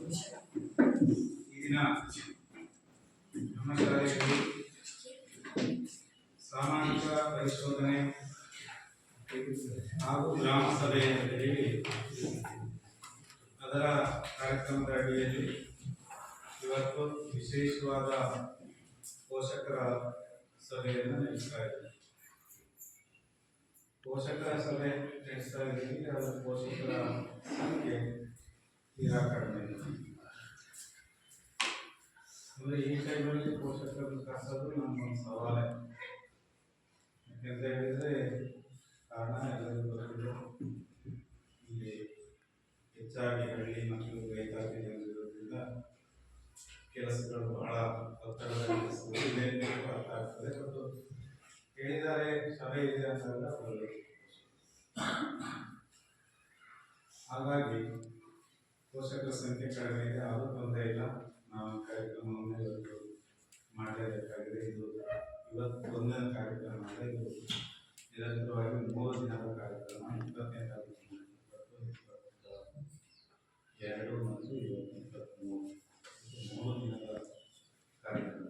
ಈ ದಿನ ನಮ್ಮ ಶಾಲೆಯಲ್ಲಿ ಸಾಮಾಜಿಕ ಪರಿಶೋಧನೆ ಹಾಗೂ ಗ್ರಾಮ ಸಭೆ ಅಂತ ಹೇಳಿ ಅದರ ಕಾರ್ಯಕ್ರಮದ ಅಡಿಯಲ್ಲಿ ಇವತ್ತು ವಿಶೇಷವಾದ ಪೋಷಕರ ಸಭೆಯನ್ನು ನಡೆಸ್ತಾ ಇದ್ದೀವಿ. ಪೋಷಕರ ಸಭೆ ನಡೆಸ್ತಾ ಇದ್ದೀವಿ. ಅದರ ಪೋಷಕರ ಸಂಖ್ಯೆ ತೀರಾ ಕಡಿಮೆ. ಅಂದರೆ ಈ ಟೈಮಲ್ಲಿ ಪೋಷಕರನ್ನು ಕರೆಸೋದು ನಮಗೊಂದು ಸವಾಲೆ. ಯಾಕೆಂತ ಹೇಳಿದರೆ ಕಾರಣ ಎಲ್ಲರಿಗೂ ಗೊತ್ತಿದೆ, ಇಲ್ಲಿ ಹೆಚ್ಚಾಗಿ ಹಳ್ಳಿ ಮತ್ತು ರೈತಾಪಿ ಜನರಿರೋದ್ರಿಂದ ಕೆಲಸಗಳು ಬಹಳ ಒತ್ತಡದಲ್ಲಿ ಅರ್ಥ ಆಗ್ತದೆ. ಮತ್ತು ಹೇಳಿದ್ದಾರೆ ಸಭೆ ಇದೆ ಅಂತೆಲ್ಲ ಬರಬೇಕು. ಹಾಗಾಗಿ ಪೋಷಕರ ಸಂಖ್ಯೆ ಕಡಿಮೆ ಇದೆ, ಆದರೂ ತೊಂದರೆ ಇಲ್ಲ. ನಾವು ಕಾರ್ಯಕ್ರಮವನ್ನು ಇವತ್ತು ಮಾಡಲೇಬೇಕಾಗಿದೆ. ಇದು ಇವತ್ತು ಒಂದನೇ ಕಾರ್ಯಕ್ರಮ ಅಲ್ಲ, ಇದು ನಿರಂತರವಾಗಿ 3 ದಿನದ ಕಾರ್ಯಕ್ರಮ. 20ನೇ ತಾರೀಕು 2 ಮತ್ತು 23 3 ದಿನದ ಕಾರ್ಯಕ್ರಮ.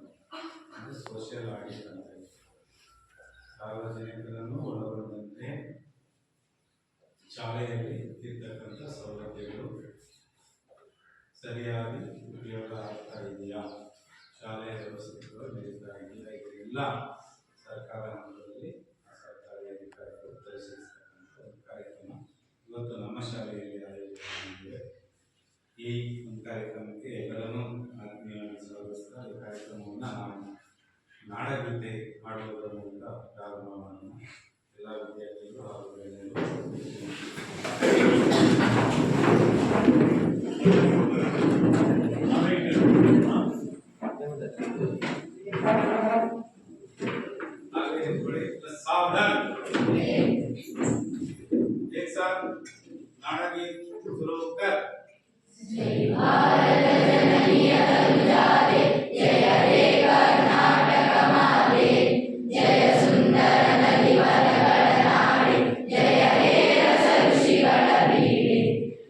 ಅದು ಸೋಷಿಯಲ್ ಆಡಿಟ್ ಅಂತ ಇದೆ. ಸಾರ್ವಜನಿಕರನ್ನು ಒಳಗೊಂಡಂತೆ ಶಾಲೆಯಲ್ಲಿ ಇರ್ತಕ್ಕಂಥ ಸೌಲಭ್ಯಗಳು ಸರಿಯಾಗಿ ಉಪಯೋಗ ಆಗ್ತಾ ಇದೆಯಾ, ಶಾಲೆಯ ವ್ಯವಸ್ಥೆಗಳು ನಡೀತಾ ಇದೆಯಾ, ಇದೆಲ್ಲ ಸರ್ಕಾರ ಹಂತದಲ್ಲಿ ಸರ್ಕಾರಿ ಅಧಿಕಾರಿಗಳು ಪರಿಶೀಲಿಸತಕ್ಕಂಥ ಒಂದು ಕಾರ್ಯಕ್ರಮ ಇವತ್ತು ನಮ್ಮ ಶಾಲೆಯಲ್ಲಿ ಆಯೋಜನೆ ಮಾಡಿದೆ. ಈ ಒಂದು ಕಾರ್ಯಕ್ರಮಕ್ಕೆ ಎಲ್ಲರನ್ನೂ ಆತ್ಮೀಯವಾಗಿ ಸ್ವಾಗತಿಸ್ತಾ ಈ ಕಾರ್ಯಕ್ರಮವನ್ನು ನಾವು ನಾಡಗೀತೆ ಮಾಡುವುದರ ಮೂಲಕ ಪ್ರಾರಂಭ ಮಾಡೋಣ. ಎಲ್ಲ ವಿದ್ಯಾರ್ಥಿಗಳು ಹಾಗೂ सावधान एक साथ नाटक शुरू कर। जय भारत जननी अनुजाते, जय हे कर्नाटक माते, जय सुंदर नदी वनगळनाडे, जय हे रस ऋषिಗಳ ಬೀಡೆ,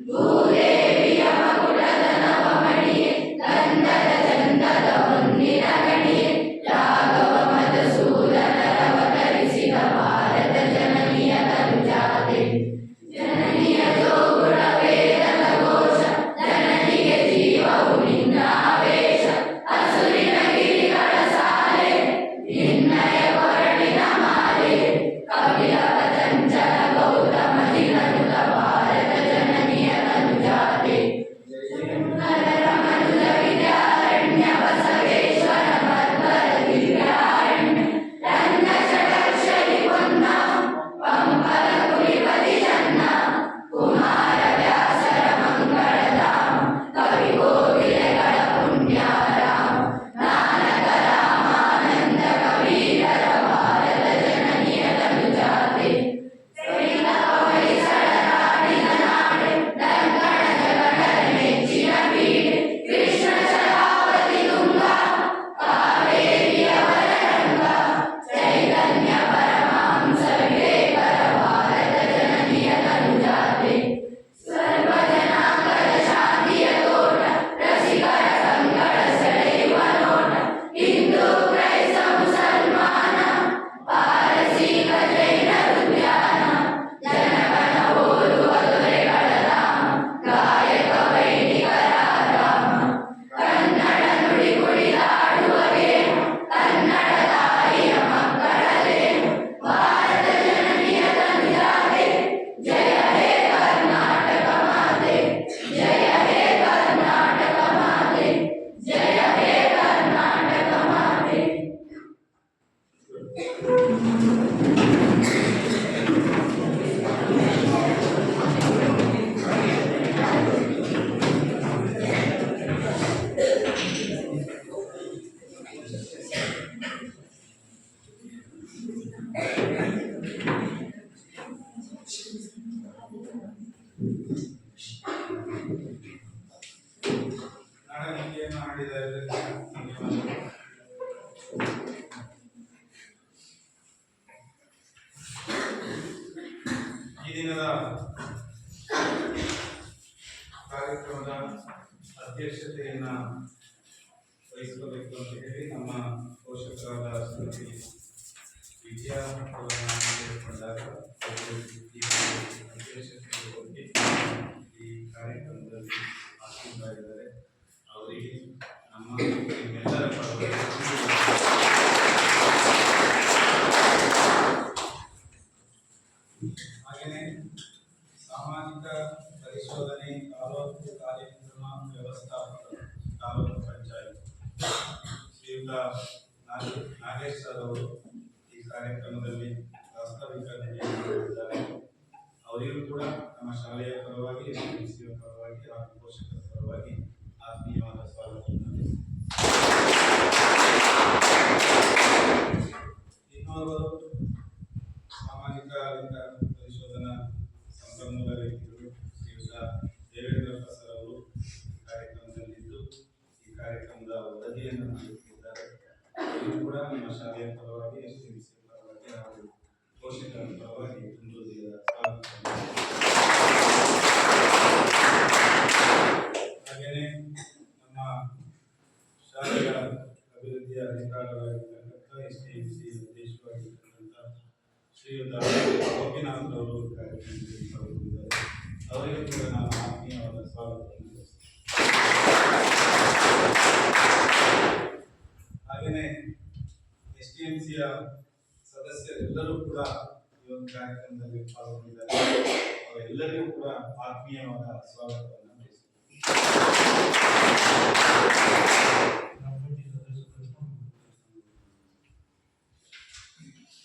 ಭೂದೇವಿಯ ಮಗುಟದ ನವಮಣಿಯೇ, ಗಂಧದ ಚಂದದ ಹೊನ್ನಿನ ಗಣಿಯೇ, ರಾಘವ ಮಧುಸೂದನರ ಅವತರಿಸಿದ ಭಾರತ ಜನನಿಯ ತನುಜಾತೆ, ಜನನಿಯ ಜೋಗುಳ ವೇದದ ಘೋಷ, ಜನನಿಗೆ ಅಧ್ಯಕ್ಷತೆಯನ್ನು ವಹಿಸಬೇಕು ಅಂತ ಹೇಳಿ ನಮ್ಮ ಪೋಷಕರಾದ ಶ್ರೀಮತಿ ವಿದ್ಯಾ ಅವರನ್ನು ಕೇಳಿಕೊಂಡಾಗ ಅಧ್ಯಕ್ಷತೆಗೆ ಹೋಗಿ ಈ ಕಾರ್ಯಕ್ರಮದಲ್ಲಿ ಭಾಗಿಯಾಗಿದ್ದಾರೆ. ಅವರಿಗೆ ನಮ್ಮ ನಿಮ್ಮೆಲ್ಲರ ಪರವಾಗಿ ಹಾಗೆಯೇ ಸಾಮಾಜಿಕ ಪರಿಶೋಧನೆ ತಾಲೂಕು ಕಾರ್ಯಕ್ರಮ ವ್ಯವಸ್ಥಾಪಕರು ತಾಲೂಕು ಪಂಚಾಯತ್ ಶ್ರೀಯುತ ನಾಗೇಶ್ ಸರ್ ಅವರು ಈ ಕಾರ್ಯಕ್ರಮದಲ್ಲಿ ಪ್ರಾಸ್ತಾವಿಕ ನುಡಿಯನ್ನು ಅವರಿಗೂ ಕೂಡ ನಮ್ಮ ಶಾಲೆಯ ಪರವಾಗಿ ಎಸ್ಡಿಎಂಸಿಯ ಪರವಾಗಿ ಹಾಗೂ ಪೋಷಕರ ಪರವಾಗಿ ಆತ್ಮೀಯವಾದ ಸ್ವಾಗತವನ್ನು. ಇನ್ನೋರ್ವರು ಸಾಮಾಜಿಕ ಪರಿಶೋಧನಾ ಸಂಪನ್ಮೂಲ ವ್ಯಕ್ತಿಗಳು ಶ್ರೀಯುತ ದೇವೇಂದ್ರ ಪ್ರಸಾದ್ ಅವರು ಈ ಕಾರ್ಯಕ್ರಮದಲ್ಲಿದ್ದು ಈ ಕಾರ್ಯಕ್ರಮದ ವರದಿಯನ್ನು ನೀಡುತ್ತಿದ್ದಾರೆ. ಅವರು ಕೂಡ ನಮ್ಮ ಶಾಲೆಯ ಪರವಾಗಿ ಎಸ್ಡಿಎಂಸಿ ಪರವಾಗಿ ಹಾಗೂ ಪೋಷಕರ ಪರವಾಗಿ ತುಂಬುವುದಿಲ್ಲ ಹಾಗೆಯೇ ನಮ್ಮ ಶಾಲೆಯ ಅಭಿವೃದ್ಧಿಯ ಅಧಿಕಾರಿಯಾಗಿರ್ತಕ್ಕಂಥ ಎಸ್ಡಿಎಂಸಿ ನಿರ್ದೇಶಕರಾಗಿರ್ತಕ್ಕಂಥ ಶ್ರೀಯುತ ಗೋಪಿನಾಥ್ ಅವರು ಕಾರ್ಯಕ್ರಮದಲ್ಲಿ ಪಾಲ್ಗೊಂಡಿದ್ದಾರೆ. ಅವರಿಗೂ ಕೂಡ ನಾನು ಆತ್ಮೀಯವಾದ ಸ್ವಾಗತವನ್ನು. ಹಾಗೆಯೇ ಎಸ್ಡಿಎಂಸಿಯ ಸದಸ್ಯರೆಲ್ಲರೂ ಕೂಡ ಈ ಒಂದು ಕಾರ್ಯಕ್ರಮದಲ್ಲಿ ಪಾಲ್ಗೊಂಡಿದ್ದಾರೆ. ಅವರೆಲ್ಲರಿಗೂ ಕೂಡ ಆತ್ಮೀಯವಾದ ಸ್ವಾಗತವನ್ನು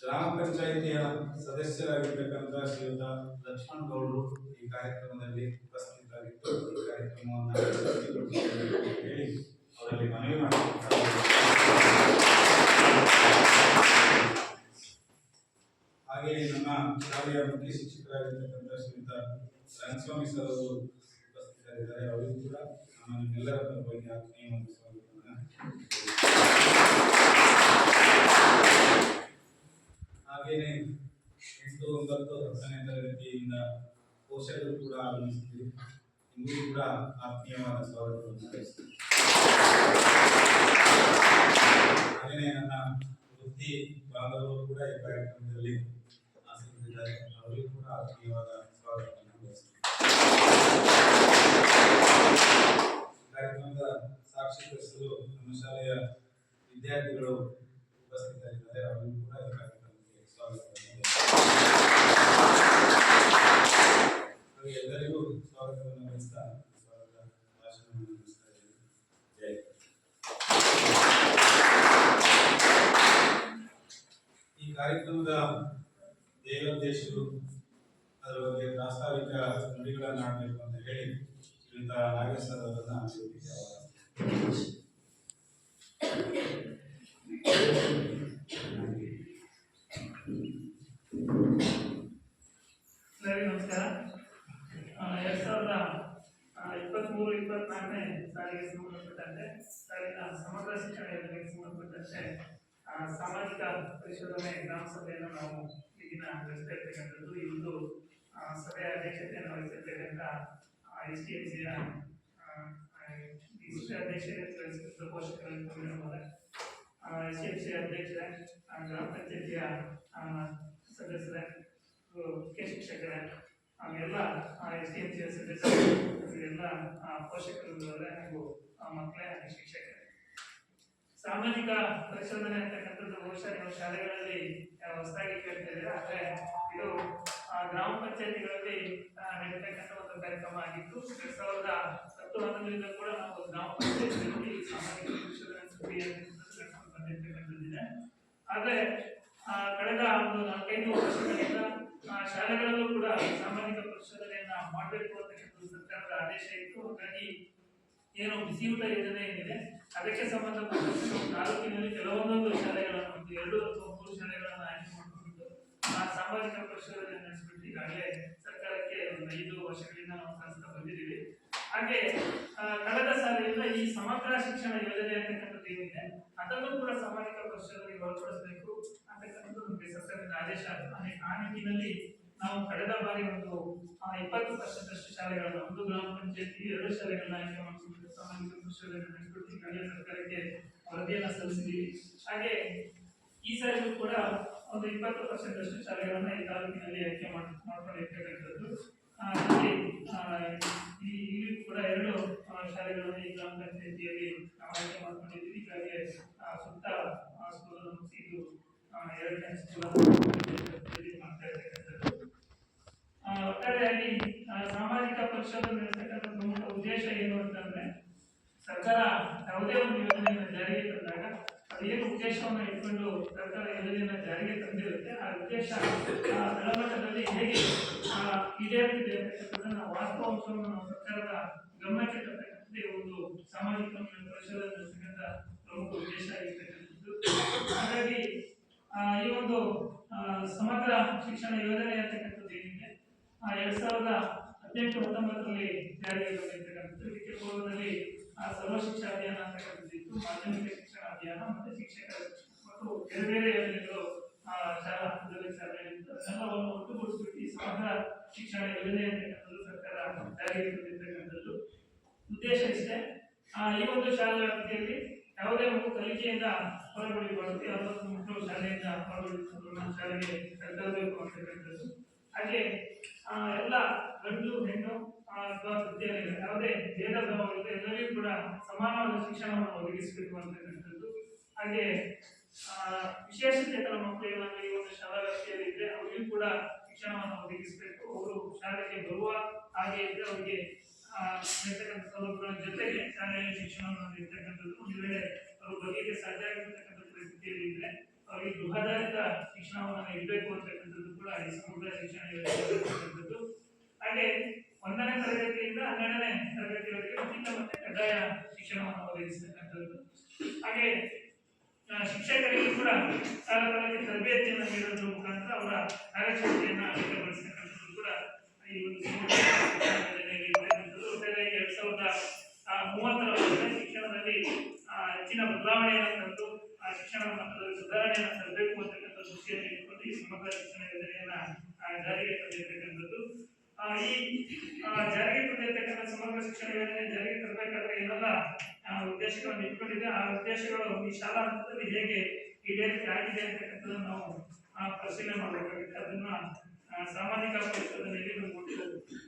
ಗ್ರಾಮ ಪಂಚಾಯಿತಿಯ ಸದಸ್ಯರಾಗಿರ್ತಕ್ಕಂಥ ಶ್ರೀಯುತ ಲಕ್ಷ್ಮಣ್ ಗೌಡರು ಈ ಕಾರ್ಯಕ್ರಮದಲ್ಲಿ ಉಪಸ್ಥಿತರಾಗಿದ್ದು ಈ ಕಾರ್ಯಕ್ರಮವನ್ನು ಹೇಳಿ ಅವರಲ್ಲಿ ಮನವಿ ಮಾಡಿದ್ದಾರೆ. ಹಾಗೆಯೇ ನಮ್ಮ ಶಾಲೆಯ ಮುಖ್ಯ ಶಿಕ್ಷಕರಾಗಿರ್ತಕ್ಕಂಥ ಶ್ರೀಯುತ ರಂಗಸ್ವಾಮಿ ಸರ್ ಅವರು ಉಪಸ್ಥಿತರಿದ್ದಾರೆ. ಅವರಿಗೂ ಕೂಡ ನಮ್ಮ ನಿಮ್ಮೆಲ್ಲರ ಪರವಾಗಿ ಆತ್ಮೀಯವಾದ ಸ್ವಾಗತವನ್ನು. ಹಾಗೆಯೇ 8, 9, 10ನೇ ತರಗತಿಯಿಂದ ಪೋಷಕರು ಕೂಡ ಆಗಮಿಸಿದ್ದೀರಿ. ನಿಮಗೂ ಕೂಡ ಆತ್ಮೀಯವಾದ ಸ್ವಾಗತವನ್ನು ನಡೆಸ್ತೀವಿ. ಹಾಗೆಯೇ ನನ್ನ ವೃತ್ತಿ ಬಾಂಧವರು ಕೂಡ ಈ ಕಾರ್ಯಕ್ರಮದಲ್ಲಿ ಆಸಕ್ತಿದ್ದಾರೆ. ಅವರಿಗೂ ಕೂಡ ಆತ್ಮೀಯವಾದ ಸ್ವಾಗತವನ್ನು ನಡೆಸ್ತೀವಿ. ಕಾರ್ಯಕ್ರಮದ ಸಾಕ್ಷೀಕರಿಸಲು ನಮ್ಮ ಶಾಲೆಯ ವಿದ್ಯಾರ್ಥಿಗಳು ಉಪಸ್ಥಿತರಿದ್ದಾರೆ. ಅವರಿಗೂ ಕೂಡ ಈ ಕಾರ್ಯಕ್ರಮಕ್ಕೆ ಸ್ವಾಗತವನ್ನು. ಎಲ್ಲರಿಗೂ ಸ್ವಾಗತವನ್ನು ನಡೆಸ್ತಾ ಸ್ವಾಗತ ಭಾಷಣವನ್ನು ನಡೆಸ್ತಾ ಇದ್ದೇನೆ. ಜೈ. ಈ ಕಾರ್ಯಕ್ರಮದ ಧ್ಯೇಯೋದ್ದೇಶಗಳು ಅದರ ಬಗ್ಗೆ ಪ್ರಾಸ್ತಾವಿಕ ನುಡಿಗಳನ್ನು ಆಡಬೇಕು ಅಂತ ಹೇಳಿ ಶ್ರೀಯುತ ನಾಗೇಶ್ ಸರ್ ಅವರನ್ನು ನಮಸ್ಕಾರ. 2023-24ನೇ ಸಾಲಿಗೆ ಸಂಬಂಧಪಟ್ಟಂತೆ ಸಾಲಿನ ಸಮಗ್ರ ಶಿಕ್ಷಣ ಯೋಜನೆಗೆ ಸಂಬಂಧಪಟ್ಟಂತೆ ಸಾಮಾಜಿಕ ಪರಿಶೋಧನೆ ಗ್ರಾಮ ಸಭೆಯನ್ನು ನಾವು ಈಗಿನ ನಡೆಸ್ತಾ ಇರ್ತಕ್ಕಂಥದ್ದು. ಇವತ್ತು ಸಭೆಯ ಅಧ್ಯಕ್ಷತೆಯನ್ನು ವಹಿಸಿರ್ತಕ್ಕಂಥ ಎಸ್ಡಿಎಂಸಿಯ ಅಧ್ಯಕ್ಷತೆ ಪೋಷಕರ ಎಸ್ಡಿಎಂಸಿಯ ಅಧ್ಯಕ್ಷರೇ, ಗ್ರಾಮ ಪಂಚಾಯತಿಯ ಸದಸ್ಯರೇ, ಮುಖ್ಯ ಶಿಕ್ಷಕರೇ, ಎಲ್ಲ ಎಸ್ಡಿಎಂಸಿಯ ಸದಸ್ಯರು, ಎಲ್ಲ ಪೋಷಕರು ಹಾಗೂ ಮಕ್ಕಳೇ ಶಿಕ್ಷಕರೇ. ಸಾಮಾಜಿಕ ಪರಿಶೋಧನೆ ಅಂತಕ್ಕಂಥದ್ದು ಬಹುಶಃ ನೀವು ಶಾಲೆಗಳಲ್ಲಿ ಹೊಸದಾಗಿ ಕೇಳ್ತಾ ಇದ್ದೀರಾ. ಆದರೆ ಇದು ಗ್ರಾಮ ಪಂಚಾಯತಿಗಳಲ್ಲಿ ನಡೀತಕ್ಕಂಥ ಒಂದು ಕಾರ್ಯಕ್ರಮ ಆಗಿತ್ತು. 2010-11ರಿಂದ ಕೂಡ ನಾವು ಗ್ರಾಮ ಪಂಚಾಯತಿಗಳಲ್ಲಿ ಸಾಮಾಜಿಕ ಪರಿಶೋಧನೆ ಸಭೆಯನ್ನು ಬಂದಿರ್ತಕ್ಕಂಥದ್ದಿದೆ. ಆದರೆ ಕಳೆದ ಒಂದು 4-5 ವರ್ಷಗಳಿಂದ ಶಾಲೆಗಳಲ್ಲೂ ಕೂಡ ಸಾಮಾಜಿಕ ಪರಿಶೋಧನೆಯನ್ನ ಮಾಡಬೇಕು ಅಂತಕ್ಕಂಥ ಸರ್ಕಾರದ ಆದೇಶ ಇತ್ತು. ಹಾಗಾಗಿ ಏನು ಬಿಸಿಯೂಟ ಯೋಜನೆ ಏನಿದೆ ಅದಕ್ಕೆ ಸಂಬಂಧಪಟ್ಟಂತೆ ತಾಲೂಕಿನಲ್ಲಿ ಕೆಲವೊಂದೊಂದು ಶಾಲೆಗಳನ್ನು 2 ಅಥವಾ 3 ಶಾಲೆಗಳನ್ನು ಆಯ್ಕೆ ಮಾಡಿಕೊಂಡು ಸಾಮಾಜಿಕ ಪರಿಶೋಧನೆ ನಡೆಸಿಬಿಟ್ಟು ಈಗಾಗಲೇ ಸರ್ಕಾರಕ್ಕೆ ಒಂದು 5 ವರ್ಷಗಳಿಂದ ನಾವು ಕಳಿಸ್ತಾ ಬಂದಿದ್ದೀವಿ. ಹಾಗೆ ಕಳೆದ ಸಾಲಿನಿಂದ ಈ ಸಮಗ್ರ ಶಿಕ್ಷಣ ಯೋಜನೆ ಅಂತಕ್ಕಂಥದ್ದು ಏನಿದೆ ಅದನ್ನು ಕೂಡ ಸಾಮಾಜಿಕ ಪರಿಶೋಧನೆಗೆ ಒಳಪಡಿಸಬೇಕು ಅಂತಕ್ಕಂಥದ್ದು ನಮಗೆ ಸರ್ಕಾರದ ಆದೇಶ. ಆ ನಿಟ್ಟಿನಲ್ಲಿ ನಾವು ಕಳೆದ ಬಾರಿ ಒಂದು 20% ಶಾಲೆಗಳನ್ನ, ಒಂದು ಗ್ರಾಮ ಪಂಚಾಯತಿ 2 ಶಾಲೆಗಳನ್ನ ಆಯ್ಕೆ ಮಾಡಿಕೊಂಡು ಸಾಮಾಜಿಕ ಪರಿಶೋಧನೆ ನಡೆಸಿಬಿಟ್ಟು ಸ್ಥಳೀಯ ಸರ್ಕಾರಕ್ಕೆ ವರದಿಯನ್ನ ಸಲ್ಲಿಸಿದ್ದೀವಿ. ಹಾಗೆ ಈ ಸಾರಿಗೂ ಕೂಡ ಒಂದು 20% ಶಾಲೆಗಳನ್ನ ಈ ತಾಲೂಕಿನಲ್ಲಿ ಆಯ್ಕೆ ಮಾಡ್ಕೊಂಡಿರ್ತಕ್ಕಂಥದ್ದು. ಇಲ್ಲಿ ಕೂಡ 2 ಶಾಲೆಗಳನ್ನು ಈ ಗ್ರಾಮ ಪಂಚಾಯತಿಯಲ್ಲಿ ನಾವು ಆಯ್ಕೆ ಮಾಡ್ಕೊಂಡಿದ್ದೀವಿ. ಹೀಗಾಗಿ ಸುತ್ತ ಸ್ಕೂಲ್ ಮುಗಿಸಿದ್ದು 2ನೇ ಸ್ಕೂಲ್ ಮಾಡ್ತಾ ಇರ್ತಕ್ಕಂಥದ್ದು. ಒಟ್ಟಾರೆಯಾಗಿ ಸಾಮಾಜಿಕ ಪರಿಶೋಧನೆ ನಡೆಸತಕ್ಕಂಥ ಪ್ರಮುಖ ಉದ್ದೇಶ ಏನು ಅಂತಂದ್ರೆ, ಸರ್ಕಾರ ಯಾವುದೇ ಒಂದು ಯೋಜನೆಯನ್ನು ಜಾರಿಗೆ ತಂದಾಗ ಅದೇನು ಉದ್ದೇಶವನ್ನು ಇಟ್ಕೊಂಡು ಸರ್ಕಾರ ಯೋಜನೆಯನ್ನು ಜಾರಿಗೆ ತಂದಿರುತ್ತೆ, ಆ ಉದ್ದೇಶ ತಳಮಟ್ಟದಲ್ಲಿ ಹೇಗೆ ಈಡೇರುತ್ತಿದೆ ಅಂತಕ್ಕಂಥದ್ದನ್ನ ವಾಸ್ತವಾಂಶವನ್ನು ನಾವು ಸರ್ಕಾರದ ಗಮನಕ್ಕೆ ತರ್ತಕ್ಕಂಥದ್ದೇ ಒಂದು ಸಾಮಾಜಿಕ ಪರಿಶೋಧನೆ ನಡೆಸತಕ್ಕಂಥ ಪ್ರಮುಖ ಉದ್ದೇಶ ಆಗಿರ್ತಕ್ಕಂಥದ್ದು. ಹಾಗಾಗಿ ಈ ಒಂದು ಸಮಗ್ರ ಶಿಕ್ಷಣ ಯೋಜನೆ ಅಂತಕ್ಕಂಥದ್ದು ಏನಿದೆ 2018-19 ಜಾರಿಗೆ ಬಂದಿರ್ತಕ್ಕಂಥದ್ದು. ಇದಕ್ಕೆ ಪೂರ್ವದಲ್ಲಿ ಸರ್ವ ಶಿಕ್ಷಾ ಅಭಿಯಾನ ಅಂತಕ್ಕಂಥದ್ದು ಇತ್ತು, ಮಾಧ್ಯಮಿಕ ಶಿಕ್ಷಣ ಅಭಿಯಾನ ಮತ್ತು ಶಿಕ್ಷಕರ ಮತ್ತು ಬೇರೆ ಬೇರೆ ಯೋಜನೆಗಳು ಶಾಲಾ ಹಂತದಲ್ಲಿ ಚಾಲನೆ ಇತ್ತು. ಅದನ್ನೆಲ್ಲವನ್ನು ಒಟ್ಟುಗೂಡಿಸ್ಬಿಟ್ಟು ಈ ಸಮಗ್ರ ಶಿಕ್ಷಣ ಯೋಜನೆ ಅಂತಕ್ಕಂಥದ್ದು ಸರ್ಕಾರ ಜಾರಿಗೆ ತಂದಿರ್ತಕ್ಕಂಥದ್ದು. ಉದ್ದೇಶ ಇಷ್ಟೇ, ಈ ಒಂದು ಶಾಲಾ ವ್ಯಾಪ್ತಿಯಲ್ಲಿ ಯಾವುದೇ ಒಂದು ಕಲಿಕೆಯಿಂದ ಹೊರಗುಳಿಬಾರದು, ಯಾವುದೋ ಮಕ್ಕಳು ಶಾಲೆಯಿಂದ ಹೊರಗುಳಿಕೊಂಡು ಶಾಲೆಗೆ ಕರೆತರಬೇಕು ಅಂತಕ್ಕಂಥದ್ದು. ಹಾಗೆ ಎಲ್ಲ ಗಂಡು ಹೆಣ್ಣು ಅಥವಾ ವಿದ್ಯಾರ್ಥಿಗಳು ಯಾವುದೇ ಭೇದ ಭಾವವಿಲ್ಲದೆ ಎಲ್ಲರಿಗೂ ಕೂಡ ಸಮಾನವಾದ ಶಿಕ್ಷಣವನ್ನು ಒದಗಿಸಬೇಕು ಅಂತಕ್ಕಂಥದ್ದು. ಹಾಗೆ ವಿಶೇಷಚೇತನ ಮಕ್ಕಳು ಏನಾದರೂ ಈ ಒಂದು ಶಾಲಾ ವ್ಯಾಪ್ತಿಯಲ್ಲಿ ಇದ್ರೆ ಅವರಿಗೂ ಕೂಡ ಶಿಕ್ಷಣವನ್ನು ಒದಗಿಸಬೇಕು. ಅವರು ಶಾಲೆಗೆ ಬರುವ ಹಾಗೆ ಇದ್ರೆ ಅವರಿಗೆ ಇರ್ತಕ್ಕಂಥ ಸೌಲಭ್ಯಗಳ ಜೊತೆಗೆ ಶಾಲೆಯಲ್ಲಿ ಶಿಕ್ಷಣವನ್ನು ನೀಡ್ತಕ್ಕಂಥದ್ದು. ಒಂದು ವೇಳೆ ಅವರು ಬಗೆಗೆ ಸಾಧ್ಯ ಆಗಿರ್ತಕ್ಕಂಥ ಪರಿಸ್ಥಿತಿಯಲ್ಲಿ ಇದ್ರೆ ಅವರಿಗೆ ಗೃಹಾಧಾರಿತ ಶಿಕ್ಷಣವನ್ನು ನೀಡಬೇಕು ಅಂತಕ್ಕಂಥದ್ದು ಕೂಡ ಈ ಸಮಗ್ರ ಶಿಕ್ಷಣ ಯೋಜನೆ. ಹಾಗೆ 1ನೇ ತರಗತಿಯಿಂದ 12ನೇ ತರಗತಿವರೆಗೆ ಉಚಿತ ಮತ್ತೆ ಕಡ್ಡಾಯ ಶಿಕ್ಷಣವನ್ನು ಒದಗಿಸತಕ್ಕಂಥದ್ದು. ಹಾಗೆ ಶಿಕ್ಷಕರಿಗೆ ಕೂಡ ಕಾಲಕಾಲಕ್ಕೆ ತರಬೇತಿಯನ್ನು ನೀಡೋದ್ರ ಮುಖಾಂತರ ಅವರ ಕಾರ್ಯಕ್ಷಮತೆಯನ್ನು ಅಭಿವೃದ್ಧಿಪಡಿಸತಕ್ಕಂಥದ್ದು ಕೂಡ ಈ ಒಂದು ಯೋಜನೆಯಲ್ಲಿ ಇರತಕ್ಕಂಥದ್ದು. ಒಟ್ಟಾರೆಯಾಗಿ 2030 ಶಿಕ್ಷಣದಲ್ಲಿ ಹೆಚ್ಚಿನ ಬದಲಾವಣೆಯನ್ನು ತಂದು ಶಿಕ್ಷಣ ಮಟ್ಟದಲ್ಲಿ ಸುಧಾರಣೆಯನ್ನು ತರಬೇಕು ಅಂತಕ್ಕಂಥ ದೃಷ್ಟಿಯನ್ನು ಇಟ್ಟುಕೊಂಡು ಈ ಸಮಗ್ರ ಶಿಕ್ಷಣ ಯೋಜನೆಯನ್ನ ಜಾರಿಗೆ ತಂದಿರ್ತಕ್ಕಂಥದ್ದು. ಈ ಜಾರಿಗೆ ತಂದಿರ್ತಕ್ಕಂಥ ಸಮಗ್ರ ಶಿಕ್ಷಣ ಯೋಜನೆ ಜಾರಿಗೆ ತರಬೇಕಾದ್ರೆ ಏನೆಲ್ಲ ಉದ್ದೇಶಗಳನ್ನು ಇಟ್ಕೊಂಡಿದೆ, ಆ ಉದ್ದೇಶಗಳು ಈ ಶಾಲಾ ಹಂತದಲ್ಲಿ ಹೇಗೆ ಈಡೇರಿಕೆ ಆಗಿದೆ ಅಂತಕ್ಕಂಥದ್ದನ್ನು ನಾವು ಪರಿಶೀಲನೆ ಮಾಡಬೇಕಾಗುತ್ತೆ. ಅದನ್ನ ಸಾಮಾಜಿಕ ಪರಿಶೋಧನೆಯಲ್ಲಿ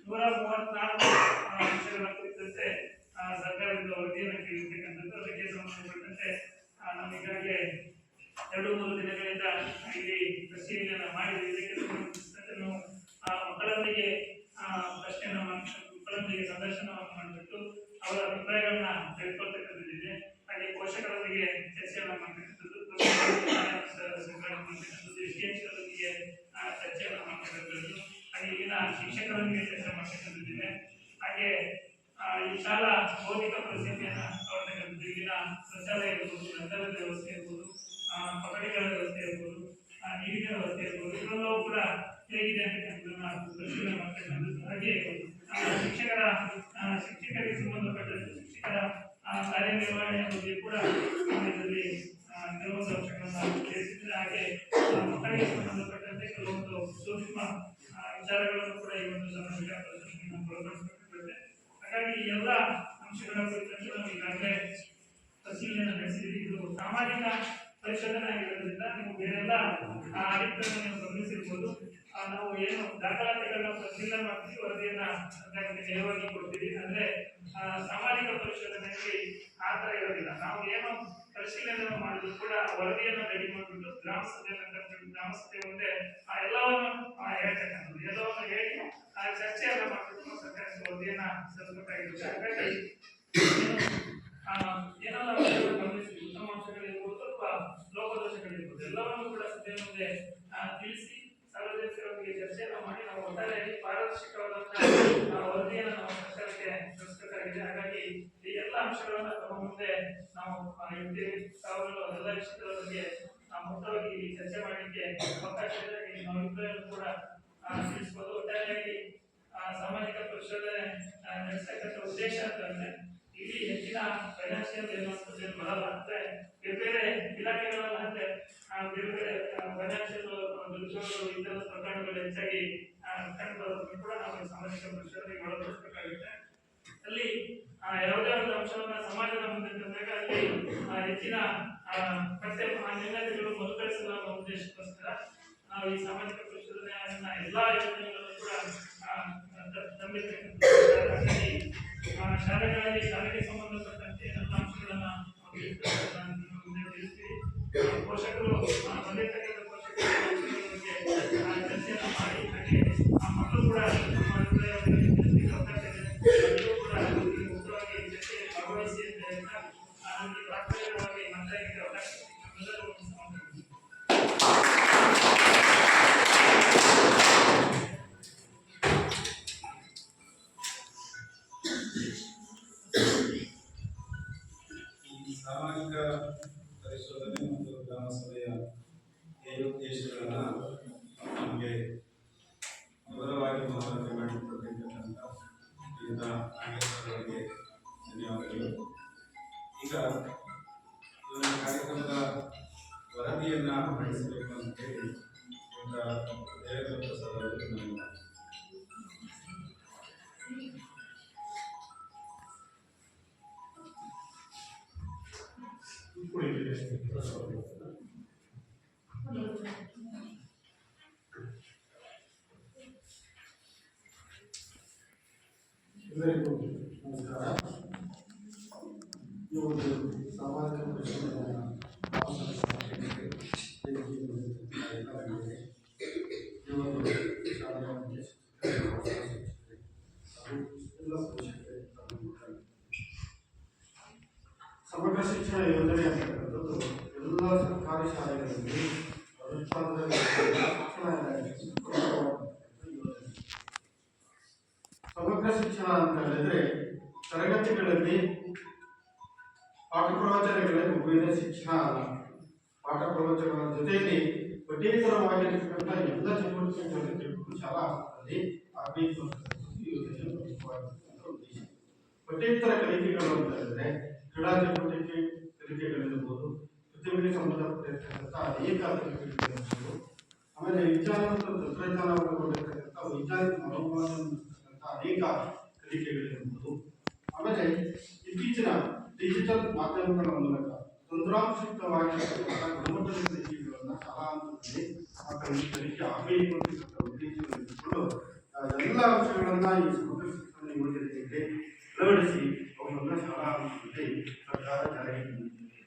134 ಅಂಶಗಳ ಕುರಿತಂತೆ ಸರ್ಕಾರದಿಂದ ವರದಿಯನ್ನು ಕೇಳಿರ್ತಕ್ಕಂಥದ್ದು. ಅದಕ್ಕೆ ಸಂಬಂಧಪಟ್ಟಂತೆ ನಾವು ಈಗಾಗಲೇ 2-3 ದಿನಗಳಿಂದ ಇಲ್ಲಿ ಪರಿಶೀಲನೆ ಮಾಡಿದ್ವಿ. ಇದಕ್ಕೆ ಸಂಬಂಧಿಸಿದಂತೆ ನಾವು ಮಕ್ಕಳೊಂದಿಗೆ ಮಕ್ಕಳೊಂದಿಗೆ ಸಂದರ್ಶನವನ್ನು ಮಾಡಿಬಿಟ್ಟು ಅವರ ಅಭಿಪ್ರಾಯಗಳನ್ನ ತೆಗೆದುಕೊಳ್ತಕ್ಕಂಥದ್ದಿದೆ. ಹಾಗೆ ಪೋಷಕರೊಂದಿಗೆ ಚರ್ಚೆಯನ್ನು ಮಾಡ್ತಕ್ಕಂಥದ್ದು, ವಿಷಯಗಳೊಂದಿಗೆ ಚರ್ಚೆಯನ್ನು ಮಾಡ್ತಕ್ಕಂಥದ್ದು, ಹಾಗೆ ಈಗಿನ ಶಿಕ್ಷಕರೊಂದಿಗೆ ಚರ್ಚೆ ಮಾಡ್ತಕ್ಕಂಥದ್ದಿದೆ. ಹಾಗೆ ಈ ಶಾಲಾ ಭೌತಿಕ ಪರಿಸ್ಥಿತಿಯನ್ನು ನೋಡ್ತಕ್ಕಂಥದ್ದು, ಈಗಿನ ಶೌಚಾಲಯ ಇರ್ಬೋದು, ಗ್ರಂಥಾಲಯದ ವ್ಯವಸ್ಥೆ ಇರ್ಬೋದು, ಕೊಠಡಿಗಳ ವ್ಯವಸ್ಥೆ ಇರ್ಬೋದು, ನೀರಿನ ವ್ಯವಸ್ಥೆ ಇರ್ಬೋದು, ಇವೆಲ್ಲವೂ ಕೂಡ ಹೇಗಿದೆ ಅಂತಕ್ಕಂಥದ್ದನ್ನ ಪರಿಶೀಲನೆ ಮಾಡ್ತಕ್ಕಂಥದ್ದು. ಹಾಗೆ ಶಿಕ್ಷಕರಿಗೆ ಸಂಬಂಧಪಟ್ಟಂತೆ ಶಿಕ್ಷಕರ ಕಾರ್ಯನಿರ್ವಹಣೆಯ ಬಗ್ಗೆ ಕೂಡ ಇದರಲ್ಲಿ ಕೆಲವೊಂದು ಅಂಶಗಳನ್ನ ಸೇರಿಸಿದ್ರೆ, ಹಾಗೆ ಮಕ್ಕಳಿಗೆ ಸಂಬಂಧಪಟ್ಟಂತೆ ಕೆಲವೊಂದು ಸೂಕ್ಷ್ಮ ವಿಚಾರಗಳನ್ನು ಕೂಡ ಈ ಒಂದು ಸಾಮಾಜಿಕ ಪರಿಸ್ಥಿತಿಯನ್ನು ಒಳಪಡಿಸಬೇಕಾಗುತ್ತೆ. ಹಾಗಾಗಿ ಈ ಎಲ್ಲ ಅಂಶಗಳ ಕುರಿತಂತೆ ನಾವು ಈಗಾಗಲೇ ಪರಿಶೀಲನೆ ನಡೆಸಿದ್ದೀವಿ. ಇದು ಸಾಮಾಜಿಕ ಪರಿಶೋಧನೆ ಆಗಿರೋದ್ರಿಂದ ನೀವು ಬೇರೆಲ್ಲ ಆಡಿಟ್ಗಳನ್ನು ನೀವು ಗಮನಿಸಿರ್ಬೋದು. ನಾವು ಏನು ದಾಖಲಾತಿಗಳನ್ನ ಪರಿಶೀಲನೆ ಮಾಡ್ತೀವಿ, ವರದಿಯನ್ನ ನೇರವಾಗಿ ಕೊಡ್ತೀವಿ. ಅಂದ್ರೆ ಸಾಮಾಜಿಕ ಪರಿಶೋಧನೆಯಲ್ಲಿ ಆ ತರ ಇರೋದಿಲ್ಲ. ನಾವು ಏನು ಪರಿಶೀಲನೆ ಮಾಡಿದ್ರು ಕೂಡ ವರದಿಯನ್ನು ರೆಡಿ ಮಾಡಿಬಿಟ್ಟು ಗ್ರಾಮ ಸಭೆ ಮುಂದೆ ಎಲ್ಲವನ್ನು ಹೇಳ್ತಕ್ಕಂಥದ್ದು, ಎಲ್ಲವನ್ನು ಹೇಳಿ ಚರ್ಚೆಯನ್ನ ಮಾಡಿಬಿಟ್ಟು ನಾವು ಸರ್ಕಾರಕ್ಕೆ ವರದಿಯನ್ನ ಸಲ್ಲಿಸಬೇಕಾಗಿರುತ್ತೆ. ಹಾಗಾಗಿ ಏನೆಲ್ಲ ಗಮನಿಸಿ ಉತ್ತಮ ಅಂಶಗಳಿರ್ಬೋದು, ಸ್ವಲ್ಪ ಲೋಪದೋಷಗಳಿರ್ಬೋದು, ಎಲ್ಲವನ್ನು ಕೂಡ ಸಭೆಯ ಮುಂದೆ ತಿಳಿಸಿ ಸಾರ್ವಜನಿಕರೊಂದಿಗೆ ಚರ್ಚೆಯನ್ನು ಮಾಡಿ ನಾವು ಒಟ್ಟಾರೆಯಾಗಿ ಪಾರದರ್ಶಕವಾದಂತಹ ವರದಿಯನ್ನು ನಾವು ಸರ್ಕಾರಕ್ಕೆ ಸಲ್ಲಿಸಬೇಕಾಗಿದೆ. ಹಾಗಾಗಿ ಈ ಎಲ್ಲ ಅಂಶಗಳನ್ನು ತಮ್ಮ ಮುಂದೆ ನಾವು ಇಡ್ತೀವಿ. ತಾವುಗಳು ಎಲ್ಲ ವಿಷಯಗಳ ಬಗ್ಗೆ ಮುಕ್ತವಾಗಿ ಚರ್ಚೆ ಮಾಡಲಿಕ್ಕೆ ಅವಕಾಶ ಇದೆ. ನಾವು ಅಭಿಪ್ರಾಯವನ್ನು ಕೂಡ ತಿಳಿಸಬಹುದು. ಒಟ್ಟಾರೆಯಾಗಿ ಸಾಮಾಜಿಕ ಪರಿಶೋಧನೆ ನಡೆಸತಕ್ಕಂಥ ಉದ್ದೇಶ ಅಂತಂದ್ರೆ ಇಲ್ಲಿ ಹೆಚ್ಚಿನ ಫೈನಾನ್ಷಿಯಲ್ ಏನು ಬರಲ್ಲ. ಅಂದ್ರೆ ಬೇರೆ ಬೇರೆ ಇಲಾಖೆಗಳಲ್ಲ, ಅಂದ್ರೆ ಬೇರೆ ಬೇರೆ ಫೈನಾನ್ಷಿಯಲ್ ದುರುಪಯೋಗಗಳು, ಇತರ ಪ್ರಕರಣಗಳು ಹೆಚ್ಚಾಗಿ ಮಾಡ್ತಕ್ಕಂಥದ್ದನ್ನು ಕೂಡ ನಾವು ಈ ಸಾಮಾಜಿಕ ಪರಿಸರದಲ್ಲಿ ಒಳಪಡಿಸಬೇಕಾಗುತ್ತೆ. ಅಲ್ಲಿ ಯಾವುದೇ ಒಂದು ಅಂಶವನ್ನ ಸಮಾಜದ ಮುಂದೆ ತಂದಾಗ ಅಲ್ಲಿ ಹೆಚ್ಚಿನ ಪಠ್ಯ ನ್ಯೂನತೆಗಳು ಮರುಕಳಿಸಲಾಗುವ ಉದ್ದೇಶಕ್ಕೋಸ್ಕರ ನಾವು ಈ ಸಾಮಾಜಿಕ ಪರಿಸರದ ಎಲ್ಲಾ ಯೋಜನೆಗಳನ್ನು ಕೂಡ ತಂದಿರ್ತಕ್ಕಂಥ ಶಾಲೆಗಳಲ್ಲಿ ಶಾಲೆಗೆ ಸಂಬಂಧಪಟ್ಟಂತೆ ಎಲ್ಲ ಅಂಶಗಳನ್ನ ಮುಂದೆ ತಿಳಿಸ್ತೀವಿ. ಪೋಷಕರು ಬಂದಿರ್ತಕ್ಕಂಥ ಪೋಷಕರು ಚರ್ಚೆಯನ್ನು ಮಾಡಿ ಹಾಗೆ ಮಕ್ಕಳು ಕೂಡ ಮುಕ್ತವಾಗಿ ಚರ್ಚೆಯಲ್ಲಿ ಭಾಗವಹಿಸಿ ಅಂತ ಹೇಳ್ತಾ ನನಗೆ ಪ್ರಾಥಮಿಕವಾಗಿ ಮಾತಾಡಿದ ಅವಕಾಶ ನಮ್ಮೆಲ್ಲರೂ ಸಾಮಾಜಿಕ ಪರಿಶೋಧನೆ ಮತ್ತು ಗ್ರಾಮ ಸಭೆಯ ಉದ್ದೇಶಗಳನ್ನು ನಮಗೆ ವಿವರವಾಗಿ ಮನವರಿಕೆ ಮಾಡಿಕೊಟ್ಟಿರ್ತಕ್ಕಂಥ ವಿವಿಧ ನಾಯಕರಿಗೆ ಧನ್ಯವಾದಗಳು. ಈಗ ಈ ಒಂದು ಕಾರ್ಯಕ್ರಮದ ವರದಿಯನ್ನು ಮಂಡಿಸಬೇಕು ಅಂತ ಹೇಳಿ ದೇವೇಂದ್ರ ಪ್ರಸಾದ್ ಅವರಿಗೆ ನಾನು ಎಲ್ಲರಿಗೂ ನಮಸ್ಕಾರ. ಈ ಒಂದು ಸಾಮಾಜಿಕ ಪರಿಶೋಧನೆಯ ಸಮಗ್ರ ಶಿಕ್ಷಣ ಯೋಜನೆ ಅಂತಕ್ಕಂಥದ್ದು ಎಲ್ಲ ಸರ್ಕಾರಿ ಶಾಲೆಗಳಲ್ಲಿ ಅನುಷ್ಠಾನದಲ್ಲಿ ಸಮಗ್ರ ಶಿಕ್ಷಣ ಅಂತ ಹೇಳಿದ್ರೆ ತರಗತಿಗಳಲ್ಲಿ ಪಾಠ ಪ್ರವಚನಗಳೇ ಮಗುವಿನ ಶಿಕ್ಷಣ ಅಲ್ಲ. ಪಾಠ ಪ್ರವಚನಗಳ ಜೊತೆಯಲ್ಲಿ ಪಠ್ಯೇತರವಾಗಿರ್ತಕ್ಕಂಥ ಎಲ್ಲ ಚಟುವಟಿಕೆಗಳಲ್ಲಿ ತಿಳ್ಕೊಂಡು ಶಾಲಾ ಹಂತದಲ್ಲಿ ಆಗಬೇಕು ಯೋಜನೆ ಮುಖ್ಯವಾಗಿರ್ತಕ್ಕಂಥ ಉದ್ದೇಶ. ಪಠ್ಯೇತರ ಕಲಿಕೆಗಳು ಅಂತ ಹೇಳಿದ್ರೆ ಕ್ರೀಡಾ ಚಟುವಟಿಕೆ ಕಲಿಕೆಗಳಿರ್ಬೋದು, ಪ್ರತಿಭೆಗೆ ಸಂಬಂಧಪಟ್ಟಿರ್ತಕ್ಕಂಥ ಅನೇಕ ಕಲಿಕೆಗಳಿರ್ಬೋದು, ಆಮೇಲೆ ವಿಜ್ಞಾನ ಮತ್ತು ತಂತ್ರಜ್ಞಾನವನ್ನು ಕೊಟ್ಟಿರ್ತಕ್ಕಂಥ ವೈಜ್ಞಾನಿಕ ಮನೋಭಾವನೆ ಅನೇಕ ಕಲಿಕೆಗಳಿರ್ಬೋದು, ಆಮೇಲೆ ಇತ್ತೀಚಿನ ಡಿಜಿಟಲ್ ಮಾಧ್ಯಮಗಳ ಮೂಲಕ ತಂತ್ರಾಂಶಯುಕ್ತವಾಗಿರ್ತಕ್ಕಂಥ ಗುಣಮಟ್ಟದ ಕಲಿಕೆಗಳನ್ನು ಶಾಲಾ ಹಂತದಲ್ಲಿ ಮಕ್ಕಳಿಗೆ ಕಲಿಕೆ ಆಗಬೇಕು ಅಂತಕ್ಕಂಥ ಉದ್ದೇಶವನ್ನು ಎಲ್ಲ ಅಂಶಗಳನ್ನ ಈ ಸಮಗ್ರ ಶಿಕ್ಷಣ ಯೋಜನೆಗೆ ಅಳವಡಿಸಿ ಅವುಗಳನ್ನ ಶಾಲಾ ಹಂತದಲ್ಲಿ ಸರ್ಕಾರ ಜಾರಿಗೆ ತಂದಿದೆ.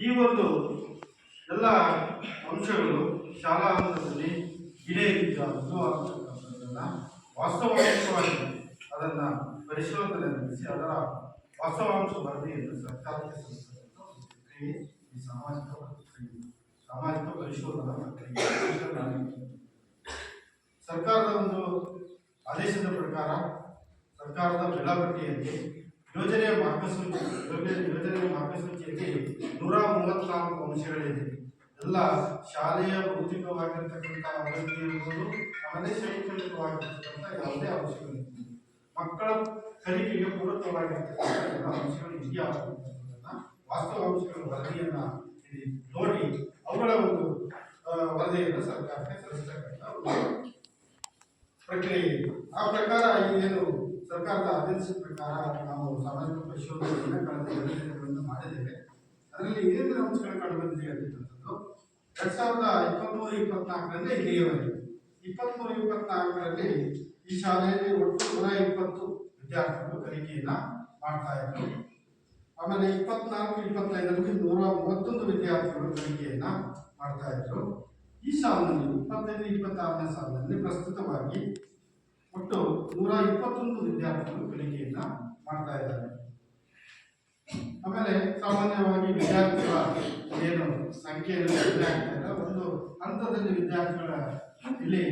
ಈ ಒಂದು ಎಲ್ಲ ಅಂಶಗಳು ಶಾಲಾ ಹಂತದಲ್ಲಿ ಇದೇ ರೀತಿಯಾದದ್ದು ಆಗ್ತಕ್ಕಂಥದ್ದನ್ನ ವಾಸ್ತವಾಂಶವಾಗಿ ಅದನ್ನ ಪರಿಶೋಧನೆ ನಡೆಸಿ ಅದರ ವಾಸ್ತವಾಂಶ ವರದಿಯನ್ನು ಸರ್ಕಾರಕ್ಕೆ ಸಲ್ಲಿಸತಕ್ಕಂಥ ಪ್ರಕ್ರಿಯೆ ಈ ಸಾಮಾಜಿಕ ಪರಿಶೋಧನಾ ಪ್ರಕ್ರಿಯೆ. ಸರ್ಕಾರದ ಒಂದು ಆದೇಶದ ಪ್ರಕಾರ ಸರ್ಕಾರದ ವೇಳಾಪಟ್ಟಿಯಲ್ಲಿ ಯೋಜನೆಯ ಮಾರ್ಗಸೂಚಿಯಲ್ಲಿ 134 ಅಂಶಗಳಿದೆ. ಎಲ್ಲ ಶಾಲೆಯ ಭೌತಿಕವಾಗಿರ್ತಕ್ಕಂಥ ಅಭಿವೃದ್ಧಿ ಇರ್ಬೋದು, ಆಮೇಲೆ ಶೈಕ್ಷಣಿಕವಾಗಿರ್ತಕ್ಕಂಥ ಯಾವುದೇ ಅಂಶಗಳಿರ್ಬೋದು, ಮಕ್ಕಳ ಕಲಿಕೆಗೆ ಪೂರಕವಾಗಿರ್ತಕ್ಕಂಥ ಎಲ್ಲ ಅಂಶಗಳು ಇದೆಯಾ ವಾಸ್ತವಾಂಶಗಳ ವರದಿಯನ್ನ ಇಲ್ಲಿ ನೋಡಿ ಅವುಗಳ ಒಂದು ವರದಿಯನ್ನು ಸರ್ಕಾರಕ್ಕೆ ಸಲ್ಲಿಸತಕ್ಕಂಥ ಪ್ರಕ್ರಿಯೆ ಇದೆ. ಆ ಪ್ರಕಾರ ಏನು ಸರ್ಕಾರದ ಆದೇಶದ ಪ್ರಕಾರ ನಾವು ಸಾಮಾಜಿಕ ಪರಿಶೋಧನೆಯನ್ನು ಕಳೆದ 2 ದಿನಗಳಿಂದ ಮಾಡಿದ್ದೇವೆ. ಅದರಲ್ಲಿ ಏನೇನು ಅಂಶಗಳು ಕಂಡುಬಂದಿದೆ ಅಂತಕ್ಕಂಥದ್ದು 2023-24ರಲ್ಲಿ ಇಲ್ಲಿಯವರೆಗೆ 23-24ರಲ್ಲಿ ಈ ಶಾಲೆಯಲ್ಲಿ ಒಟ್ಟು 120 ವಿದ್ಯಾರ್ಥಿಗಳು ಕಲಿಕೆಯನ್ನ ಮಾಡ್ತಾ ಇದ್ರು. ಆಮೇಲೆ 24-25ರಲ್ಲಿ 131 ವಿದ್ಯಾರ್ಥಿಗಳು ಕಲಿಕೆಯನ್ನ ಮಾಡ್ತಾ ಇದ್ರು. ಈ ಸಾಲಿನಲ್ಲಿ 25-26ನೇ ಸಾಲಿನಲ್ಲಿ ಪ್ರಸ್ತುತವಾಗಿ ಒಟ್ಟು 121 ವಿದ್ಯಾರ್ಥಿಗಳು ಕಲಿಕೆಯನ್ನ ಮಾಡ್ತಾ ಇದ್ದಾರೆ. ಆಮೇಲೆ ಸಾಮಾನ್ಯವಾಗಿ ವಿದ್ಯಾರ್ಥಿಗಳ ಏನು ಸಂಖ್ಯೆಯಲ್ಲಿ ಕಡಿಮೆ ಆಗ್ತಾ ಇಲ್ಲ, ಒಂದು ಹಂತದಲ್ಲಿ ವಿದ್ಯಾರ್ಥಿಗಳ ಇಲ್ಲಿ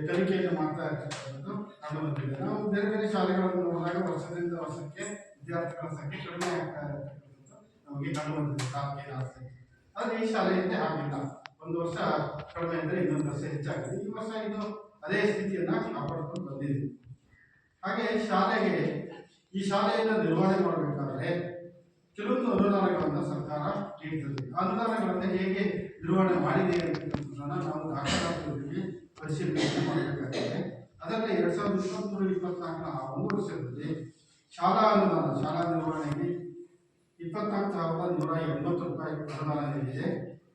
ಕಲಿಕೆಯನ್ನು ಮಾಡ್ತಾ ಇರ್ತಕ್ಕಂಥದ್ದು ಕಂಡು ಬಂದಿದೆ. ನಾವು ಬೇರೆ ಬೇರೆ ಶಾಲೆಗಳನ್ನು ನೋಡಿದಾಗ ವರ್ಷದಿಂದ ವರ್ಷಕ್ಕೆ ವಿದ್ಯಾರ್ಥಿಗಳ ಸಂಖ್ಯೆ ಕಡಿಮೆ ಆಗ್ತಾ ಇರತಕ್ಕಂಥದ್ದು ನಮಗೆ ಕಂಡು ಬಂದಿದೆ. ತಾಲೂಕಿನ ಸಂಖ್ಯೆ ಆದರೆ ಈ ಶಾಲೆಯಲ್ಲಿ ಆಗಿಲ್ಲ. ಒಂದು ವರ್ಷ ಕಡಿಮೆ ಅಂದರೆ ಇನ್ನೊಂದು ವರ್ಷ ಹೆಚ್ಚಾಗಿದೆ. ಈ ವರ್ಷ ಇದು ಅದೇ ಸ್ಥಿತಿಯನ್ನ ಕಾಪಾಡಿಕೊಂಡು ಬಂದಿದೆ. ಹಾಗೆ ಈ ಶಾಲೆಯನ್ನು ನಿರ್ವಹಣೆ ಮಾಡಬೇಕಾದ್ರೆ ಕೆಲವೊಂದು ಅನುದಾನಗಳನ್ನು ಸರ್ಕಾರ ನೀಡುತ್ತದೆ. ಅನುದಾನಗಳನ್ನು ಹೇಗೆ ನಿರ್ವಹಣೆ ಮಾಡಿದೆ ಅಂತಕ್ಕಂಥದ್ದನ್ನು ನಾವು ದಾಖಲಾತಿಯಲ್ಲಿ ಪರಿಶೀಲನೆ ಮಾಡಬೇಕಾಗಿದೆ. ಅದರಲ್ಲಿ 2023-24 ಆ 1 ವರ್ಷದಲ್ಲಿ ಶಾಲಾ ನಿರ್ವಹಣೆಗೆ 24,180 ರೂಪಾಯಿ ಅನುದಾನ ನೀಡಿದೆ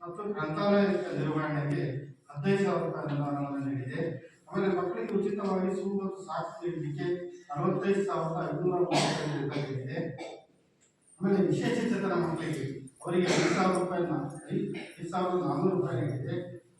ಮತ್ತು ಗ್ರಂಥಾಲಯ ನಿರ್ವಹಣೆಗೆ 15,000 ರೂಪಾಯಿ ಅನುದಾನವನ್ನು ನೀಡಿದೆ. ಆಮೇಲೆ ಮಕ್ಕಳಿಗೆ ಉಚಿತವಾಗಿ ಶೂ ಮತ್ತು ಸಾಕ್ಸ್ ನೀಡಲಿಕ್ಕೆ 45,535 ರೂಪಾಯಿ ನೀಡಿದೆ. ಆಮೇಲೆ ವಿಶೇಷಚೇತನ ಮಕ್ಕಳಿಗೆ ಅವರಿಗೆ 5,400 ರೂಪಾಯಿ ನೀಡಿದೆ.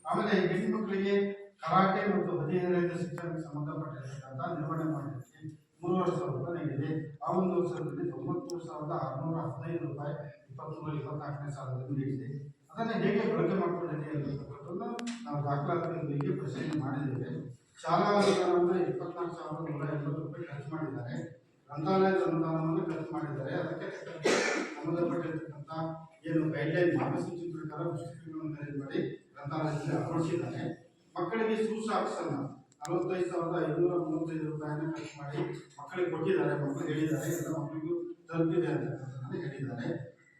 ಆಮೇಲೆ ಹೆಣ್ಣುಮಕ್ಕಳಿಗೆ ಕರಾಟೆ ಮತ್ತು ಹದಿಹರೆಯದ ಶಿಕ್ಷಣಕ್ಕೆ ಸಂಬಂಧಪಟ್ಟಿರ್ತಕ್ಕಂಥ ನಿರ್ವಹಣೆ ಮಾಡಲಿಕ್ಕೆ 3,500 ರೂಪಾಯಿ ನೀಡಿದೆ. ಆ ಒಂದು ವರ್ಷದಲ್ಲಿ 93,615 ರೂಪಾಯಿ 23-24ನೇ ಸಾಲದಲ್ಲಿ ನೀಡಿದೆ. ಅದನ್ನು ಹೇಗೆ ಬಳಕೆ ಮಾಡಿಕೊಂಡಿದೆ ಅನ್ನತಕ್ಕಂಥದ್ದನ್ನು ನಾವು ದಾಖಲಾತಿಗಳಿಗೆ ಪರಿಶೀಲನೆ ಮಾಡಿದ್ದೇವೆ. ಶಾಲಾ ಅನುದಾನವನ್ನು 24,180 ರೂಪಾಯಿ ಖರ್ಚು ಮಾಡಿದ್ದಾರೆ. ಗ್ರಂಥಾಲಯದ ಅನುದಾನವನ್ನು ಖರ್ಚು ಮಾಡಿದ್ದಾರೆ. ಅದಕ್ಕೆ ಸಂಬಂಧಪಟ್ಟಿರ್ತಕ್ಕಂಥ ಏನು ಗೈಡ್ಲೈನ್ ಮಾರ್ಗಸೂಚಿ ಪ್ರಕಾರ ಪುಸ್ತಕಗಳನ್ನು ಖರೀದಿ ಮಾಡಿ ಗ್ರಂಥಾಲಯದಲ್ಲಿ ಅಳವಡಿಸಿದ್ದಾರೆ. ಮಕ್ಕಳಿಗೆ ಸುಸಾಕ್ಸನ್ನು 45,535 ರೂಪಾಯಿಯನ್ನು ಖರ್ಚು ಮಾಡಿ ಮಕ್ಕಳಿಗೆ ಕೊಟ್ಟಿದ್ದಾರೆ. ಮಕ್ಕಳು ಹೇಳಿದ್ದಾರೆ, ಎಲ್ಲ ಮಕ್ಕಳಿಗೂ ತಲುಪಿದೆ ಅಂತಕ್ಕಂಥದ್ದನ್ನು ಹೇಳಿದ್ದಾರೆ.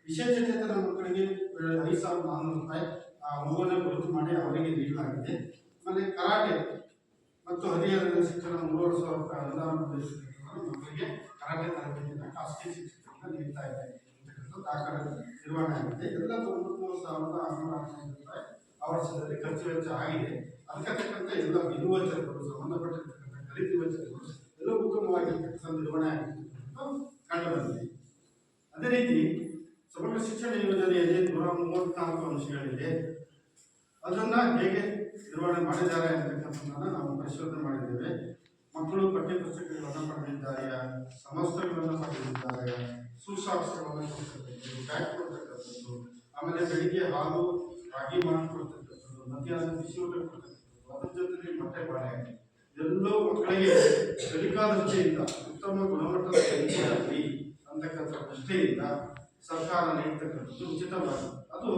ವಿಶೇಷಚೇತನ ಮಕ್ಕಳಿಗೆ 5,400 ರೂಪಾಯಿ ಆ ಮಗುವನ್ನು ಗುರುತು ಮಾಡಿ ಅವರಿಗೆ ನೀಡಲಾಗಿದೆ. ಆಮೇಲೆ ಕರಾಟೆ ಮತ್ತು ಹದಿಹರೆಯದ ಶಿಕ್ಷಣ 3,500 ರೂಪಾಯಿ ಅನುದಾನ ಮಕ್ಕಳಿಗೆ ಕರಾಟೆ ತರಬೇತಿಯನ್ನು ಖಾಸಗಿ ಶಿಕ್ಷಕರಿಂದ ನೀಡ್ತಾ ಇದೆ ಅಂತಕ್ಕಂಥ ದಾಖಲೆ ನಿರ್ವಹಣೆ ಆಗಿದೆ. ಎಲ್ಲ 93,615 ರೂಪಾಯಿ ಆ ವರ್ಷದಲ್ಲಿ ಖರ್ಚು ವೆಚ್ಚ ಆಗಿದೆ. ಅದಕ್ಕೆ ತಕ್ಕಂತೆ ಎಲ್ಲ ಬಿಡು ವೆಚ್ಚಗಳು ಸಂಬಂಧಪಟ್ಟಿರ್ತಕ್ಕಂಥ ಖರೀದಿ ವೆಚ್ಚಗಳು ಎಲ್ಲ ಉತ್ತಮವಾಗಿರ್ತಕ್ಕಂಥ ನಿರ್ವಹಣೆ ಆಗಿರ್ತಕ್ಕಂಥ ಕಂಡು ಬಂದಿದೆ. ಅದೇ ರೀತಿ ಸಮಗ್ರ ಶಿಕ್ಷಣ ಯೋಜನೆಯಲ್ಲಿ 134 ಅಂಶಗಳಿದೆ. ಅದನ್ನು ಹೇಗೆ ನಿರ್ವಹಣೆ ಮಾಡಿದ್ದಾರೆ ಅಂತಕ್ಕಂಥದ್ದನ್ನು ನಾವು ಪರಿಶೋಧನೆ ಮಾಡಿದ್ದೇವೆ. ಮಕ್ಕಳು ಪಠ್ಯಪುಸ್ತಕಗಳನ್ನು ಪಡೆದಿದ್ದಾರೆಯಾ, ಸಮವಸ್ತ್ರಗಳನ್ನು ಪಡೆದಿದ್ದಾರೆಯಾ, ಸುಸಾಕ್ಸ್ಗಳನ್ನು ಕೊಡ್ತಕ್ಕಂಥದ್ದು, ಬ್ಯಾಗ್ ಕೊಡ್ತಕ್ಕಂಥದ್ದು, ಆಮೇಲೆ ಬೆಳಿಗ್ಗೆ ಹಾಲು ರಾಗಿ ಮಾಡಿಕೊಡ್ತಕ್ಕಂಥದ್ದು, ಮಧ್ಯಾಹ್ನ ಬಿಸಿ ಊಟ ಕೊಡ್ತಕ್ಕಂಥದ್ದು, ಅದ್ರ ಜೊತೆಗೆ ಮೊಟ್ಟೆ ಬಾಳೆ ಎಲ್ಲವೂ ಮಕ್ಕಳಿಗೆ ಕಲಿಕಾ ದೃಷ್ಟಿಯಿಂದ ಉತ್ತಮ ಗುಣಮಟ್ಟದ ಕಲಿಕೆಯಾಗಲಿ ಅಂತಕ್ಕಂಥ ದೃಷ್ಟಿಯಿಂದ ಸರ್ಕಾರ ನೀಡ್ತಕ್ಕಂಥದ್ದು ಉಚಿತವಾಗಿ. ಅದು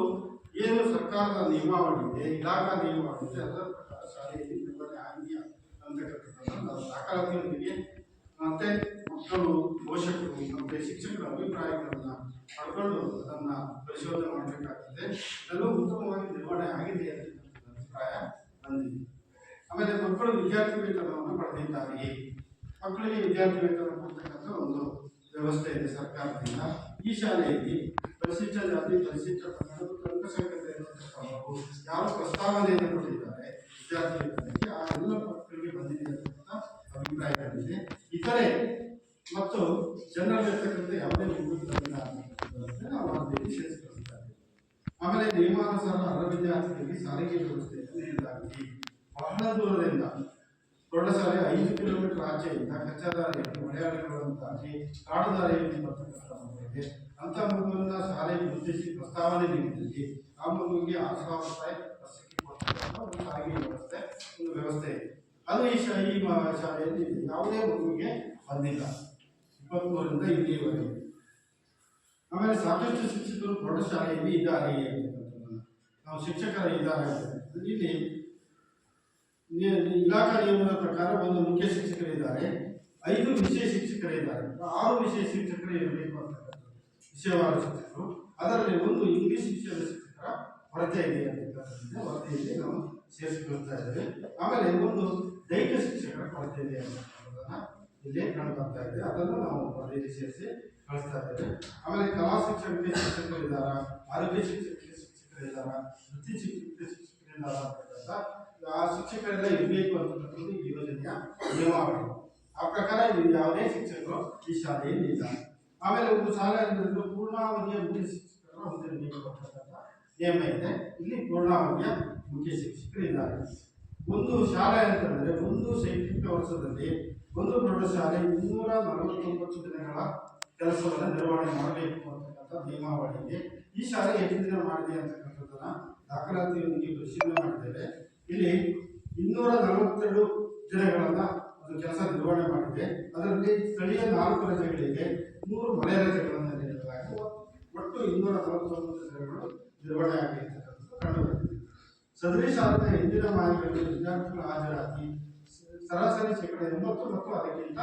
ಏನು ಸರ್ಕಾರದ ನಿಯಮಾವಳಿ ಇದೆ, ಇಲಾಖಾ ನಿಯಮಾವಳಿ ಇದೆ, ಅದರ ಪ್ರಕಾರ ಶಾಲೆಯಲ್ಲಿ ನಿರ್ವಹಣೆ ಆಗಿದೆಯಾ ಅಂತಕ್ಕಂಥದ್ದನ್ನು ನಾವು ದಾಖಲಾತಿಯೊಂದಿಗೆ ಮತ್ತೆ ಮಕ್ಕಳು, ಪೋಷಕರು ಮತ್ತು ಶಿಕ್ಷಕರ ಅಭಿಪ್ರಾಯಗಳನ್ನು ಪಡ್ಕೊಂಡು ಅದನ್ನು ಪರಿಶೋಧನೆ ಮಾಡಬೇಕಾಗ್ತದೆ. ಇದೆಲ್ಲೂ ಉತ್ತಮವಾಗಿ ನಿರ್ವಹಣೆ ಆಗಿದೆ ಅಂತಕ್ಕಂಥ ಅಭಿಪ್ರಾಯ ಬಂದಿದೆ. ಆಮೇಲೆ ಮಕ್ಕಳು ವಿದ್ಯಾರ್ಥಿ ವೇತನವನ್ನು ಪಡೆದಿದ್ದಾರೆಯೇ? ಮಕ್ಕಳಿಗೆ ವಿದ್ಯಾರ್ಥಿ ವೇತನ ಕೊಡ್ತಕ್ಕಂಥ ಒಂದು ವ್ಯವಸ್ಥೆ ಇದೆ ಸರ್ಕಾರದಿಂದ. ಈ ಶಾಲೆಯಲ್ಲಿ ಪರಿಶಿಷ್ಟ ಜಾತಿ, ಪರಿಶಿಷ್ಟ ಪಂಗಡ ಮತ್ತು ಅಲ್ಪಸಂಖ್ಯಾತ ಇರತಕ್ಕಂಥವರು ಯಾರು ಪ್ರಸ್ತಾವನೆಯನ್ನು ಕೊಟ್ಟಿದ್ದಾರೆ ವಿದ್ಯಾರ್ಥಿ ವೇತನಕ್ಕೆ, ಆ ಎಲ್ಲ ಮಕ್ಕಳಿಗೆ ಬಂದಿದೆ ಅಂತಕ್ಕಂಥ ಅಭಿಪ್ರಾಯ ಬಂದಿದೆ. ಇತರೆ ಮತ್ತು ಜನರಲ್ಲಿ ಇರ್ತಕ್ಕಂಥ ಯಾವುದೇ ಮಗುವಿಗೆ ಬಂದಿಲ್ಲ ಅಂತಕ್ಕಂಥದ್ದನ್ನು ನಾವು ವರದಿಯಲ್ಲಿ ಸೇರಿಸಿಕೊಳ್ಳುತ್ತಾರೆ. ಆಮೇಲೆ ನಿಯಮಾನುಸಾರ ಅರ್ಹ ವಿದ್ಯಾರ್ಥಿಗಳಿಗೆ ಸಾರಿಗೆ ವ್ಯವಸ್ಥೆಯನ್ನು ನೀಡಲಾಗಿದೆ. ಬಹಳ ದೂರದಿಂದ ಪ್ರೌಢಶಾಲೆ 5 ಕಿಲೋಮೀಟರ್ ಆಚೆಯಿಂದ ಕಚ್ಚಾದಾರಿಯಲ್ಲಿ ಮಲಯಾಳಿಗಳಂತಾಗಿ ಕಾಡುದಾರಿಯಲ್ಲಿ ಬರ್ತಕ್ಕಂಥ ಮಗುವಿಗೆ ಅಂಥ ಮಗುವನ್ನು ಶಾಲೆ ಗುರುತಿಸಿ ಪ್ರಸ್ತಾವನೆ ನೀಡಿದಲ್ಲಿ ಆ ಮಗುವಿಗೆ 6,000 ರೂಪಾಯಿ ವರ್ಷಕ್ಕೆ ಕೊಡ್ತಕ್ಕಂಥ ಒಂದು ಸಾರಿಗೆ ವ್ಯವಸ್ಥೆ, ಒಂದು ವ್ಯವಸ್ಥೆ ಇದೆ. ಅದು ಈ ಶಾಲೆಯಲ್ಲಿ ಯಾವುದೇ ಮಗುವಿಗೆ ಬಂದಿಲ್ಲ 23ರಿಂದ ಇಲ್ಲಿಯವರೆಗೆ. ಆಮೇಲೆ ಸಾಕಷ್ಟು ಶಿಕ್ಷಕರು ಪ್ರೌಢಶಾಲೆಯಲ್ಲಿ ಇದ್ದಾರೆ ಅಂತಕ್ಕಂಥದ್ದನ್ನು ನಾವು ಶಿಕ್ಷಕರ ಇದ್ದಾರೆ. ಇಲ್ಲಿ ಇಲಾಖಾ ನಿಯಮದ ಪ್ರಕಾರ ಒಂದು ಮುಖ್ಯ ಶಿಕ್ಷಕರಿದ್ದಾರೆ, 5 ವಿಷಯ ಶಿಕ್ಷಕರಿದ್ದಾರೆ, 6 ವಿಷಯ ಶಿಕ್ಷಕರು ಇರಬೇಕು ಅಂತಕ್ಕಂಥದ್ದು ವಿಷಯವಾದ ಶಿಕ್ಷಕರು. ಅದರಲ್ಲಿ ಒಂದು ಇಂಗ್ಲಿಷ್ ವಿಷಯದ ಶಿಕ್ಷಕರ ಕೊರತೆ ಇದೆ ಅಂತಕ್ಕಂಥದ್ದನ್ನು ವರದಿಯಲ್ಲಿ ನಾವು ಸೇರಿಸಿಕೊಳ್ತಾ ಇದ್ದೇವೆ. ಆಮೇಲೆ ಒಂದು ದೈಹಿಕ ಶಿಕ್ಷಕರ ಕೊರತೆ ಇದೆ ಅಂತಕ್ಕಂಥದ್ದನ್ನು ಇಲ್ಲಿ ಕಂಡು ಬರ್ತಾ ಇದೆ. ಅದನ್ನು ನಾವು ವರದಿಯಲ್ಲಿ ಸೇರಿಸಿ ಕಳಿಸ್ತಾ ಇದ್ದೇವೆ. ಆಮೇಲೆ ಕಲಾ ಶಿಕ್ಷಕರಿಗೆ ಶಿಕ್ಷಕರಿದ್ದಾರ, ಆರೋಗ್ಯ ಶಿಕ್ಷಕರಿಗೆ ಶಿಕ್ಷಕರಿದ್ದಾರ, ವೃತ್ತಿ ಶಿಕ್ಷಕರಿಗೆ ಶಿಕ್ಷಕರಿದ್ದಾರ ಅಂತಕ್ಕಂಥ ಆ ಶಿಕ್ಷಕರೆಲ್ಲ ಇರಬೇಕು ಅಂತಕ್ಕಂಥದ್ದು ಈ ಯೋಜನೆಯ ನಿಯಮಾವಳಿ. ಆ ಪ್ರಕಾರ ಇಲ್ಲಿ ಯಾವುದೇ ಶಿಕ್ಷಕರು ಈ ಶಾಲೆಯಲ್ಲಿ ಇಲ್ಲ. ಆಮೇಲೆ ಒಂದು ಶಾಲೆ ಅಂದರೆ ಪೂರ್ಣಾವಧಿಯ ಮುಖ್ಯ ಶಿಕ್ಷಕರ ಹೊಂದಿರಬೇಕು ಅಂತಕ್ಕಂಥ ನಿಯಮ ಇದೆ. ಇಲ್ಲಿ ಪೂರ್ಣಾವಧಿಯ ಮುಖ್ಯ ಶಿಕ್ಷಕರು ಇದ್ದಾರೆ. ಒಂದು ಶಾಲೆ ಅಂತಂದರೆ ಒಂದು ಶೈಕ್ಷಣಿಕ ವರ್ಷದಲ್ಲಿ ಒಂದು ಪ್ರೌಢಶಾಲೆ 249 ದಿನಗಳ ಕೆಲಸವನ್ನು ನಿರ್ವಹಣೆ ಮಾಡಬೇಕು ಅಂತಕ್ಕಂಥ ನಿಯಮಾವಳಿ ಇದೆ. ಈ ಶಾಲೆ ಎಷ್ಟು ದಿನ ಮಾಡಿದೆ ಅಂತಕ್ಕಂಥದ್ದನ್ನು ದಾಖಲಾತಿಯೊಂದಿಗೆ ಪರಿಶೀಲನೆ ಮಾಡಿದ್ದೇವೆ. ಇಲ್ಲಿ 242 ದಿನಗಳನ್ನು ಒಂದು ಕೆಲಸ ನಿರ್ವಹಣೆ ಮಾಡಿದೆ. ಅದರಲ್ಲಿ ಸ್ಥಳೀಯ 4 ರಜೆಗಳಿಗೆ 3 ಮಳೆ ರಜೆಗಳನ್ನು ನೀಡಲಾಗಿದೆ. ಒಟ್ಟು 249 ದಿನಗಳು ನಿರ್ವಹಣೆ ಆಗಿರ್ತಕ್ಕಂಥದ್ದು ಕಂಡುಬಂದಿದೆ. ಸದರಿ ಶಾಲೆಯ ಹಿಂದಿನ ಮಾಹಿತಿಗಳು ವಿದ್ಯಾರ್ಥಿಗಳ ಹಾಜರಾತಿ ಸರಾಸರಿ 80% ಮತ್ತು ಅದಕ್ಕಿಂತ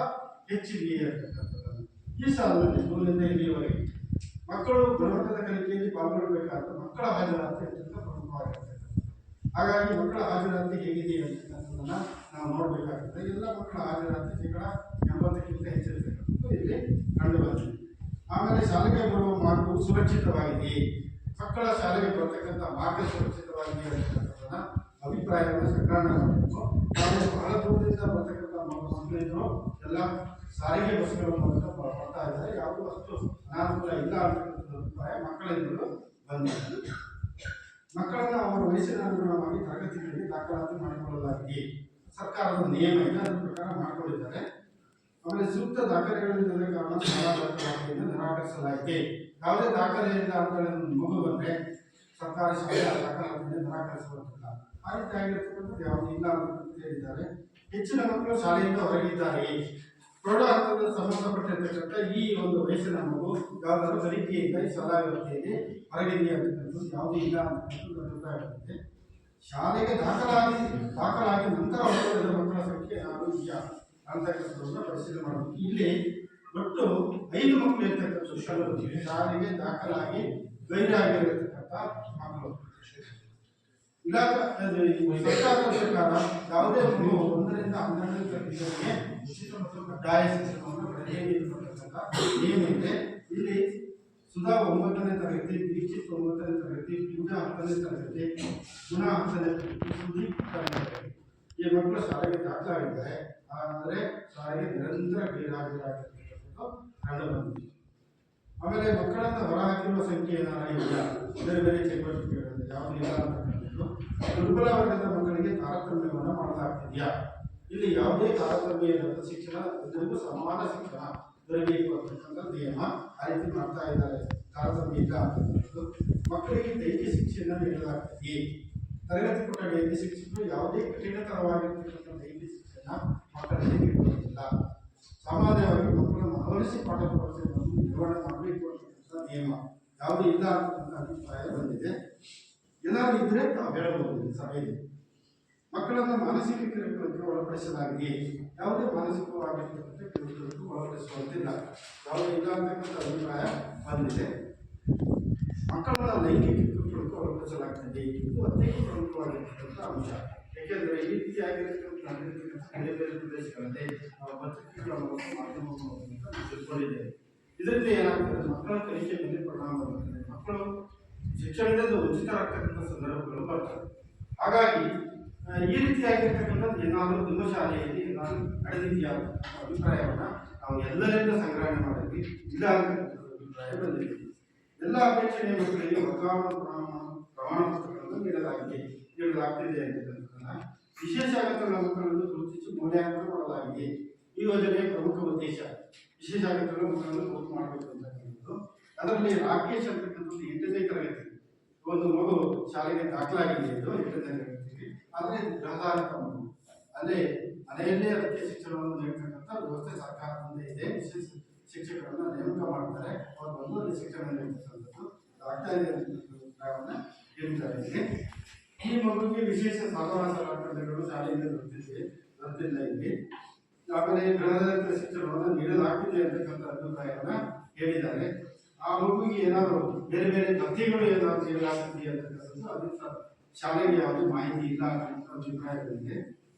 ಹೆಚ್ಚಿಗೆ ಇರತಕ್ಕಂಥದ್ದು. ಈ ಸಾಲಿನಲ್ಲಿ 3ರಿಂದ ಇಲ್ಲಿಯವರೆಗೆ ಮಕ್ಕಳು ಗುಣಮಟ್ಟದ ಕಲಿಕೆಯಲ್ಲಿ ಪಾಲ್ಗೊಳ್ಳಬೇಕಾದ ಮಕ್ಕಳ ಹಾಜರಾತಿ ಅತ್ಯಂತ ಪ್ರಮುಖವಾಗಿರ್ತಕ್ಕಂಥದ್ದು. ಹಾಗಾಗಿ ಮಕ್ಕಳ ಹಾಜರಾತಿ ಹೇಗಿದೆ ಅಂತಕ್ಕಂಥದ್ದನ್ನ ನಾವು ನೋಡಬೇಕಾಗ್ತದೆ. ಎಲ್ಲ ಮಕ್ಕಳ ಹಾಜರಾತಿ ಶೇಕಡ 80ಕ್ಕಿಂತ ಹೆಚ್ಚಿರತಕ್ಕಂಥದ್ದು ಇಲ್ಲಿ ಕಂಡು ಬಂದಿದೆ. ಆಮೇಲೆ ಶಾಲೆಗೆ ಬರುವ ಮಾರ್ಗವು ಸುರಕ್ಷಿತವಾಗಿದೆ, ಮಕ್ಕಳ ಶಾಲೆಗೆ ಬರ್ತಕ್ಕಂಥ ಮಾರ್ಗ ಸುರಕ್ಷಿತವಾಗಿದೆ ಅಂತಕ್ಕಂಥದ್ದನ್ನ ಅಭಿಪ್ರಾಯವನ್ನು ಸಂಗ್ರಹಣೆ ಮಾಡಬೇಕು. ನಾವು ಬಹಳ ದೂರದಿಂದ ಬರ್ತಕ್ಕಂಥ ಮಕ್ಕಳಿದ್ರು ಎಲ್ಲ ಸಾರಿಗೆ ಬಸ್ಗಳ ಮೂಲಕ ಬರ್ತಾ ಇದ್ದಾರೆ, ಯಾವುದೂ ಅಷ್ಟು ಅನಾನುಕೂಲ ಇಲ್ಲ ಅಂತಕ್ಕಂಥ ಅಭಿಪ್ರಾಯ ಮಕ್ಕಳಿಂದಲೂ ಬಂದಿದೆ. ಮಕ್ಕಳನ್ನು ಅವರ ವಯಸ್ಸಿನ ಅನುಗುಣವಾಗಿ ತರಗತಿಗಳಿಗೆ ದಾಖಲಾತಿ ಮಾಡಿಕೊಳ್ಳಲಾಗಿದೆ, ಸರ್ಕಾರದ ನಿಯಮ ಇದೆ, ಅದರ ಪ್ರಕಾರ ಮಾಡಿಕೊಂಡಿದ್ದಾರೆ. ಆಮೇಲೆ ಸೂಕ್ತ ದಾಖಲೆಗಳಿಲ್ಲದ ಕಾರಣ ಶಾಲಾ ದಾಖಲಾತಿಯನ್ನು ನಿರಾಕರಿಸಲಾಗಿದೆ. ಯಾವುದೇ ದಾಖಲೆ ಇಲ್ಲ ಅಂತ ಮಗು ಬಂದರೆ ಸರ್ಕಾರಿ ಶಾಲೆಯ ದಾಖಲಾತಿಯನ್ನು ನಿರಾಕರಿಸುವಂತಿಲ್ಲ. ಆ ರೀತಿ ಆಗಿರ್ತಕ್ಕಂಥದ್ದು ಯಾವುದೂ ಇಲ್ಲ ಅಂತ ಹೇಳಿದ್ದಾರೆ. ಹೆಚ್ಚಿನ ಮಕ್ಕಳು ಶಾಲೆಯಿಂದ ಹೊರಗಿದ್ದಾರೆ, ಪ್ರೌಢ ಹಂತದ ಸಂಬಂಧಪಟ್ಟಿರ್ತಕ್ಕಂಥ ಈ ಒಂದು ವಯಸ್ಸಿನ ಮಗು ಯಾವುದಾದ್ರು ಕಲಿಕೆಯಿಂದ ಈ ಶಾಲಾ ವ್ಯವಸ್ಥೆಯಲ್ಲಿ ಹೊರಗಿದೆಯಾ ಅಂತಕ್ಕಂಥದ್ದು ಯಾವುದೂ ಇಲ್ಲ ಅಂತಕ್ಕಂಥದ್ದು ಅಭಿಪ್ರಾಯ ಬರುತ್ತೆ. ಶಾಲೆಗೆ ದಾಖಲಾಗಿ ನಂತರ ಹೊರಗಿದ ಮಕ್ಕಳ ಸಂಖ್ಯೆ ಯಾರು ಇದೆಯಾ ಅಂತಕ್ಕಂಥದ್ದನ್ನು ಪರಿಶೀಲನೆ ಮಾಡಬೇಕು. ಇಲ್ಲಿ ಒಟ್ಟು 5 ಮಕ್ಕಳು ಇರ್ತಕ್ಕಂಥ ಶಾಲೆಗೆ ದಾಖಲಾಗಿ ಗೈರಾಗಿರತಕ್ಕಂಥ ಮಕ್ಕಳು. ಸರ್ಕಾರದ ಪ್ರಕಾರ ಯಾವುದೇ ಮಗು 1ರಿಂದ 12ನೇ ತರಗತಿವರೆಗೆ ಉಚಿತ ಮತ್ತು ಕಡ್ಡಾಯ ಶಿಕ್ಷಣವನ್ನು ಪಡೆಯಬೇಕಿರತಕ್ಕಂಥ ನಿಯಮ ಇದೆ. ಇಲ್ಲಿ ಸುಧಾ 9ನೇ ತರಗತಿ, ದೀಕ್ಷಿತ್ 9ನೇ ತರಗತಿ, ಪೂಜಾ 10ನೇ ತರಗತಿ, ಗುಣ 10ನೇ ತರಗತಿ, ಸುದೀಪ್ 10ನೇ ತರಗತಿ ಈ ಮಕ್ಕಳು ಶಾಲೆಗೆ ದಾಖಲಾಗಿದ್ದಾರೆ. ಆದರೆ ಶಾಲೆಗೆ ನಿರಂತರ ಗೈರಾಗಿರತಕ್ಕಂಥದ್ದು ಕಂಡು ಬಂದಿದೆ. ಆಮೇಲೆ ಮಕ್ಕಳನ್ನ ಹೊರಹಾಕಿರುವ ಸಂಖ್ಯೆ ಏನಾರ ಇಲ್ಲ, ಬೇರೆ ಬೇರೆ ಚಟುವಟಿಕೆಗಳಲ್ಲಿ ಯಾವುದೂ ಇಲ್ಲ ಅಂತಕ್ಕಂಥದ್ದು. ದುರ್ಬಲ ವರ್ಗದ ಮಕ್ಕಳಿಗೆ ತಾರತಮ್ಯವನ್ನು ಮಾಡಲಾಗ್ತಿದೆಯಾ? ಇಲ್ಲಿ ಯಾವುದೇ ತಾರತಮ್ಯ ಇಲ್ಲದ ಶಿಕ್ಷಣ ಎಲ್ಲರಿಗೂ ಸಮಾನ ಶಿಕ್ಷಣ ದೊರಕಬೇಕು ಅಂತಕ್ಕಂಥ ನಿಯಮ ಆ ರೀತಿ ಮಾಡ್ತಾ ಇದ್ದಾರೆ. ತಾರತಮ್ಯ ಇಲ್ಲ ಅಂತಕ್ಕಂಥದ್ದು. ಮಕ್ಕಳಿಗೆ ದೈಹಿಕ ಶಿಕ್ಷೆಯನ್ನು ನೀಡಲಾಗ್ತಿದೆ. ತರಗತಿ ಕೊಠಡಿಯಲ್ಲಿ ಶಿಕ್ಷಕರು ಯಾವುದೇ ಕಠಿಣತರವಾಗಿರ್ತಕ್ಕಂಥ ದೈಹಿಕ ಶಿಕ್ಷಣ ಮಕ್ಕಳಿಗೆ ನೀಡುವುದಿಲ್ಲ. ಸಾಮಾನ್ಯವಾಗಿ ಮಕ್ಕಳನ್ನು ಮನವೊಲಿಸಿ ಪಾಠ ಪ್ರವಚನವನ್ನು ನಿರ್ವಹಣೆ ಮಾಡಬೇಕು ಅಂತಕ್ಕಂಥ ನಿಯಮ ಯಾವುದೂ ಇಲ್ಲ ಅಂತಕ್ಕಂಥ ಅಭಿಪ್ರಾಯ ಬಂದಿದೆ. ಏನಾದರೂ ಇದ್ರೆ ತಾವು ಹೇಳಬಹುದು ಸಭೆಯಲ್ಲಿ. ಮಕ್ಕಳನ್ನು ಮಾನಸಿಕ ಕಿರುಕುಳಕ್ಕೆ ಒಳಪಡಿಸಲಾಗಿದೆ, ಯಾವುದೇ ಮಾನಸಿಕವಾಗಿರ್ತಕ್ಕಂಥ ಕಿರುಕುಳಕ್ಕೆ ಒಳಪಡಿಸುವಂತಿಲ್ಲ, ಯಾವುದೂ ಇಲ್ಲ ಅಂತಕ್ಕಂಥ ಅಭಿಪ್ರಾಯ ಬಂದಿದೆ. ಮಕ್ಕಳನ್ನ ಲೈಂಗಿಕ ಕಿರುಕುಳಕ್ಕೆ ಒಳಪಡಿಸಲಾಗ್ತದೆ, ಇದು ಅತ್ಯಂತ ಪ್ರಮುಖವಾಗಿರ್ತಕ್ಕಂಥ ಅಂಶ. ಏಕೆಂದರೆ ಈ ರೀತಿಯಾಗಿರ್ತಕ್ಕಂಥ ಬೇರೆ ಬೇರೆ ಪ್ರದೇಶಗಳಲ್ಲಿ ನಾವು ಪತ್ರಿಕೆಗಳ ಮೂಲಕ ಮಾಧ್ಯಮಗಳ ಮೂಲಕ ತಿಳ್ಕೊಂಡಿದ್ದೇವೆ. ಇದರಿಂದ ಏನಾಗ್ತದೆ, ಮಕ್ಕಳ ಕಲಿಕೆ ಮೇಲೆ ಪರಿಣಾಮ ಬೀರುತ್ತದೆ, ಮಕ್ಕಳು ಶಿಕ್ಷಣದಿಂದ ವಂಚಿತರಾಗ್ತಕ್ಕಂಥ ಸಂದರ್ಭಗಳು ಬರ್ತವೆ. ಹಾಗಾಗಿ ಈ ರೀತಿಯಾಗಿರ್ತಕ್ಕಂಥದ್ದು ಏನಾದರೂ ನಿಮ್ಮ ಶಾಲೆಯಲ್ಲಿ ಏನಾದರೂ ನಡೆದಿದೆಯಾ ಅಭಿಪ್ರಾಯವನ್ನು ನಾವು ಎಲ್ಲರಿಂದ ಸಂಗ್ರಹಣೆ ಮಾಡಿದ್ವಿ. ಇಲ್ಲ ಅಂತಕ್ಕಂಥ ಅಭಿಪ್ರಾಯ ಬಂದಿದೆ. ಎಲ್ಲ ಅಪೇಕ್ಷಣೀಯ ಮಕ್ಕಳಿಗೆ ವರ್ಗಾವಣೆ ಪ್ರಮಾಣ ಪತ್ರಗಳನ್ನು ನೀಡಲಾಗ್ತಿದೆ ಅಂತಕ್ಕಂಥದ್ದನ್ನ ವಿಶೇಷ ಅಗತ್ಯಗಳ ಮಕ್ಕಳನ್ನು ಗುರುತಿಸಿ ಮೌಲ್ಯಾಂಕನ ಮಾಡಲಾಗಿದೆ. ಈ ಯೋಜನೆಯ ಪ್ರಮುಖ ಉದ್ದೇಶ ವಿಶೇಷ ಅಗತ್ಯಗಳ ಮಕ್ಕಳನ್ನು ಗುರುತು ಮಾಡಬೇಕು ಅಂತಕ್ಕಂಥದ್ದು. ಅದರಲ್ಲಿ ರಾಕೇಶ್ ಅಂತಕ್ಕಂಥದ್ದು 8ನೇ ತರಗತಿ ಒಂದು ಮಗು ಶಾಲೆಗೆ ದಾಖಲಾಗಿದೆ, ಇದು 8ನೇ ತರಗತಿಗೆ. ಆದರೆ ಗೃಹಾಧಾರಿತ ಮಗು, ಅಲ್ಲೇ ಮನೆಯಲ್ಲೇ ಅದಕ್ಕೆ ಶಿಕ್ಷಣವನ್ನು ನೀಡತಕ್ಕಂಥ ವ್ಯವಸ್ಥೆ ಸರ್ಕಾರದಿಂದ ಇದೆ. ವಿಶೇಷ ಶಿಕ್ಷಕರನ್ನು ನೇಮಕ ಮಾಡ್ತಾರೆ, ಅವ್ರು ಬಂದು ಅಲ್ಲಿ ಶಿಕ್ಷಣ ನೀಡತಕ್ಕಂಥದ್ದು ಆಗ್ತಾ ಇದೆ ಅಭಿಪ್ರಾಯವನ್ನು ಹೇಳ್ತಾ ಇದ್ದೀನಿ. ಈ ಮಗುವಿಗೆ ವಿಶೇಷ ಸಾಧನ ಸಲಕರಣೆಗಳು ಶಾಲೆಯಿಂದ ದೊರೆತಿಲ್ಲ ಇಲ್ಲಿ. ಆಮೇಲೆ ಗೃಹಧಾರಿತ ಶಿಕ್ಷಣವನ್ನು ನೀಡಲಾಗ್ತಿದೆ ಅಂತಕ್ಕಂಥ ಅಭಿಪ್ರಾಯವನ್ನು ಹೇಳಿದ್ದಾರೆ. ಆ ಮಗುವಿಗೆ ಏನಾದರೂ ಬೇರೆ ಬೇರೆ ಭತ್ಯೆಗಳು ಏನಾದರೂ ನೀಡಲಾಗ್ತಿದೆ ಅಂತಕ್ಕಂಥದ್ದು ಅದಕ್ಕೆ ಶಾಲೆಗೆ ಯಾವುದೇ ಮಾಹಿತಿ ಇಲ್ಲ ಅಂತ ಅಭಿಪ್ರಾಯ ಬಂದಿದೆ.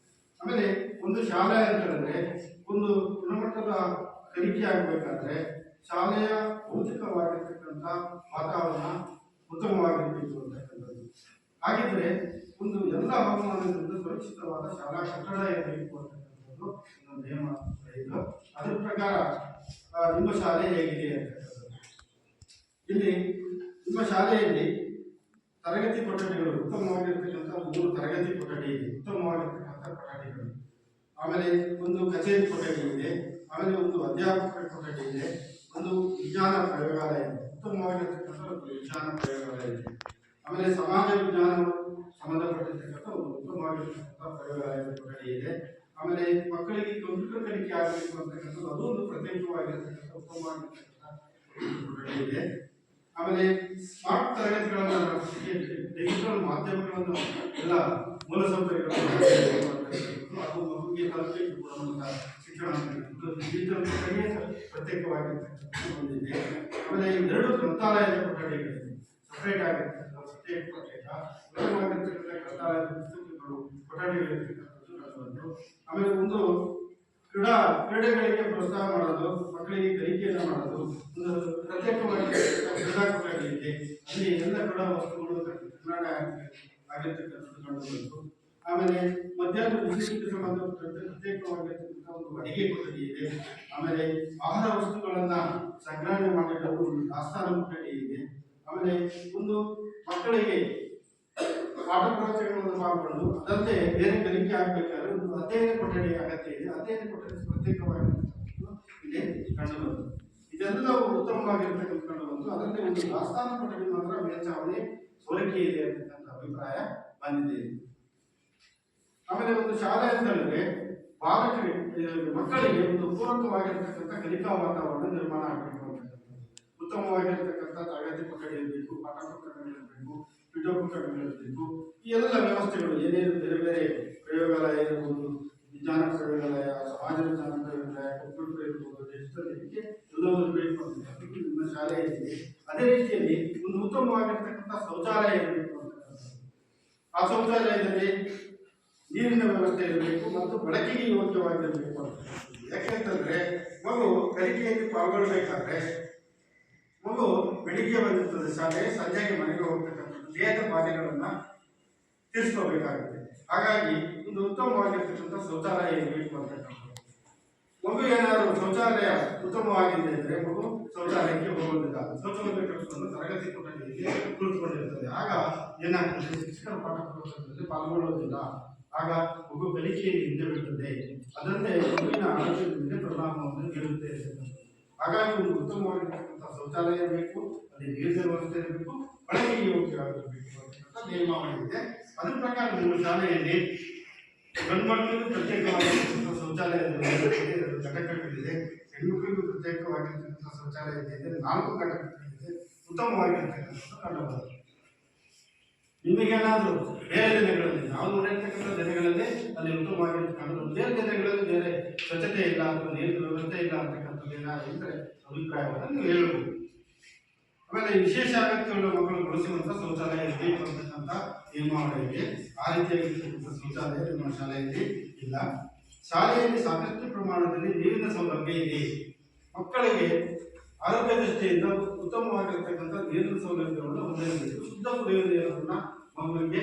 ಆಮೇಲೆ ಒಂದು ಶಾಲೆ ಅಂತ ಹೇಳಿದ್ರೆ ಒಂದು ಗುಣಮಟ್ಟದ ಕಲಿಕೆ ಆಗಬೇಕಾದ್ರೆ ಶಾಲೆಯ ಭೌತಿಕವಾಗಿರ್ತಕ್ಕಂಥ ವಾತಾವರಣ ಉತ್ತಮವಾಗಿರಬೇಕು ಅಂತಕ್ಕಂಥದ್ದು. ಹಾಗಿದ್ರೆ ಒಂದು ಎಲ್ಲ ಹವಾಮಾನದಿಂದ ಸುರಕ್ಷಿತವಾದ ಶಾಲಾ ಕಟ್ಟಡ ಇರಬೇಕು ಅಂತಕ್ಕಂಥದ್ದು ಒಂದು ನಿಯಮ ಇದು. ಅದರ ಪ್ರಕಾರ ನಿಮ್ಮ ಶಾಲೆ ಹೇಗಿದೆ ಅಂತಕ್ಕಂಥದ್ದು. ಇಲ್ಲಿ ನಿಮ್ಮ ಶಾಲೆಯಲ್ಲಿ ತರಗತಿ ಕೊಠಡಿಗಳು ಉತ್ತಮವಾಗಿರ್ತಕ್ಕಂಥ 3 ತರಗತಿ ಕೊಠಡಿ ಇದೆ, ಉತ್ತಮವಾಗಿರ್ತಕ್ಕಂಥ ಕೊಠಡಿಗಳು. ಆಮೇಲೆ ಒಂದು ಕಚೇರಿ ಕೊಠಡಿ ಇದೆ, ಆಮೇಲೆ ಒಂದು ಅಧ್ಯಾಪಕರ ಕೊಠಡಿ ಇದೆ, ಒಂದು ವಿಜ್ಞಾನ ಪ್ರಯೋಗಾಲಯ ಇದೆ, ಉತ್ತಮವಾಗಿರ್ತಕ್ಕಂಥ ಒಂದು ವಿಜ್ಞಾನ ಪ್ರಯೋಗಾಲಯ ಇದೆ. ಆಮೇಲೆ ಸಮಾಜ ವಿಜ್ಞಾನ ಸಂಬಂಧಪಟ್ಟಿರ್ತಕ್ಕಂಥ ಒಂದು ಉತ್ತಮವಾಗಿರ್ತಕ್ಕಂಥ ಪ್ರಯೋಗಾಲಯದ ಕೊಠಡಿ ಇದೆ. ಆಮೇಲೆ ಮಕ್ಕಳಿಗೆ ಕಂಪ್ಯೂಟರ್ ಕಲಿಕೆ ಆಗಬೇಕು ಅಂತಕ್ಕಂಥದ್ದು ಅದು ಒಂದು ಪ್ರತ್ಯೇಕವಾಗಿರ್ತಕ್ಕಂಥ ಉತ್ತಮವಾಗಿರ್ತಕ್ಕಂಥ ಕೊಠಡಿ ಇದೆ. ಆಮೇಲೆ ಸ್ಮಾರ್ಟ್ ತರಗತಿಗಳನ್ನು ನಡೆಸಲಿಕ್ಕೆ ಡಿಜಿಟಲ್ ಮಾಧ್ಯಮಗಳನ್ನು ಎಲ್ಲ ಮೂಲಸೌಕರ್ಯಗಳನ್ನು ಅದು ಮಗುವಿಗೆ ತಲುಪಬೇಕು ಕೊಡುವಂಥ ಶಿಕ್ಷಣ ಡಿಜಿಟಲ್ ಕೊಠಡಿಯೇ ಪ್ರತ್ಯೇಕವಾಗಿರ್ತಕ್ಕಂಥ ಹೊಂದಿದೆ. ಆಮೇಲೆ 2 ಗ್ರಂಥಾಲಯದ ಕೊಠಡಿಗಳಿದೆ, ಸಪರೇಟ್ ಆಗಿರ್ತಕ್ಕಂಥ ಪ್ರತ್ಯೇಕ ಉತ್ತಮವಾಗಿರ್ತಕ್ಕಂಥ ಗ್ರಂಥಾಲಯದ ಪುಸ್ತಕಗಳು ಕೊಠಡಿಗಳಿರ್ತಕ್ಕಂಥದ್ದು. ಆಮೇಲೆ ಒಂದು ಕ್ರೀಡೆಗಳಿಗೆ ಪ್ರೋತ್ಸಾಹ ಮಾಡೋದು, ಮಕ್ಕಳಿಗೆ ಕಲಿಕೆಯನ್ನು ಮಾಡೋದು, ಒಂದು ಪ್ರತ್ಯೇಕವಾಗಿ ಕ್ರೀಡಾ ಕೊಠಡಿಗಳಿದೆ, ಅಲ್ಲಿ ಎಲ್ಲ ಕ್ರೀಡಾ ವಸ್ತುಗಳು ಕನ್ನಡ ಆಗಿರ್ತಕ್ಕಂಥದ್ದು ಕಂಡುಬಂತು. ಆಮೇಲೆ ಮಧ್ಯಾಹ್ನ ಬಿಸಿಲಿಗೆ ಸಂಬಂಧಪಟ್ಟಂತೆ ಪ್ರತ್ಯೇಕವಾಗಿರ್ತಕ್ಕಂಥ ಒಂದು ಅಡಿಗೆ ಕೊಠಡಿ ಇದೆ. ಆಮೇಲೆ ಆಹಾರ ವಸ್ತುಗಳನ್ನ ಸಂಗ್ರಹಣೆ ಮಾಡಿಕೊಳ್ಳಲು ಒಂದು ದಾಸ್ತಾನು ಕೊಠಡಿ ಇದೆ. ಆಮೇಲೆ ಒಂದು ಮಕ್ಕಳಿಗೆ ಪಾಠ ಪ್ರವಚನಗಳನ್ನು ಮಾಡಿಕೊಂಡು ಅದಲ್ಲದೆ ಬೇರೆ ಕಲಿಕೆ ಆಗಬೇಕಾದ್ರೆ ಒಂದು ಅಧ್ಯಯನ ಕೊಠಡಿ ಅಗತ್ಯ ಇದೆ. ಅಧ್ಯಯನ ಕೊಠಡಿ ಪ್ರತ್ಯೇಕವಾಗಿರ್ತಕ್ಕಂಥದ್ದು ಇಲ್ಲಿ ಕಂಡುಬಂತು. ಇದೆಲ್ಲವೂ ಉತ್ತಮವಾಗಿರ್ತಕ್ಕಂಥ ಕಂಡುಬಂತು. ಅದರಲ್ಲಿ ಒಂದು ದಾಸ್ತಾನು ಕೊಠಡಿ ಮಾತ್ರ ಮೇಲ್ಚಾವಣಿ ಸೋರಿಕೆ ಇದೆ ಅಂತಕ್ಕಂಥ ಅಭಿಪ್ರಾಯ ಬಂದಿದೆ. ಆಮೇಲೆ ಒಂದು ಶಾಲೆ ಅಂತ ಹೇಳಿದ್ರೆ ಮಕ್ಕಳಿಗೆ ಒಂದು ಪೂರಕವಾಗಿರ್ತಕ್ಕಂಥ ಕಲಿಕಾ ವಾತಾವರಣ ನಿರ್ಮಾಣ ಆಗಬೇಕು ಅಂತಕ್ಕಂಥದ್ದು. ಉತ್ತಮವಾಗಿರ್ತಕ್ಕಂಥ ತರಗತಿ ಕೊಠಡಿ ಇರಬೇಕು, ಪಾಠ ಪುಸ್ತಕಗಳಿರಬೇಕು, ವಿಡಿಯೋ ಪುಸ್ತಕಗಳಿರಬೇಕು. ಈ ಎಲ್ಲ ವ್ಯವಸ್ಥೆಗಳು ಏನೇನು ಬೇರೆ ಬೇರೆ ಪ್ರಯೋಗಾಲಯ ಇರ್ಬೋದು, ವಿಜ್ಞಾನ ಪ್ರಯೋಗಾಲಯ, ಸಮಾಜ ವಿಜ್ಞಾನ ಪ್ರಯೋಗಾಲಯ, ಕಂಪ್ಯೂಟರ್ ಇರ್ಬೋದು, ಡಿಜಿಟಲ್ ಇದಕ್ಕೆ ಎಲ್ಲವೂ ಇರಬೇಕು ಅಂತಕ್ಕಂಥದ್ದು ನಿಮ್ಮ ಶಾಲೆ ಇದೆ. ಅದೇ ರೀತಿಯಲ್ಲಿ ಒಂದು ಉತ್ತಮವಾಗಿರ್ತಕ್ಕಂಥ ಶೌಚಾಲಯ ಇರಬೇಕು ಅಂತಕ್ಕಂಥದ್ದು. ಆ ಶೌಚಾಲಯದಲ್ಲಿ ನೀರಿನ ವ್ಯವಸ್ಥೆ ಇರಬೇಕು ಮತ್ತು ಬಳಕೆಗೆ ಯೋಗ್ಯವಾಗಿರಬೇಕು ಅಂತ. ಯಾಕೆಂತಂದ್ರೆ ಮಗು ಕಲಿಕೆಯಲ್ಲಿ ಪಾಲ್ಗೊಳ್ಬೇಕಾದ್ರೆ ಮಗು ಬೆಳಿಗ್ಗೆ ಬಂದಿರ್ತದೆ ಶಾಲೆ, ಸಂಜೆಗೆ ಮನೆಗೆ ಹೋಗ್ತಕ್ಕಂಥದ್ದು, ದೇಹದ ಬಾಧೆಗಳನ್ನ ತೀರಿಸ್ಕೋಬೇಕಾಗುತ್ತೆ. ಹಾಗಾಗಿ ಒಂದು ಉತ್ತಮವಾಗಿರ್ತಕ್ಕಂಥ ಶೌಚಾಲಯ ಇರಬೇಕು ಅಂತಕ್ಕಂಥದ್ದು. ಮಗು ಏನಾದರೂ ಶೌಚಾಲಯ ಉತ್ತಮವಾಗಿದೆ ಅಂದರೆ ಮಗು ಶೌಚಾಲಯಕ್ಕೆ ಹೋಗೋದಿಲ್ಲ. ಶೌಚಾಲಯ ಕಟ್ಟಿಕೊಂಡು ತರಗತಿ ಕೊಠಡಿಯಲ್ಲಿ ಕುಳಿತುಕೊಂಡಿರ್ತದೆ. ಆಗ ಏನಾಗ್ತದೆ, ಶಿಕ್ಷಕರ ಪಾಠ ಪ್ರವಚನದಲ್ಲಿ ಪಾಲ್ಗೊಳ್ಳೋದಿಲ್ಲ. ಆಗ ಮಗು ಕಲಿಕೆಯಲ್ಲಿ ಹಿಂದೆ ಬಿಡುತ್ತದೆ. ಅದರಂತೆ ಮಗುವಿನ ಆರೋಗ್ಯದ ಮೇಲೆ ಪರಿಣಾಮವನ್ನು ಬೀರುತ್ತೆ. ಹಾಗಾಗಿ ಒಂದು ಉತ್ತಮವಾಗಿರ್ತಕ್ಕಂಥ ಶೌಚಾಲಯ ಬೇಕು, ಅಲ್ಲಿ ನೀರಿನ ವ್ಯವಸ್ಥೆ ಇರಬೇಕು, ಬಳಕೆಗೆ ಯೋಗ್ಯವಾಗಿರಬೇಕು ಅಂತಕ್ಕಂಥ ನಿಯಮಾವಳಿ ಇದೆ. ಅದ್ರ ಪ್ರಕಾರ ನಿಮ್ಮ ಶಾಲೆಯಲ್ಲಿ ಗಂಡು ಮಕ್ಕಳಿಗೂ ಪ್ರತ್ಯೇಕವಾಗಿರ್ತಕ್ಕಂಥ ಶೌಚಾಲಯದ ಘಟಕಗಳಿದೆ, ಹೆಣ್ಮಕ್ಳಿಗೂ ಪ್ರತ್ಯೇಕವಾಗಿರ್ತಕ್ಕಂಥ ಶೌಚಾಲಯ ಇದೆ. 4 ಘಟಕಗಳಿದೆ. ಉತ್ತಮವಾಗಿರ್ತಕ್ಕಂಥದ್ದು ಕಂಡುಬರುತ್ತದೆ. ನಿಮಗೇನಾದರೂ ಬೇರೆ ದಿನಗಳಲ್ಲಿ ನಾವು ನೋಡಿರ್ತಕ್ಕಂಥ ದಿನಗಳಲ್ಲಿ ಅಲ್ಲಿ ಉತ್ತಮವಾಗಿರ್ತಕ್ಕಂಥ ಬೇರೆ ದಿನಗಳಲ್ಲಿ ಬೇರೆ ಸ್ವಚ್ಛತೆ ಇಲ್ಲ ಅಥವಾ ನೀರಿನ ವ್ಯವಸ್ಥೆ ಇಲ್ಲ ಅಂತಕ್ಕಂಥದ್ದು ಏನಾದರೂ ಇದ್ದರೆ ಅಭಿಪ್ರಾಯವನ್ನು ನೀವು ಹೇಳಬಹುದು. ಆಮೇಲೆ ವಿಶೇಷ ಅಗತ್ಯಗಳು ಮಕ್ಕಳು ಬಳಸುವಂಥ ಶೌಚಾಲಯ ಇರಬೇಕು ಅಂತಕ್ಕಂಥ ನಿಯಮಾವಳಿ ಇದೆ. ಆ ರೀತಿಯಾಗಿರ್ತಕ್ಕಂಥ ಶೌಚಾಲಯ ನಿಮ್ಮ ಶಾಲೆಯಲ್ಲಿ ಇಲ್ಲ. ಶಾಲೆಯಲ್ಲಿ ಸಾಕಷ್ಟು ಪ್ರಮಾಣದಲ್ಲಿ ನೀರಿನ ಸೌಲಭ್ಯ ಇದೆ. ಮಕ್ಕಳಿಗೆ ಆರೋಗ್ಯ ದೃಷ್ಟಿಯಿಂದ ಉತ್ತಮವಾಗಿರ್ತಕ್ಕಂಥ ನೀರಿನ ಸೌಲಭ್ಯವನ್ನು ಹೊಂದಿರಬೇಕು. ಶುದ್ಧ ಕುಡಿಯುವ ನೀರನ್ನು ಮಗುವಿಗೆ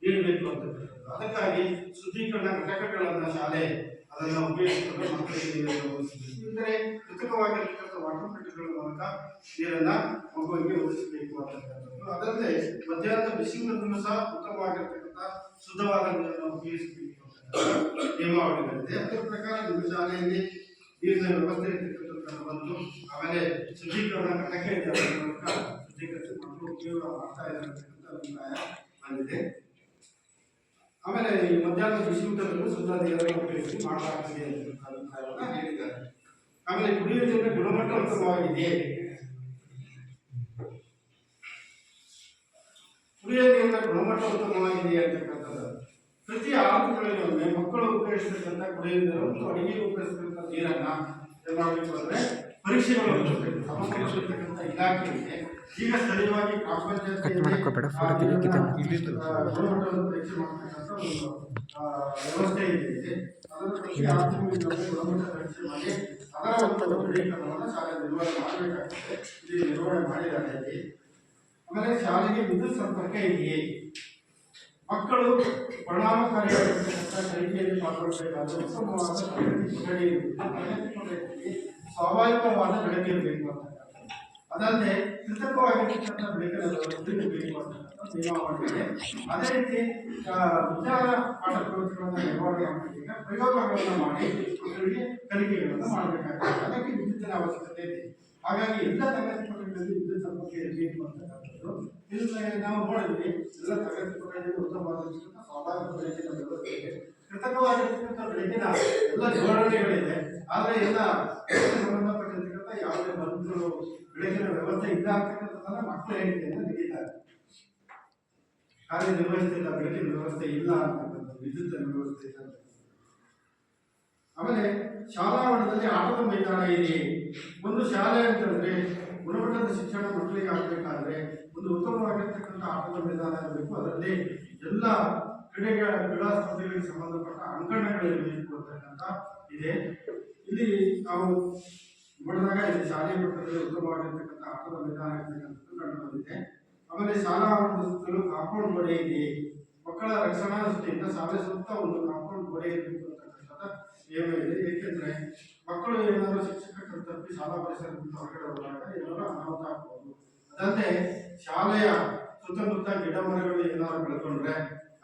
ನೀಡಬೇಕು ಅಂತಕ್ಕಂಥದ್ದು. ಅದಕ್ಕಾಗಿ ಶುದ್ಧೀಕರಣ ಘಟಕಗಳನ್ನು ಶಾಲೆ ಅದನ್ನು ಉಪಯೋಗಿಸಿಕೊಂಡು ಮಕ್ಕಳಿಗೆ ನೀರನ್ನು ಒದಗಿಸಬೇಕು. ಅಂದರೆ ಕೃತಕವಾಗಿರ್ತಕ್ಕಂಥ ವಾಟರ್ ಫಿಲ್ಟರ್ಗಳ ಮೂಲಕ ನೀರನ್ನು ಮಗುವಿಗೆ ಒದಗಿಸಬೇಕು ಅಂತಕ್ಕಂಥದ್ದು. ಅದಲ್ಲದೆ ಮಧ್ಯಾಹ್ನದ ಬಿಸಿಲನ್ನು ಸಹ ಉತ್ತಮವಾಗಿರ್ತಕ್ಕಂಥ ಶುದ್ಧವಾದ ನೀರನ್ನು ಉಪಯೋಗಿಸಬೇಕು ಅಂತಕ್ಕಂಥ ನಿಯಮಾವಳಿಗಳಿದೆ. ಅದರ ಪ್ರಕಾರ ನಿಮ್ಮ ಶಾಲೆಯಲ್ಲಿ ನೀರಿನ ವ್ಯವಸ್ಥೆ ಇರ್ತಕ್ಕಂಥ ಬಂತು. ಆಮೇಲೆ ಶುದ್ಧೀಕರಣ ಘಟಕ ಇದೆ, ಅದರ ಮೂಲಕ ಶುದ್ಧೀಕರಿಸಿ ಮಕ್ಕಳು ಉಪಯೋಗ ಮಾಡ್ತಾ ಇರತಕ್ಕಂಥ ಅಭಿಪ್ರಾಯ ಬಂದಿದೆ. ಆಮೇಲೆ ಈ ಮಧ್ಯಾಹ್ನದ ಬಿಸಿಯೂಟದಲ್ಲೂ ಶುದ್ಧ ನೀರನ್ನು ಉಪಯೋಗಿಸಿ ಮಾಡಲಾಗ್ತದೆ ಅಂತ ಅಭಿಪ್ರಾಯವನ್ನು ಹೇಳಿದ್ದಾರೆ. ಆಮೇಲೆ ಕುಡಿಯುವ ನೀರಿನ ಗುಣಮಟ್ಟ ಉತ್ತಮವಾಗಿದೆಯೇ? ಕುಡಿಯುವ ನೀರಿನ ಗುಣಮಟ್ಟ ಉತ್ತಮವಾಗಿದೆಯೇ ಅಂತಕ್ಕಂಥದ್ದು ಪ್ರತಿ 6 ತಿಂಗಳಿಗೊಮ್ಮೆ ಮಕ್ಕಳು ಉಪಯೋಗಿಸತಕ್ಕಂಥ ಕುಡಿಯುವ ನೀರು ಮತ್ತು ಅಡಿಗೆಗೆ ಉಪಯೋಗಿಸತಕ್ಕಂಥ ನೀರನ್ನ ಏನ್ ಮಾಡಬೇಕು ಅಂದ್ರೆ ಪರೀಕ್ಷೆಗಳು ಸಂಬಂಧಪಟ್ಟಿರ್ತಕ್ಕಂಥ ಇಲಾಖೆಗೆ ಈಗ ಸ್ಥಳೀಯವಾಗಿ ಗ್ರಾಮ ಪಂಚಾಯತ್ ಗುಣಮಟ್ಟವನ್ನು ಪರೀಕ್ಷೆ ಮಾಡತಕ್ಕಂಥ ಒಂದು ವ್ಯವಸ್ಥೆ ಇದೆ. ಅದರ ಪ್ರತಿ 6 ತಿಂಗಳಿಗೊಮ್ಮೆ ಗುಣಮಟ್ಟ ಪರೀಕ್ಷೆ ಮಾಡಿ ಅದರ ಒಂದು ದೃಢೀಕರಣವನ್ನು ಶಾಲೆ ನಿರ್ವಹಣೆ ಮಾಡಬೇಕಾಗ್ತದೆ. ಇಲ್ಲಿ ನಿರ್ವಹಣೆ ಮಾಡಿದ್ದಾರೆ ಇಲ್ಲಿ. ಆಮೇಲೆ ಶಾಲೆಗೆ ವಿದ್ಯುತ್ ಸಂಪರ್ಕ ಇದೆಯೇ? ಮಕ್ಕಳು ಪರಿಣಾಮಕಾರಿಯಾಗಿರ್ತಕ್ಕಂಥ ಕಲಿಕೆಯಲ್ಲಿ ಪಾಲ್ಗೊಳ್ಳಬೇಕಾದ್ರೆ ಉತ್ತಮವಾದ ತರಗತಿ ಕೊಠಡಿ ಇರಬೇಕು. ತರಗತಿ ಕೊಠಡಿಯಲ್ಲಿ ಸ್ವಾಭಾವಿಕವಾದ ಬೆಳಕು ಇರಬೇಕು ಅಂತಕ್ಕಂಥದ್ದು. ಅದಲ್ಲದೆ ಕೃತಕವಾಗಿರ್ತಕ್ಕಂಥ ಬೆಳಕಿನ ವ್ಯವಸ್ಥೆ ಇರಬೇಕು ಅಂತಕ್ಕಂಥ ನಿಯಮಾವಳಿ ಇದೆ. ಅದೇ ರೀತಿ ವಿಜ್ಞಾನ ಪಾಠ ಪ್ರವಚನಗಳನ್ನು ನಿರ್ವಹಣೆ ಮಾಡಬೇಕಿದೆ. ಪ್ರಯೋಗಗಳನ್ನು ಮಾಡಿ ಮಕ್ಕಳಿಗೆ ಕಲಿಕೆಗಳನ್ನು ಮಾಡಬೇಕಾಗ್ತದೆ. ಅದಕ್ಕೆ ವಿದ್ಯುತ್ತಿನ ಅವಶ್ಯಕತೆ ಇದೆ. ಹಾಗಾಗಿ ಎಲ್ಲ ತರಗತಿ ಕೊಠಡಿಗಳಲ್ಲಿ ವಿದ್ಯುತ್ ಸಂಪರ್ಕ ಇರಬೇಕು ಅಂತಕ್ಕಂಥದ್ದು. ಇಲ್ಲಿ ನಾವು ನೋಡಿದ್ವಿ, ಎಲ್ಲ ತರಗತಿ ಕೊಠಡಿಯಲ್ಲಿ ಉತ್ತಮವಾಗಿರ್ತಕ್ಕಂಥ ಸ್ವಾಭಾವಿಕ ಬೆಳಕಿನ ವ್ಯವಸ್ಥೆ ಇದೆ. ಕೃತಕವಾಗಿರ್ತಕ್ಕಂಥ ಬೆಳಕಿನ ಎಲ್ಲ ಜೋಡಣೆಗಳಿದೆ. ಆದರೆ ಎಲ್ಲ ಸಂಬಂಧಪಟ್ಟಿರ್ತಕ್ಕಂಥ ಯಾವುದೇ ಬಂಧುಗಳು ಬೆಳಕಿನ ವ್ಯವಸ್ಥೆ ಇಲ್ಲ ಅಂತಕ್ಕಂಥದ್ದನ್ನ ಮಕ್ಕಳು ಹೇಳಿಕೆಯನ್ನು ನೀಡಿದ್ದಾರೆ. ಕಾರ್ಯನಿರ್ವಹಿಸ್ತಿಲ್ಲ, ಬೆಳಕಿನ ವ್ಯವಸ್ಥೆ ಇಲ್ಲ ಅಂತಕ್ಕಂಥದ್ದು, ವಿದ್ಯುತ್ತಿನ ವ್ಯವಸ್ಥೆ ಇಲ್ಲ. ಆಮೇಲೆ ಶಾಲಾವರಣದಲ್ಲಿ ಆಟದ ಮೈದಾನ ಇದೆ. ಒಂದು ಶಾಲೆ ಅಂತ ಹೇಳಿದ್ರೆ ಗುಣಮಟ್ಟದ ಶಿಕ್ಷಣ ಮಕ್ಕಳಿಗೆ ಆಗಬೇಕಾದ್ರೆ ಒಂದು ಉತ್ತಮವಾಗಿರ್ತಕ್ಕಂಥ ಆಟದ ಮೈದಾನ ಇರಬೇಕು. ಅದರಲ್ಲಿ ಎಲ್ಲ ಕ್ರೀಡಾ ಸ್ಪರ್ಧೆಗಳಿಗೆ ಸಂಬಂಧಪಟ್ಟ ಅಂಕಣಗಳಿರಬೇಕು ಅಂತಕ್ಕಂಥ ಇದೆ. ಇಲ್ಲಿ ನಾವು ನೋಡಿದಾಗ ಇಲ್ಲಿ ಶಾಲೆಯ ಮಟ್ಟದಲ್ಲಿ ಉತ್ತಮವಾಗಿರ್ತಕ್ಕಂಥ ಆಟದ ಮೈದಾನ ಇರ್ತಕ್ಕಂಥದ್ದು ಕಂಡು ಬಂದಿದೆ. ಆಮೇಲೆ ಶಾಲಾ ಆವರಣದ ಸುತ್ತಲೂ ಕಾಂಪೌಂಡ್ ಗೋಡೆ ಇದೆ. ಮಕ್ಕಳ ರಕ್ಷಣಾ ದೃಷ್ಟಿಯಿಂದ ಶಾಲೆ ಸುತ್ತ ಒಂದು ಕಾಂಪೌಂಡ್ ಗೋಡೆ ಇರಬೇಕು ಅಂತಕ್ಕಂಥದ್ದು ನಿಯಮ ಇದೆ. ಏಕೆಂದ್ರೆ ಮಕ್ಕಳು ಏನಾದರೂ ಶಿಕ್ಷಕರ ತಪ್ಪಿ ಶಾಲಾ ಪರಿಸರದಿಂದ ಹೊರಗಡೆ ಹೋದಾಗ ಏನಾದರೂ ಅನಾಹುತ ಆಗ್ಬೋದು. ಅದಂತೆ ಶಾಲೆಯ ಸುತ್ತಮುತ್ತ ಗಿಡ ಮರಗಳು ಏನಾದ್ರು ಬೆಳ್ಕೊಂಡ್ರೆ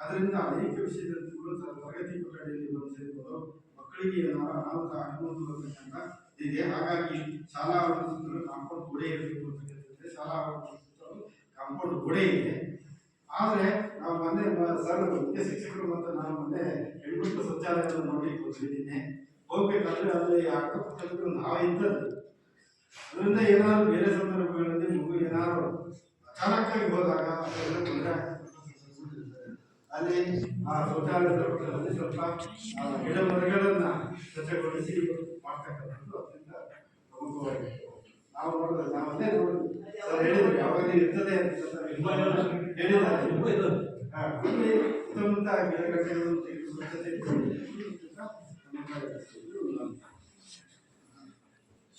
ಅದರಿಂದ ಅನೇಕ ವಿಷಯಗಳು ತರಗತಿ ಕೊಠಡಿಯಲ್ಲಿ ಬಂದಿರ್ಬೋದು, ಮಕ್ಕಳಿಗೆ ಏನಾದ್ರು ಅನಾಹುತ ಆಗಬಹುದು ಅಂತಕ್ಕಂಥ ಇದೆ. ಹಾಗಾಗಿ ಶಾಲಾ ಆವರಣದ ಸುತ್ತಲೂ ಕಾಂಪೌಂಡ್ ಗೋಡೆ ಇರಬೇಕು ಅಂತ ಹೇಳ್ತಿದ್ರೆ ಶಾಲಾ ಆವರಣದ ಸುತ್ತಲೂ ಕಾಂಪೌಂಡ್ ಗೋಡೆ ಇದೆ. ಆದ್ರೆ ನಾವು ಮೊನ್ನೆ ಸರ್ ಮುಖ್ಯ ಶಿಕ್ಷಕರು ಮತ್ತು ನಾನು ಮೊನ್ನೆ ಹೆಣ್ಮಕ್ಳು ಶೌಚಾಲಯವನ್ನು ನೋಡ್ಲಿಕ್ಕೆ ಹೋಗಿದ್ದೀನಿ. ಹೋಗ್ಬೇಕಾದ್ರೆ ಅಲ್ಲಿ ಅಕ್ಕಪಕ್ಕದಲ್ಲಿ ನಾವೇ ಇದ್ದದ್ದು. ಅದರಿಂದ ಏನಾದ್ರು ಬೇರೆ ಸಂದರ್ಭಗಳಲ್ಲಿ ಮಗು ಏನಾದ್ರು ಅಚಾನಕ್ಕಾಗಿ ಹೋದಾಗ ಅದೆಲ್ಲ ತೊಂದರೆ ಅಲ್ಲಿ ಆ ಶೌಚಾಲಯದ ಪಕ್ಕದಲ್ಲಿ ಸ್ವಲ್ಪ ಗಿಡ ಮರಗಳನ್ನ ಸ್ವಚ್ಛಗೊಳಿಸಿ ಮಾಡ್ತಕ್ಕಂಥದ್ದು ಅತ್ಯಂತ ಪ್ರಮುಖವಾಗಿತ್ತು. ನಾವು ನೋಡಿದ್ರೆ ನಾವನ್ನೇ ನೋಡಿದ್ವಿ, ಹೇಳಿದ್ವಿ ಯಾವಾಗ ಇರ್ತದೆ ಅಂತ ಹೇಳಿದ್ದಾರೆ. ಇಲ್ಲಿ ಸುತ್ತಮುತ್ತ ಗಿಡಗಂಟೆಗಳನ್ನು ತೆಗೆದು ಸ್ವಚ್ಛತೆ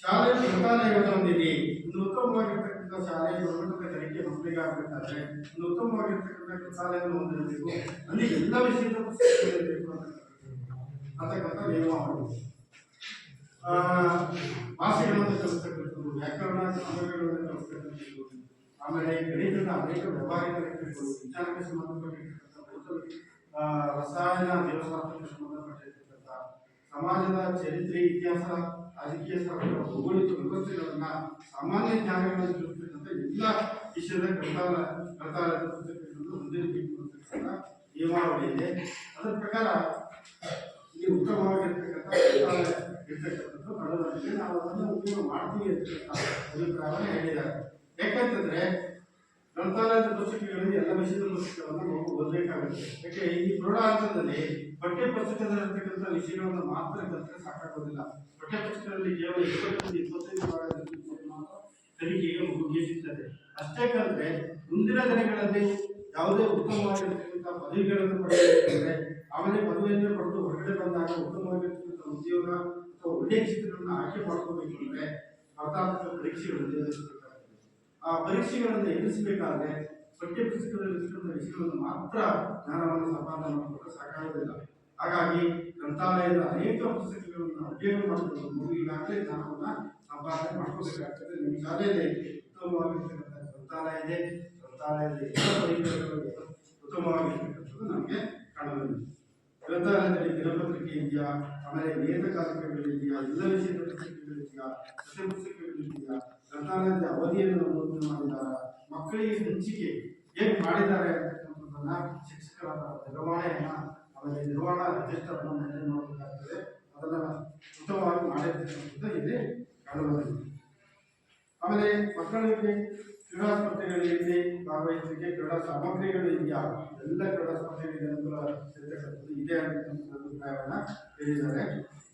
ಶಾಲೆ ಗ್ರಂಥಾಲಯವನ್ನು ಹೊಂದಿದೆ. ಒಂದು ಉತ್ತಮವಾಗಿರ್ತಕ್ಕಂಥ ಶಾಲೆ ಗುಣಮಟ್ಟದ ಕಲಿಕೆ ಮಕ್ಕಳಿಗೆ ಆಗಬೇಕಾದ್ರೆ ಒಂದು ಉತ್ತಮವಾಗಿರ್ತಕ್ಕಂಥ ಗ್ರಂಥಾಲಯವನ್ನು ಹೊಂದಿರಬೇಕು. ಅಲ್ಲಿ ಎಲ್ಲ ವಿಷಯದ ಪುಸ್ತಕಗಳಿರಬೇಕು ಅಂತಕ್ಕಂಥ ನಿಯಮಾವಳಿ. ಭಾಷೆಗಳನ್ನು ಕಲಿಸ್ತಕ್ಕಂಥದ್ದು, ವ್ಯಾಕರಣ ಸಾಮಗ್ರಿಗಳನ್ನು ಕಲಿಸ್ತಕ್ಕಂಥದ್ದು, ಆಮೇಲೆ ಗಣಿತದ ಅನೇಕ ವ್ಯವಹಾರಿಕ ಲೆಕ್ಕಗಳು, ವಿಜ್ಞಾನಕ್ಕೆ ಸಂಬಂಧಪಟ್ಟಿರ್ತಕ್ಕಂಥ ರಸಾಯನ ಜೀವಶಾಸ್ತ್ರಕ್ಕೆ ಸಂಬಂಧಪಟ್ಟಿರ್ತಕ್ಕಂಥ ಸಮಾಜದ ಚರಿತ್ರೆ, ಇತಿಹಾಸ, ರಾಜಕೀಯ ಶಾಸ್ತ್ರ, ಭೌಗೋಳಿಕ ವ್ಯವಸ್ಥೆಗಳನ್ನ ಸಾಮಾನ್ಯ ಜ್ಞಾನಗಳನ್ನು ತಿಳಿಸ್ತಕ್ಕಂಥ ಎಲ್ಲ ವಿಷಯದ ಗ್ರಂಥಾಲಯದ ಪುಸ್ತಕಗಳನ್ನು ಹೊಂದಿರಬೇಕು ಅಂತಕ್ಕಂಥ ನಿಯಮಾವಳಿ ಇದೆ. ಅದರ ಪ್ರಕಾರ ಇಲ್ಲಿ ಉತ್ತಮವಾಗಿರ್ತಕ್ಕಂಥ ಗ್ರಂಥಾಲಯ ಇರ್ತಕ್ಕಂಥದ್ದು ಕಂಡುಬಂದಿದೆ. ನಾವು ಅದನ್ನು ಉಪಯೋಗ ಮಾಡ್ತೀವಿ ಅಂತಕ್ಕಂಥ ಅಭಿಪ್ರಾಯವನ್ನು ಹೇಳಿದ್ದಾರೆ. ಯಾಕಂತಂದ್ರೆ ಗ್ರಂಥಾಲಯದ ಪುಸ್ತಕಗಳಲ್ಲಿ ಎಲ್ಲ ವಿಷಯದ ಪುಸ್ತಕಗಳನ್ನು ನಾವು ಓದಬೇಕಾಗುತ್ತೆ. ಯಾಕೆ ಈ ಪ್ರೌಢ ಹಂತದಲ್ಲಿ ಪಠ್ಯ ಪುಸ್ತಕದಲ್ಲಿರ್ತಕ್ಕಂಥ ವಿಷಯಗಳನ್ನು ಮಾತ್ರ ಕಲಿತರೆ ಸಾಕಾಗೋದಿಲ್ಲ. ಪಠ್ಯ ಪುಸ್ತಕದಲ್ಲಿ ಕೇವಲ 20-25 ಭಾಗದ ಮಾತ್ರ ಕಲಿಕೆಗೆ ಮುಗಿಸುತ್ತದೆ. ಅಷ್ಟೇ ಕಲಿತರೆ ಮುಂದಿನ ದಿನಗಳಲ್ಲಿ ಯಾವುದೇ ಉತ್ತಮವಾಗಿರ್ತಕ್ಕಂಥ ಪದವಿಗಳನ್ನು ಪಡೆಯಬೇಕಂದ್ರೆ, ಆಮೇಲೆ ಪದವಿಯನ್ನು ಪಡೆದು ಹೊರಗಡೆ ಬಂದಾಗ ಉತ್ತಮವಾಗಿರ್ತಕ್ಕಂಥ ಉದ್ಯೋಗ ಅಥವಾ ಒಳ್ಳೆಯ ಕ್ಷೇತ್ರಗಳನ್ನು ಆಯ್ಕೆ ಮಾಡ್ಕೋಬೇಕು ಅಂದ್ರೆ ಸ್ಪರ್ಧಾತ್ಮಕ ಪರೀಕ್ಷೆಗಳನ್ನು ಎದುರಿಸಬೇಕಾಗುತ್ತೆ. ಆ ಪರೀಕ್ಷೆಗಳನ್ನು ಎದುರಿಸಬೇಕಾದ್ರೆ ಪಠ್ಯ ಪುಸ್ತಕದಲ್ಲಿ ವಿಷಯಗಳನ್ನು ಮಾತ್ರ ಜ್ಞಾನವನ್ನು ಸಂಪಾದನೆ ಮಾಡಿಕೊಂಡ್ರೆ ಸಾಕಾಗೋದಿಲ್ಲ. ಹಾಗಾಗಿ ಗ್ರಂಥಾಲಯದ ಅನೇಕ ಪುಸ್ತಕಗಳನ್ನು ಅಧ್ಯಯನ ಮಾಡಿಕೊಂಡು ಈಗಾಗಲೇ ಜ್ಞಾನವನ್ನು ಸಂಪಾದನೆ ಮಾಡ್ಕೋಬೇಕಾಗ್ತದೆ. ನಿಮ್ಮ ಶಾಲೆಯಲ್ಲಿ ಉತ್ತಮವಾಗಿರ್ತಕ್ಕಂಥ ಗ್ರಂಥಾಲಯ ಇದೆ. ಗ್ರಂಥಾಲಯದಲ್ಲಿ ಎಲ್ಲ ಪರಿಕರಗಳು ಉತ್ತಮವಾಗಿರ್ತಕ್ಕಂಥದ್ದು ನಮಗೆ ಕಾಣಬಹುದು. ಗ್ರಂಥಾಲಯದಲ್ಲಿ ದಿನಪತ್ರಿಕೆ ಇದೆಯಾ, ಆಮೇಲೆ ನಿಯತಕಾಲಿಕಗಳಿದೆಯಾ, ಎಲ್ಲ ವಿಷಯದ ಪುಸ್ತಕಗಳಿದೆಯಾ, ಪಠ್ಯ ಪುಸ್ತಕಗಳಿದೆಯಾ, ಗ್ರಂಥಾಲಯದ ಅವಧಿಯನ್ನು ನಮೂದು ಮಾಡಿದ್ದಾರೆ, ಮಕ್ಕಳಿಗೆ ಹಂಚಿಕೆ ಹೇಗೆ ಮಾಡಿದ್ದಾರೆ ಅಂತಕ್ಕಂಥದ್ದನ್ನ ಶಿಕ್ಷಕರ ನಿರ್ವಹಣೆಯನ್ನ ಆಮೇಲೆ ನಿರ್ವಹಣಾ ರಿಜಿಸ್ಟರ್ ಅನ್ನು ಮೇಂಟೈನ್ ಮಾಡಬೇಕಾಗ್ತದೆ. ಅದನ್ನ ಉತ್ತಮವಾಗಿ ಮಾಡಿರ್ತಕ್ಕಂಥದ್ದು ಇಲ್ಲಿ ಕಂಡುಬಂದಿದೆ. ಆಮೇಲೆ ಮಕ್ಕಳಿಗೆ ಕ್ರೀಡಾ ಸ್ಪರ್ಧೆಗಳಲ್ಲಿ ಭಾಗವಹಿಸಲಿಕ್ಕೆ ಕ್ರೀಡಾ ಸಾಮಗ್ರಿಗಳು ಇದೆಯಾ, ಎಲ್ಲ ಕ್ರೀಡಾ ಸ್ಪರ್ಧೆಗಳಿಗೆ ಅನುಕೂಲ ಇರತಕ್ಕಂಥದ್ದು ಇದೆ ಅಂತಕ್ಕಂಥ ಅಭಿಪ್ರಾಯವನ್ನ ಹೇಳಿದ್ದಾರೆ.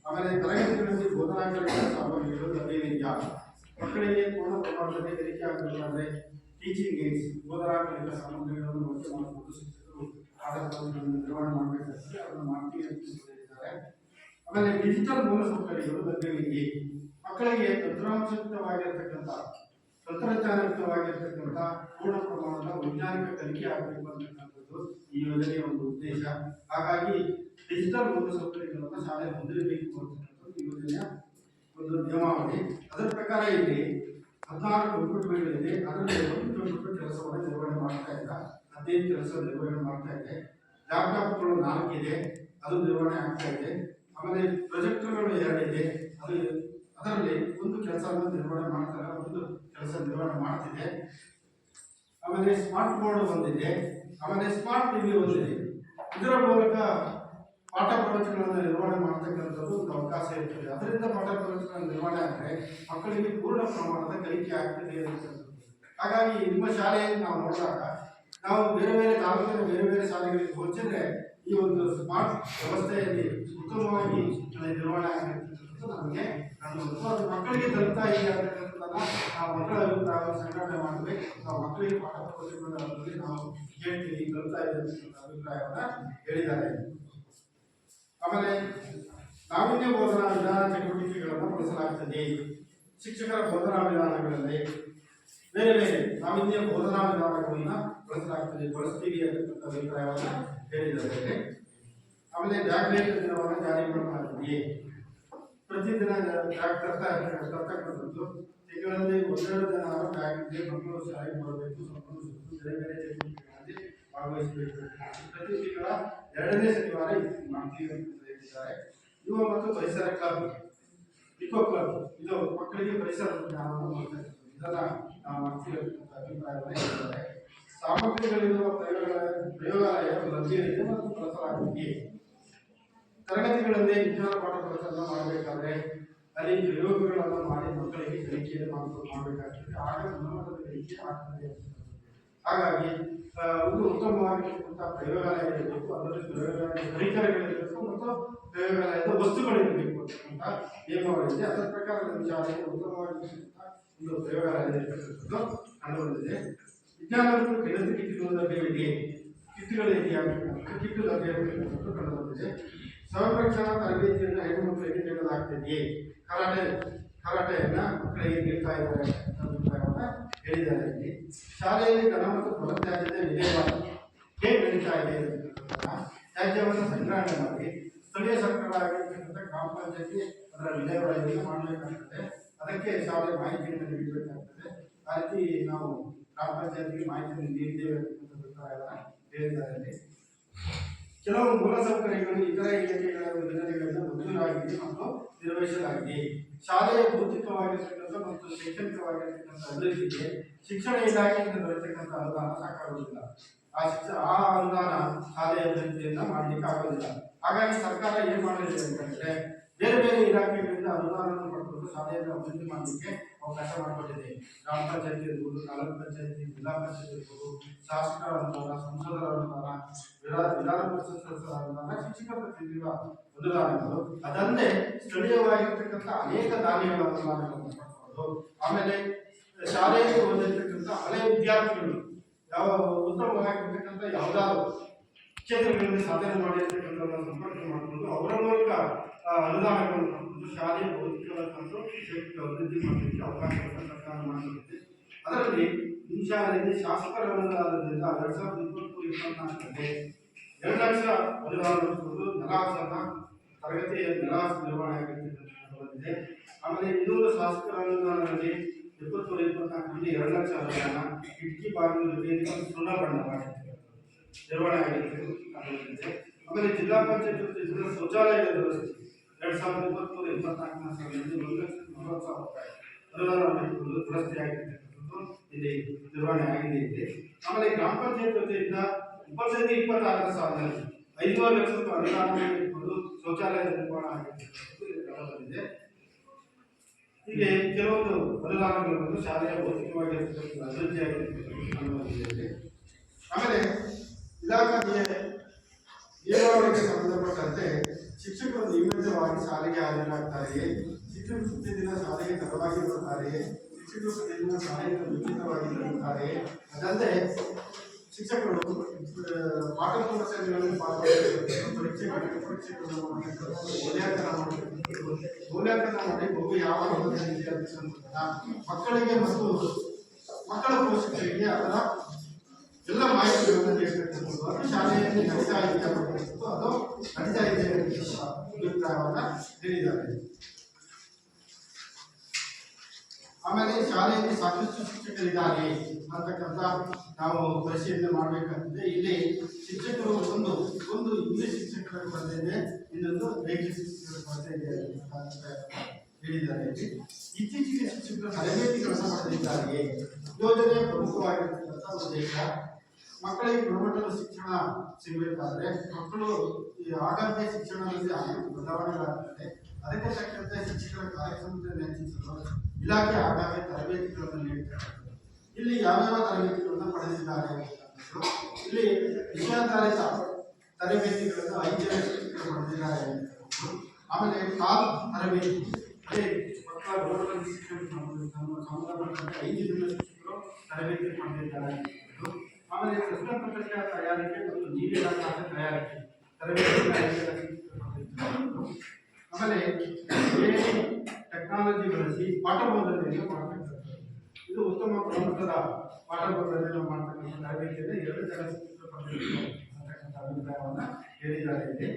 ಆಮೇಲೆ ತರಗತಿಗಳಲ್ಲಿ ಬೋಧನಾಕಾರಿಕ ಸಾಮಗ್ರಿಗಳು ಲಭ್ಯವಿದೆಯಾ, ಮಕ್ಕಳಿಗೆ ಪೂರ್ಣ ಪ್ರಮಾಣದಲ್ಲಿ ಕಲಿಕೆ ಆಗಬೇಕಾದ್ರೆ ಟೀಚಿಂಗ್ ಏಡ್ಸ್ ಬೋಧನಾಕಾರಿಕ ಸಾಮಗ್ರಿಗಳನ್ನು ಬಳಕೆ ಮಾಡಿಕೊಂಡು ಶಿಕ್ಷಕರು ಪಾಠಗಳನ್ನು ನಿರ್ವಹಣೆ ಮಾಡಬೇಕಾಗ್ತದೆ. ಅದನ್ನು ಮಾಡ್ತೀವಿ ಅಂತ ಹೇಳಿದ್ದಾರೆ. ಆಮೇಲೆ ಡಿಜಿಟಲ್ ಮೂಲಸೌಕರ್ಯಗಳು ಲಭ್ಯವಿದೆ. ಮಕ್ಕಳಿಗೆ ತಂತ್ರಾಂಶಯುಕ್ತವಾಗಿರ್ತಕ್ಕಂಥ ತಂತ್ರಜ್ಞಾನಯುಕ್ತವಾಗಿರ್ತಕ್ಕಂಥ ಪೂರ್ಣ ಪ್ರಮಾಣದ ವೈಜ್ಞಾನಿಕ ಕಲಿಕೆ ಆಗಬೇಕು ಅಂತಕ್ಕಂಥದ್ದು ಈ ಯೋಜನೆಯ ಒಂದು ಉದ್ದೇಶ. ಹಾಗಾಗಿ ಡಿಜಿಟಲ್ ಮೂಲಸೌಕರ್ಯಗಳನ್ನು ಶಾಲೆ ಹೊಂದಿರಬೇಕು ಅಂತಕ್ಕಂಥದ್ದು ಈ ಯೋಜನೆಯ ಒಂದು ನಿಯಮಾವಳಿ. ಅದರ ಪ್ರಕಾರ ಇಲ್ಲಿ 16 ಕಂಪ್ಯೂಟರ್ಗಳಿದೆ. ಅದರಲ್ಲಿ 1 ಕಂಪ್ಯೂಟರ್ ಕೆಲಸವನ್ನು ನಿರ್ವಹಣೆ ಮಾಡ್ತಾ ಇಲ್ಲ, 15 ಕೆಲಸ ನಿರ್ವಹಣೆ ಮಾಡ್ತಾ ಇದೆ. ಲ್ಯಾಪ್ಟಾಪ್ಗಳು 4 ಇದೆ, ಅದು ನಿರ್ವಹಣೆ ಆಗ್ತಾ ಇದೆ. ಆಮೇಲೆ ಪ್ರೊಜೆಕ್ಟರ್ಗಳು 2 ಇದೆ, ಅದರಲ್ಲಿ 1 ಕೆಲಸವನ್ನು ನಿರ್ವಹಣೆ ಮಾಡ್ತಾರೆ, 1 ಕೆಲಸ ನಿರ್ವಹಣೆ ಮಾಡ್ತಿದೆ. ಆಮೇಲೆ ಸ್ಮಾರ್ಟ್ ಬೋರ್ಡ್ ಒಂದಿದೆ, ಆಮೇಲೆ ಸ್ಮಾರ್ಟ್ ಟಿವಿ ಒಂದಿದೆ. ಇದರ ಮೂಲಕ ಪಾಠ ಪ್ರವಚನಗಳನ್ನು ನಿರ್ವಹಣೆ ಮಾಡ್ತಕ್ಕಂಥದ್ದು ಒಂದು ಅವಕಾಶ ಇರ್ತದೆ. ಅದರಿಂದ ಪಾಠ ಪ್ರವಚನ ನಿರ್ವಹಣೆ ಆದರೆ ಮಕ್ಕಳಿಗೆ ಪೂರ್ಣ ಪ್ರಮಾಣದ ಕಲಿಕೆ ಆಗ್ತದೆ ಅಂತಕ್ಕಂಥದ್ದು. ಹಾಗಾಗಿ ನಿಮ್ಮ ಶಾಲೆಯನ್ನು ನಾವು ನೋಡಿದಾಗ ನಾವು ಬೇರೆ ಬೇರೆ ತಾಲೂಕಿನ ಬೇರೆ ಬೇರೆ ಶಾಲೆಗಳಿಗೆ ಹೋಲಿಸಿದ್ರೆ ಈ ಒಂದು ಸ್ಮಾರ್ಟ್ ವ್ಯವಸ್ಥೆಯಲ್ಲಿ ಉತ್ತಮವಾಗಿ ನಿರ್ವಹಣೆ ಆಗಿರ್ತಕ್ಕಂಥದ್ದು ನಮಗೆ ಕಂಡುಬಂತು. ಅದು ಮಕ್ಕಳಿಗೆ ತಲುಪ್ತಾ ಇದೆ ಅಂತಕ್ಕಂಥದ್ದನ್ನ ನಾವು ಮಕ್ಕಳ ಅಭಿಪ್ರಾಯವನ್ನು ಸಂಘಟನೆ ಮಾಡಿ ನಡುವೆ ನಾವು ಮಕ್ಕಳಿಗೆ ಪಾಠ ಪುಸ್ತಕಗಳಲ್ಲಿ ನಾವು ಹೇಳ್ತೀವಿ ಕಲಿತಾ ಇದ್ದೇವೆ ಅನ್ನೋ ಅಭಿಪ್ರಾಯವನ್ನ ಹೇಳಿದ್ದಾರೆ. ಆಮೇಲೆ ನಾವೀನ್ಯ ಬೋಧನಾ ವಿಧಾನ ಚಟುವಟಿಕೆಗಳನ್ನು ಬಳಸಲಾಗುತ್ತದೆ. ಶಿಕ್ಷಕರ ಬೋಧನಾ ವಿಧಾನಗಳಲ್ಲಿ ಬೇರೆ ಬೇರೆ ನಾವೀನ್ಯ ಬೋಧನಾ ವಿಧಾನಗಳನ್ನ ಬಳಸ್ತೀವಿ ಅನ್ನತಕ್ಕಂಥ ಅಭಿಪ್ರಾಯವನ್ನು ಹೇಳಿದ್ದಾರೆ. ಆಮೇಲೆ ಜಾಗೃತಿ ದಿನವನ್ನು ಜಾರಿ ಮಾಡಲಾಗಿದೆ. ಪ್ರತಿದಿನ ತರ್ತಕ್ಕಂಥದ್ದು ತಿಂಗಳಲ್ಲಿ 1-2 ದಿನ ಬ್ಯಾಗಿಗೆ ಮಕ್ಕಳು ಶಾಲೆಗೆ ಬರಬೇಕು, ಮಕ್ಕಳು ಬೇರೆ ಬೇರೆ ಚಟುವಟಿಕೆಗಳಲ್ಲಿ ಭಾಗವಹಿಸಬೇಕು. ಪ್ರತಿ ತಿಂಗಳ 2ನೇ ಶನಿವಾರ ಮಾಡ್ತೀವಿ ಅಂತ ಹೇಳಿದ್ದಾರೆ. ಯುವ ಮತ್ತು ಪರಿಸರ ಕ್ಲಬ್, ಇಕೋ ಕ್ಲಬ್, ಇದು ಮಕ್ಕಳಿಗೆ ಪರಿಸರ ಜ್ಞಾನವನ್ನು ಮಾಡ್ತಾರೆ. ಇದನ್ನ ನಾವು ಮಾಡ್ತೀವಿ ಅಂತ ಅಭಿಪ್ರಾಯವನ್ನು ಹೇಳಿದ್ದಾರೆ. ಸಾಮಗ್ರಿಗಳಿರುವ ಪ್ರಯೋಗಾಲಯ ಲಭ್ಯವಿದೆ ಮತ್ತು ಬಳಸಲಾಗುತ್ತದೆ. ತರಗತಿಗಳಲ್ಲಿ ವಿಜ್ಞಾನ ಪಾಠ ಪ್ರವಚನ ಮಾಡಬೇಕಾದ್ರೆ ಅಲ್ಲಿ ಪ್ರಯೋಗಗಳನ್ನು ಮಾಡಿ ಮಕ್ಕಳಿಗೆ ಕಲಿಕೆಯನ್ನು ಮಾಡಬೇಕಾಗ್ತದೆ. ಆಗ ಗುಣಮಟ್ಟದ ಕಲಿಕೆ ಆಗ್ತದೆ. ಹಾಗಾಗಿ ಒಂದು ಉತ್ತಮವಾಗಿರ್ತಕ್ಕಂಥ ಪ್ರಯೋಗಾಲಯ ಇರಬೇಕು, ಅದರಲ್ಲಿ ಪ್ರಯೋಗಾಲಯ ಪರಿಕರಗಳಿರಬೇಕು ಮತ್ತು ಪ್ರಯೋಗಾಲಯದ ವಸ್ತುಗಳಿರಬೇಕು ಅಂತಕ್ಕಂಥ ನಿಯಮಗಳಿದೆ. ಅದರ ಪ್ರಕಾರ ನಮ್ಮ ಶಾಲೆಗೆ ಉತ್ತಮವಾಗಿರ್ತಕ್ಕಂಥ ಒಂದು ಪ್ರಯೋಗಾಲಯ ಇರತಕ್ಕಂಥದ್ದು ಕಂಡುಬಂದಿದೆ. ವಿಜ್ಞಾನ ಮತ್ತು ಗಣಿತ ಕಿಟ್ಗಳು ಲಭ್ಯವಿದೆ. ಕಿಟ್ಗಳು ಕಿಟ್ಟು ಲಭ್ಯ ಇರತಕ್ಕಂಥದ್ದು ಕಂಡುಬಂದಿದೆ. ಸ್ವಯಂರಕ್ಷಣಾ ತರಬೇತಿಯನ್ನು ಹೆಣ್ಣು ಮಕ್ಕಳಿಗೆ ನೀಡಲಾಗ್ತದೆ. ಕರಾಟೆಯನ್ನ ಮಕ್ಕಳಿಗೆ ನೀಡ್ತಾ ಇದ್ದಾರೆ ಅಭಿಪ್ರಾಯವನ್ನು ಹೇಳಿದ್ದಾರೆ. ಇಲ್ಲಿ ಶಾಲೆಯಲ್ಲಿ ಘನ ಮತ್ತು ಫಲತ್ಯಾಜ್ಯತೆ ವಿಲೇವಾರಿ ಹೇಗೆ ನಡೀತಾ ಇದೆ ತ್ಯಾಜ್ಯವನ್ನು ಸಂಗ್ರಹಣೆ ಮಾಡಿ ಸ್ಥಳೀಯ ಸರ್ಕಾರ ಆಗಿರ್ತಕ್ಕಂಥ ಗ್ರಾಮ ಪಂಚಾಯತಿ ಅದರ ವಿಲೇವಾರಿಯನ್ನು ಮಾಡಬೇಕಾಗ್ತದೆ. ಅದಕ್ಕೆ ಶಾಲೆ ಮಾಹಿತಿಯನ್ನು ನೀಡಬೇಕಾಗ್ತದೆ. ಆ ರೀತಿ ನಾವು ಗ್ರಾಮ ಪಂಚಾಯತಿಗೆ ಮಾಹಿತಿಯನ್ನು ನೀಡಿದ್ದೇವೆ ಅಂತ ಅಭಿಪ್ರಾಯವನ್ನು ಹೇಳಿದ್ದಾರೆ. ಕೆಲವು ಮೂಲಸೌಕರ್ಯಗಳು ಇತರ ಇಲಾಖೆಗಳ ಯೋಜನೆಗಳನ್ನು ಮಂಜೂರಾಗಿದೆ ಮತ್ತು ನಿರ್ವಹಿಸಲಾಗಿದೆ. ಶಾಲೆಯ ಭೌತಿಕವಾಗಿರ್ತಕ್ಕಂಥ ಮತ್ತು ಶೈಕ್ಷಣಿಕವಾಗಿರ್ತಕ್ಕಂಥ ಅಭಿವೃದ್ಧಿಗೆ ಶಿಕ್ಷಣ ಇಲಾಖೆಯಿಂದ ದೊರೆತಕ್ಕಂಥ ಅನುದಾನ ಸಾಕಾಗುವುದಿಲ್ಲ. ಆ ಅನುದಾನ ಶಾಲೆಯ ಅಭಿವೃದ್ಧಿಯನ್ನ ಮಾಡಲಿಕ್ಕೆ ಆಗೋದಿಲ್ಲ. ಹಾಗಾಗಿ ಸರ್ಕಾರ ಏನ್ ಮಾಡಿದೆ ಅಂತಂದ್ರೆ ಬೇರೆ ಬೇರೆ ಇಲಾಖೆಗಳಿಂದ ಅನುದಾನವನ್ನು ಪಡೆದುಕೊಂಡು ಶಾಲೆಯನ್ನು ಅಭಿವೃದ್ಧಿ ಮಾಡಲಿಕ್ಕೆ ಅವಕಾಶ ಮಾಡಿಕೊಟ್ಟಿದೆ. ಗ್ರಾಮ ಪಂಚಾಯತಿ ಇರ್ಬೋದು, ತಾಲೂಕು ಪಂಚಾಯತಿ, ಜಿಲ್ಲಾ ಪಂಚಾಯತಿ ಇರ್ಬೋದು, ಶಾಸಕರ ಅನುದಾನ, ಸಂಸದರ ಅನುದಾನ, ವಿಧಾನ ಪರಿಷತ್ ಸದಸ್ಯರ ಅನುದಾನ, ಶಿಕ್ಷಕ ಪ್ರತಿನಿಧಿಗಳ ಅನುದಾನಗಳು, ಅದಲ್ಲದೆ ಸ್ಥಳೀಯವಾಗಿರ್ತಕ್ಕಂಥ ಅನೇಕ ದಾನಿಗಳ ಅನುದಾನಗಳನ್ನು ಪಡ್ಕೊಂಡು ಆಮೇಲೆ ಶಾಲೆಯಲ್ಲಿ ಓದಿರ್ತಕ್ಕಂಥ ಹಳೆಯ ವಿದ್ಯಾರ್ಥಿಗಳು ಯಾವ ಉತ್ತಮವಾಗಿರ್ತಕ್ಕಂಥ ಯಾವುದಾದ್ರು ಕ್ಷೇತ್ರಗಳಲ್ಲಿ ಸಾಧನೆ ಮಾಡಿರ್ತಕ್ಕಂಥವ್ರನ್ನ ಸಂಪರ್ಕ ಮಾಡಿಕೊಂಡು ಅವರ ಮೂಲಕ ಅನುದಾನಗಳನ್ನು ಪಡೆದು ಶಾಲೆಯ ಭೌತಿಕವಾದಂಥ ಶೈಕ್ಷಣಿಕ ಅಭಿವೃದ್ಧಿ ಮಾಡಲಿಕ್ಕೆ ಅವಕಾಶವನ್ನು ಸರ್ಕಾರ ಮಾಡಿಕೊಂಡಿದೆ. ಅದರಲ್ಲಿ ಈ ಶಾಲೆಯಲ್ಲಿ ಶಾಸಕರ ಅನುದಾನದಿಂದ 2023-24ರಲ್ಲಿ 2 ಲಕ್ಷ ಅನುದಾನವನ್ನು ಕೊಟ್ಟು ನೆಲಹಾಸನ ತರಗತಿಯ ನೆಲಹಾಸ ನಿರ್ವಹಣೆ ಆಗಿರ್ತಕ್ಕಂಥದ್ದು. ಆಮೇಲೆ 200 ಶಾಸಕರ ಅನುದಾನದಲ್ಲಿ 2023-24ರಲ್ಲಿ 2 ಲಕ್ಷ ಅನುದಾನ ಕಿಟಕಿ ಬಾಗಿಲು ಸುಣ್ಣ ಬಣ್ಣ ನಿರ್ವಹಣೆ ಆಗಿರ್ತದೆ. ಆಮೇಲೆ ಜಿಲ್ಲಾ ಪಂಚಾಯತ್ ಜಿಲ್ಲಾ ಶೌಚಾಲಯದ ವ್ಯವಸ್ಥೆ 2023-24 ಸಾಲಿನಲ್ಲಿ 1,40,000 ರೂಪಾಯಿ ಅನುದಾನ ದುರಸ್ತಿ ಆಗಿರ್ತಕ್ಕಂಥದ್ದು ಇಲ್ಲಿ ನಿರ್ವಹಣೆ ಆಗಿದೆ. ಆಮೇಲೆ ಗ್ರಾಮ ಪಂಚಾಯತ್ ವತಿಯಿಂದ 25-26 ಸಾಲಿನಲ್ಲಿ 5,000 ಲಕ್ಷ ರೂಪಾಯಿ ಅನುದಾನ ಇಟ್ಕೊಂಡು ಶೌಚಾಲಯದ ನಿರ್ಮಾಣ ಆಗಿರ್ತಕ್ಕಂಥದ್ದು. ಹೀಗೆ ಕೆಲವೊಂದು ಅನುದಾನಗಳನ್ನು ಶಾಲೆಯ ಭೌತಿಕವಾಗಿರ್ತಕ್ಕಂಥ ಅಭಿವೃದ್ಧಿ ಆಗಿರ್ತಕ್ಕಂಥ. ಆಮೇಲೆ ಇಲಾಖೆಗೆ ಏಳವರೆಗೆ ಸಂಬಂಧಪಟ್ಟಂತೆ ಶಿಕ್ಷಕರು ನಿಯಮಿತವಾಗಿ ಶಾಲೆಗೆ ಹಾಜರಾಗ್ತಾರೆಯೇ, ಶಿಕ್ಷಕರು ಪ್ರತಿದಿನ ಶಾಲೆಗೆ ತಡವಾಗಿ ಬರ್ತಾರೆಯೇ, ಶಿಕ್ಷಕರು ಪ್ರತಿದಿನ ಶಾಲೆಗೆ ನಿಯಮಿತವಾಗಿ ಬರುತ್ತಾರೆಯೇ, ಅದಲ್ಲದೆ ಶಿಕ್ಷಕರು ಪಾಠ ಪ್ರವಚನಗಳಲ್ಲಿ ಪರೀಕ್ಷೆಗಳನ್ನು ಮೌಲ್ಯಾಂಕನ ಮಾಡಿ ಮಗು ಯಾವ ಹಂತದಲ್ಲಿ ಮಕ್ಕಳಿಗೆ ಮತ್ತು ಮಕ್ಕಳ ಪೋಷಕರಿಗೆ ಅದರ ಎಲ್ಲ ಮಾಹಿತಿಗಳನ್ನು ನೀಡತಕ್ಕಂಥದ್ದು ಅದು ಶಾಲೆಯಲ್ಲಿ ನಡೀತಾ ಇದೆ ಅನ್ನತಕ್ಕಂಥದ್ದು ಅದು ನಡೀತಾ ಇದೆ ಅಭಿಪ್ರಾಯವನ್ನು ಹೇಳಿದ್ದಾರೆ. ಆಮೇಲೆ ಶಾಲೆಯಲ್ಲಿ ಸಾಕಷ್ಟು ಶಿಕ್ಷಕರಿದ್ದಾರೆ ಅಂತಕ್ಕಂಥ ನಾವು ಪರಿಶೀಲನೆ ಮಾಡಬೇಕಾಗ್ತದೆ. ಇಲ್ಲಿ ಶಿಕ್ಷಕರು ಒಂದು ಇಂಗ್ಲಿಷ್ ಶಿಕ್ಷಕರ ಕೊರತೆ ಇದೆ, ಇನ್ನೊಂದು ದೈಹಿಕ ಶಿಕ್ಷಕರ ಕೊರತೆ ಇದೆ ಹೇಳಿದ್ದಾರೆ. ಇತ್ತೀಚೆಗೆ ಶಿಕ್ಷಕರು ತರಬೇತಿಗಳನ್ನು ಪಡೆದಿದ್ದಾರೆ. ಯೋಜನೆ ಪ್ರಮುಖವಾಗಿರ್ತಕ್ಕಂಥ ಉದ್ದೇಶ ಮಕ್ಕಳಿಗೆ ಗುಣಮಟ್ಟದ ಶಿಕ್ಷಣ ಸಿಗಬೇಕಾದ್ರೆ ಮಕ್ಕಳು ಈ ಆಗಾಗ್ಗೆ ಶಿಕ್ಷಣದಲ್ಲಿ ಅನೇಕ ಬದಲಾವಣೆಗಳಾಗ್ತದೆ. ಅದಕ್ಕೆ ತಕ್ಕಂತೆ ಶಿಕ್ಷಕರ ಕಾರ್ಯಕ್ಷಮತೆಯನ್ನು ಹೆಚ್ಚಿಸಲು ಇಲಾಖೆ ಆಗಾಗ್ಗೆ ತರಬೇತಿಗಳನ್ನು ನೀಡುತ್ತಾರೆ. ಇಲ್ಲಿ ಯಾವ್ಯಾವ ತರಬೇತಿಗಳನ್ನು ಪಡೆದಿದ್ದಾರೆ ಇಲ್ಲಿ ವಿಷಯಾಧಾರಿತ ತರಬೇತಿಗಳನ್ನು 5 ಜನ ಶಿಕ್ಷಕರು ಪಡೆದಿದ್ದಾರೆ. ಆಮೇಲೆ ಕಾಲ್ ತರಬೇತಿ ಅದೇ ಮಕ್ಕಳ ಗುಣಮಟ್ಟದ ಶಿಕ್ಷಣ ಸಂಬಂಧಪಟ್ಟಂತೆ 5 ಜನ ಶಿಕ್ಷಕರು ತರಬೇತಿ ಪಡೆದಿದ್ದಾರೆ. ಆಮೇಲೆ ಪ್ರಶ್ನೆ ಪತ್ರಿಕೆಯ ತಯಾರಿಕೆ ಮತ್ತು ನೀಲಿ ದಾಖಲಾತಿ ತಯಾರಿಕೆ ತರಬೇತಿ. ಆಮೇಲೆ ಟೆಕ್ನಾಲಜಿ ಬಳಸಿ ಪಾಠ ಬೋಧನೆಯನ್ನು ಮಾಡ್ತಕ್ಕಂಥದ್ದು. ಇದು ಉತ್ತಮ ಗುಣಮಟ್ಟದ ಪಾಠ ಬೋಧನೆಯನ್ನು ಮಾಡ್ತಕ್ಕಂಥ ತರಬೇತಿಯಲ್ಲಿ 2 ಜನ ಅಂತಕ್ಕಂಥ ಅಭಿಪ್ರಾಯವನ್ನು ಹೇಳಿದ್ದಾರೆ ಇಲ್ಲಿ.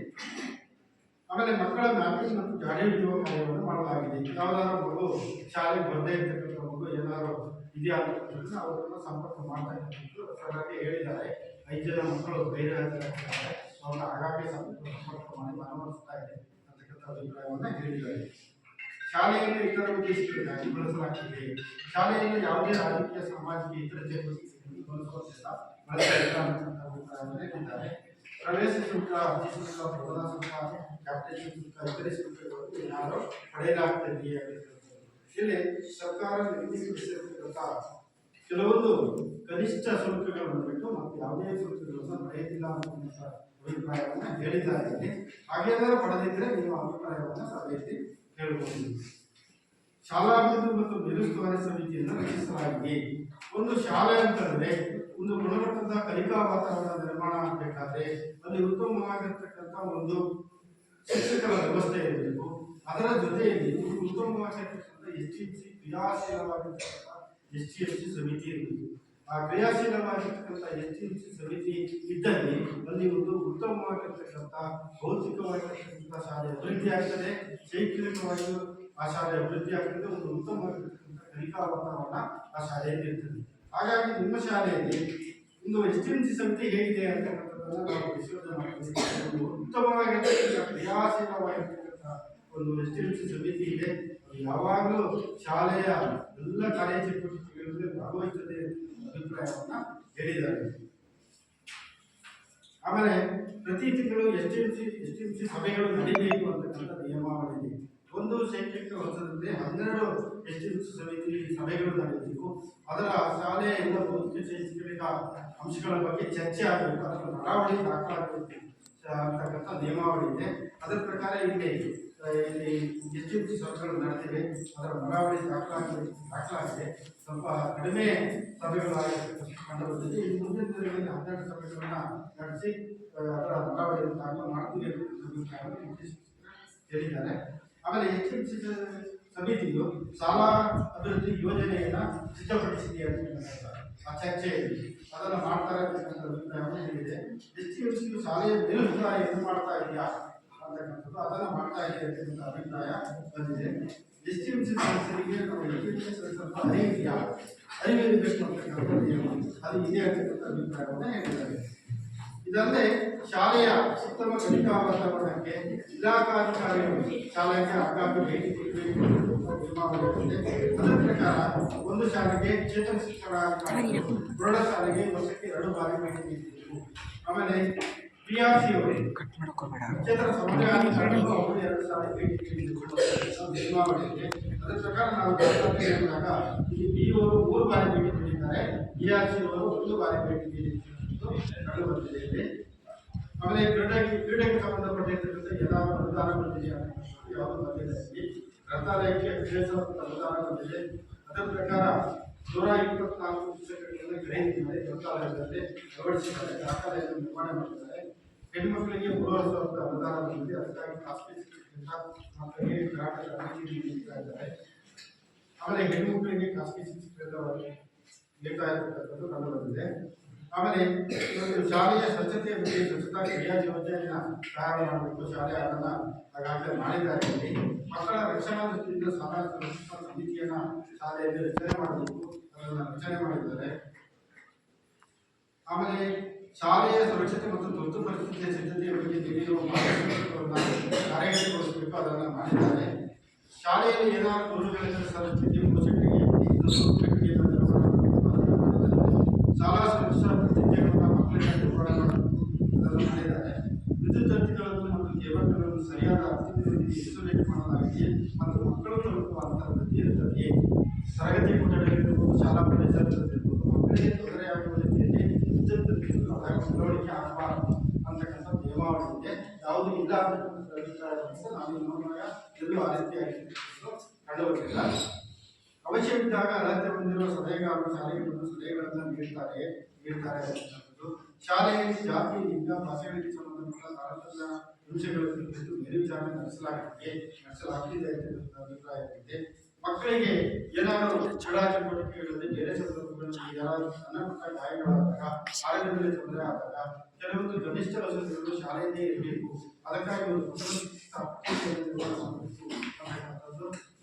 ಆಮೇಲೆ ಮಕ್ಕಳ ಮ್ಯಾಪಿಂಗ್ ಮತ್ತು ಜಾಡಿ ಹಿಡಿಯುವ ಕಾರ್ಯವನ್ನು ಮಾಡಲಾಗಿದೆ. ಯಾವುದಾದ್ರು ಮಗು ಶಾಲೆಗೆ ಬರದೇ ಇರ್ತಕ್ಕಂಥ ಮಗು ಏನಾದ್ರು ಇದೆಯಾ ಅಂತಕ್ಕಂಥದ್ದು ಅವರನ್ನು ಸಂಪರ್ಕ ಮಾಡ್ತಕ್ಕಂಥದ್ದು ಸಲಹೆ ಹೇಳಿದ್ದಾರೆ. 5 ಜನ ಮಕ್ಕಳು ಬೇರೆ ಅವ್ರನ್ನ ಆಗಾಗ್ಗೆ ಸಂಪರ್ಕ ಮಾಡಿ ಮನವೊಲಿಸ್ತಾ ಇದೆ ಅಂತಕ್ಕಂಥ ಅಭಿಪ್ರಾಯವನ್ನು ಹೇಳಿದ್ದಾರೆ. ಶಾಲೆಯನ್ನು ಇತರ ಉದ್ದೇಶಗಳಿಗಾಗಿ ಬಳಸಲಾಗ್ತದೆ. ಶಾಲೆಯನ್ನು ಯಾವುದೇ ರಾಜಕೀಯ ಸಾಮಾಜಿಕ ಇತರ ಚಟುವಟಿಕೆಗಳನ್ನು ಬಳಸುವುದಿಲ್ಲ, ಬಳಸ್ತಾ ಇಲ್ಲ ಅಂತಕ್ಕಂಥ ಅಭಿಪ್ರಾಯವನ್ನು ಹೇಳಿದ್ದಾರೆ. ಪ್ರವೇಶ ಶುಲ್ಕ, ಅತಿ ಶುಲ್ಕ, ಬೋಧನಾ ಶುಲ್ಕ, ಕ್ಯಾಪ್ಟೇನ್ ಶುಲ್ಕ, ಇತರೆ ಶುಲ್ಕಗಳನ್ನು ಏನಾದರೂ ಪಡೆಯಲಾಗ್ತದೆಯೇ ಇಲ್ಲಿ ಸರ್ಕಾರ ನಿರ್ಮಿಸಿರ್ತಕ್ಕಂಥ ಕೆಲವೊಂದು ಕನಿಷ್ಠ ಶುಲ್ಕಗಳನ್ನು ಬಿಟ್ಟು ಮತ್ತು ಯಾವುದೇ ಶುಲ್ಕಗಳನ್ನು ಪಡೆಯುತ್ತಿಲ್ಲ ಅನ್ನುವಂಥ ಅಭಿಪ್ರಾಯವನ್ನು ಹೇಳಿದ್ದಾರೆ. ಹಾಗೇನಾದರೂ ಪಡೆದಿದ್ದರೆ ನೀವು ಅಭಿಪ್ರಾಯವನ್ನು ಸಭೆಯಲ್ಲಿ ಹೇಳಬಹುದು. ಶಾಲಾಭಿವೃದ್ಧಿ ಮತ್ತು ಮೇಲುಸ್ತುವಾರಿ ಸಮಿತಿಯನ್ನು ರಚಿಸಲಾಗಿದೆ. ಒಂದು ಶಾಲೆ ಅಂತಂದ್ರೆ ಒಂದು ಗುಣಮಟ್ಟದ ಕಲಿಕಾ ವಾತಾವರಣ ನಿರ್ಮಾಣ ಆಗಬೇಕಾದ್ರೆ ಅಲ್ಲಿ ಉತ್ತಮವಾಗಿರ್ತಕ್ಕಂಥ ಒಂದು ಶಿಕ್ಷಕರ ವ್ಯವಸ್ಥೆ ಇರಬೇಕು. ಅದರ ಜೊತೆಯಲ್ಲಿ ಉತ್ತಮವಾಗಿರ್ತಕ್ಕಂಥ STMC ಕ್ರಿಯಾಶೀಲವಾಗಿರ್ತಕ್ಕಂಥ STMC ಸಮಿತಿ ಇರಬೇಕು. ಆ ಕ್ರಿಯಾಶೀಲವಾಗಿರ್ತಕ್ಕಂಥ STMC ಸಮಿತಿ ಇದ್ದಲ್ಲಿ ಅಲ್ಲಿ ಒಂದು ಉತ್ತಮವಾಗಿರ್ತಕ್ಕಂಥ ಭೌತಿಕವಾಗಿರ್ತಕ್ಕಂಥ ಶಾಲೆ ಅಭಿವೃದ್ಧಿ ಆಗ್ತದೆ, ಶೈಕ್ಷಣಿಕವಾಗಿಯೂ ಆ ಶಾಲೆ ಅಭಿವೃದ್ಧಿ ಆಗ್ತದೆ, ಒಂದು ಉತ್ತಮವಾಗಿರ್ತಕ್ಕಂಥ ಕಲಿಕಾ ವಾತಾವರಣ ಆ ಶಾಲೆಯಲ್ಲಿ ಇರ್ತದೆ. ಹಾಗಾಗಿ ನಿಮ್ಮ ಶಾಲೆಯಲ್ಲಿ ಒಂದು STMC ಸಮಿತಿ ಹೇಗಿದೆ ಅಂತಕ್ಕಂಥದ್ದನ್ನು ನಾವು ಪರಿಶೋಧನೆ ಮಾಡ್ತೀವಿ. ಒಂದು ಉತ್ತಮವಾಗಿರ್ತಕ್ಕಂಥ ಕ್ರಿಯಾಶೀಲವಾಗಿರ್ತಕ್ಕಂಥ ಒಂದು STMC ಸಮಿತಿ ಇದೆ. ಯಾವಾಗಲೂ ಶಾಲೆಯ ಎಲ್ಲ ಕಾರ್ಯಚಟುವಟಿಕೆಗಳಲ್ಲಿ ಭಾಗವಹಿಸುತ್ತದೆ ಅಭಿಪ್ರಾಯವನ್ನ ಹೇಳಿದ್ದಾರೆ. ಆಮೇಲೆ ಪ್ರತಿ ತಿಂಗಳು STMC ಸಭೆಗಳು ನಡೀಬೇಕು ಅಂತಕ್ಕಂಥ ನಿಯಮಾವಳಿ ಇದೆ. ಒಂದು ಶೈಕ್ಷಣಿಕ ವರ್ಷದಲ್ಲಿ 12 STMC ಸಮಿತಿ ಸಭೆಗಳು ನಡೆಯಬೇಕು. ಅದರ ಶಾಲೆಯ ಎಲ್ಲ ಭೌತಿಕ ಶೈಕ್ಷಣಿಕ ಅಂಶಗಳ ಬಗ್ಗೆ ಚರ್ಚೆ ಆಗಬೇಕು, ಅದರ ನಡಾವಳಿ ದಾಖಲಾಗಬೇಕು ಅಂತಕ್ಕಂಥ ನಿಯಮಾವಳಿ ಇದೆ. ಅದರ ಪ್ರಕಾರ ಇಲ್ಲಿ STMC ಸಭೆಗಳು ನಡೆದಿವೆ, ಅದರ ನಡಾವಳಿ ದಾಖಲಾಗಿದೆ. ಸ್ವಲ್ಪ ಕಡಿಮೆ ಸಭೆಗಳು ಕಂಡು ಬಂದಿದೆ. ಈ ಮುಂದಿನ ದಿನಗಳಲ್ಲಿ 12 ಸಭೆಗಳನ್ನ ನಡೆಸಿ ಅದರ ನಡಾವಳಿಯನ್ನು ದಾಖಲು ಮಾಡ್ತೀವಿ ಅಂತ ಹೇಳಿದ್ದಾರೆ. ಆಮೇಲೆ STMC ಸಮಿತಿಯು ಶಾಲಾ ಅಭಿವೃದ್ಧಿ ಯೋಜನೆಯನ್ನ ಸಿದ್ಧಪಡಿಸಿದೆ ಅಂತ ಆ ಚರ್ಚೆಯಲ್ಲಿ ಅದನ್ನು ಮಾಡ್ತಾರೆ ಅಂತಕ್ಕಂಥ ಅಭಿಪ್ರಾಯವನ್ನು ಹೇಳಿದೆ. STMC ಶಾಲೆಯ ಮೇಲುಸ್ತುವಾರಿಯನ್ನು ಮಾಡ್ತಾ ಇದೆಯಾ ಅಂತಕ್ಕಂಥದ್ದು ಅದನ್ನು ಮಾಡ್ತಾ ಇದೆ ಅಂತಕ್ಕಂಥ ಅಭಿಪ್ರಾಯ ಬಂದಿದೆ. STMC ಸದಸ್ಯರಿಗೆ ನಾವು ಸ್ವಲ್ಪ ಅರಿವಿದೆಯಾ, ಅರಿವಿರಬೇಕು ಅಂತಕ್ಕಂಥ ಅದು ಇದೆ ಅಂತಕ್ಕಂಥ ಅಭಿಪ್ರಾಯವನ್ನು ಹೇಳಿದ್ದಾರೆ. ಇದಲ್ಲದೆ ಶಾಲೆಯ ಉತ್ತಮ ಕಲಿಕಾ ವಾತಾವರಣಕ್ಕೆ ಇಲಾಖಾಧಿಕಾರಿಗಳು ಶಾಲೆಗೆ ಆಗಾಗ್ಗೆ ಭೇಟಿ ನೀಡಬೇಕು. ಅದರ ಪ್ರಕಾರ ಒಂದು ಶಾಲೆಗೆ ಚೇತನ ಶಿಕ್ಷಣಾಧಿಕಾರಿಗಳು ಪ್ರೌಢಶಾಲೆಗೆ ವರ್ಷಕ್ಕೆ 2 ಬಾರಿ ಭೇಟಿ ನೀಡಬೇಕು. ಆಮೇಲೆ PRC ಅವರು ಚೇತನ ಸಮುದಾಯಾಧಿಕಾರಿಗಳು ಅವರು 2 ಸಾರಿ ಭೇಟಿ ನೀಡಬೇಕು ನಿಯಮಾವಳಿಗೆ. ಅದರ ಪ್ರಕಾರ ನಾವು ಹೇಳಿದಾಗ ಇಲ್ಲಿ PO ಅವರು 3 ಬಾರಿ ಭೇಟಿ ನೀಡಿದ್ದಾರೆ, PRC ಅವರು 1 ಬಾರಿ ಭೇಟಿ ನೀಡಿದ್ದಾರೆ ಕಂಡು ಬಂದಿದೆ. ಆಮೇಲೆ ಕ್ರೀಡೆಗೆ ಸಂಬಂಧಪಟ್ಟಿರ್ತಕ್ಕಂಥ ಏನಾದರೂ ಅನುದಾನ ಬಂದಿದೆಯಾ ಯಾವುದು ಬಂದಿದೆ. ಗ್ರಂಥಾಲಯಕ್ಕೆ ವಿಶೇಷ ಅನುದಾನ ಬಂದಿದೆ. ಅದರ ಪ್ರಕಾರ 124 ಪುಸ್ತಕಗಳನ್ನು ಖರೀದಿಸಿದ್ದಾರೆ, ಗ್ರಂಥಾಲಯದಲ್ಲಿ ಅಳವಡಿಸಿದ್ದಾರೆ, ದಾಖಲೆಯನ್ನು ನಿರ್ಮಾಣ ಮಾಡಿದ್ದಾರೆ. ಹೆಣ್ಮಕ್ಳಿಗೆ 3,000 ಅನುದಾನ ಬಂದಿದೆ, ಅದಕ್ಕಾಗಿ ಖಾಸಗಿ ಶಿಕ್ಷಕರಿಂದ ಮಕ್ಕಳಿಗೆ ಕರಾಟೆ ತರಬೇತಿ ನೀಡ್ತಾ ಇದ್ದಾರೆ. ಆಮೇಲೆ ಹೆಣ್ಮಕ್ಳಿಗೆ ಖಾಸಗಿ ಶಿಕ್ಷಕರಿಂದ ನೀಡ್ತಾ ಇರ್ತಕ್ಕಂಥದ್ದು ಕಂಡು ಬಂದಿದೆ. ಆಮೇಲೆ ಶಾಲೆಯ ಸ್ವಚ್ಛತೆಯ ಬಗ್ಗೆ ಸ್ವಚ್ಛತಾ ಕ್ರಿಯಾ ಯೋಜನೆಯನ್ನು ಪ್ರಾರಂಭ ಮಾಡಬೇಕು. ಶಾಲೆ ಅದನ್ನು ಈಗಾಗಲೇ ಮಾಡಿದ್ದಾರೆ. ಮಕ್ಕಳ ರಕ್ಷಣಾ ದೃಷ್ಟಿಯಿಂದ ಶಾಲಾ ಸುರಕ್ಷತಾ ಸಮಿತಿಯನ್ನು ಶಾಲೆಯಲ್ಲಿ ರಚನೆ ಮಾಡಬೇಕು, ಅದನ್ನು ರಚನೆ ಮಾಡಿದ್ದಾರೆ. ಆಮೇಲೆ ಶಾಲೆಯ ಸುರಕ್ಷತೆ ಮತ್ತು ತುರ್ತು ಪರಿಸ್ಥಿತಿಯ ಸಿದ್ಧತೆಯ ಬಗ್ಗೆ ನೀಡಿರುವ ಮಾರ್ಗದರ್ಶನಗಳನ್ನು ಕಾರ್ಯಗತಗೊಳಿಸಬೇಕು, ಅದನ್ನು ಮಾಡಿದ್ದಾರೆ. ಶಾಲೆಯಲ್ಲಿ ಏನಾದರೂ ದೂರುಗಳಿಂದ ಸ್ಥಿತಿ ಪೋಷಕರಿಗೆ ಶಾಲಾ ಸುರಕ್ಷತಾ ಪ್ರತಿಜ್ಞೆಗಳನ್ನು ಮಕ್ಕಳಿಗೆ ನಿರ್ಮಾಣ ಮಾಡಬೇಕು, ಅದನ್ನು ಮಾಡಿದ್ದಾರೆ. ವಿದ್ಯುತ್ ತಂತಿಗಳನ್ನು ಮತ್ತು ಕೇಬಲ್ಗಳನ್ನು ಸರಿಯಾದ ಅರ್ಥದಲ್ಲಿ ಇನ್ಸುಲೇಟ್ ಮಾಡಲಾಗಿದೆ ಮತ್ತು ಮಕ್ಕಳು ತಲುಪುವ ಅಂತರದಲ್ಲಿ ಇರುತ್ತದೆ. ತರಗತಿ ಕೊಠಡಿಗಳಿರ್ಬೋದು, ಶಾಲಾ ಪರಿಸರದಲ್ಲಿರ್ಬೋದು, ಮಕ್ಕಳಿಗೆ ತೊಂದರೆಯಾಗುವ ರೀತಿಯಲ್ಲಿ ವಿದ್ಯುತ್ ತಂತಿಗಳನ್ನು ಅಳವಡಿಕೆ ಆಗಬಾರದು ಅಂತಕ್ಕಂಥ ನಿಯಮಾವಳಿ ಇದೆ. ಯಾವುದು ಇಲ್ಲ ಅಂತಕ್ಕಂಥ ಅಭಿಪ್ರಾಯವನ್ನು ನಾವು ನೋಡಿದಾಗ ಎಲ್ಲೂ ಆ ರೀತಿಯಾಗಿ ಕಂಡು ಬಂದಿಲ್ಲ. ಅವಶ್ಯವಿದ್ದಾಗ ಅಗತ್ಯ ಹೊಂದಿರುವ ಸಲಹೆಗಾರರು ಶಾಲೆಗೆ ಬಂದು ಸಲಹೆಗಳನ್ನು ನೀಡ್ತಾರೆ ಅನ್ನುವಂಥದ್ದು. ಶಾಲೆಯಲ್ಲಿ ಜಾತಿ, ಲಿಂಗ, ಭಾಷೆಗಳಿಗೆ ಸಂಬಂಧಪಟ್ಟ ತಾರತಮ್ಯ ವಿಷಯಗಳ ಕುರಿತು ಮೇಲ್ವಿಚಾರಣೆ ನಡೆಸಲಾಗ್ತಿದೆ ಅಂತ ಅಭಿಪ್ರಾಯವಿದೆ. ಮಕ್ಕಳಿಗೆ ಏನಾದರೂ ಕ್ರೀಡಾ ಚಟುವಟಿಕೆಗಳಲ್ಲಿ ಬೇರೆ ಸಂದರ್ಭಗಳಲ್ಲಿ ಯಾರಾದರೂ ಸಣ್ಣ ಪುಟ್ಟ ಗಾಯಗಳಾದಾಗ, ಆರೋಗ್ಯದಲ್ಲಿ ತೊಂದರೆ ಆದಾಗ ಕೆಲವೊಂದು ಕನಿಷ್ಠ ವಸತಿಗಳು ಶಾಲೆಯಲ್ಲೇ ಇರಬೇಕು. ಅದಕ್ಕಾಗಿ ಒಂದು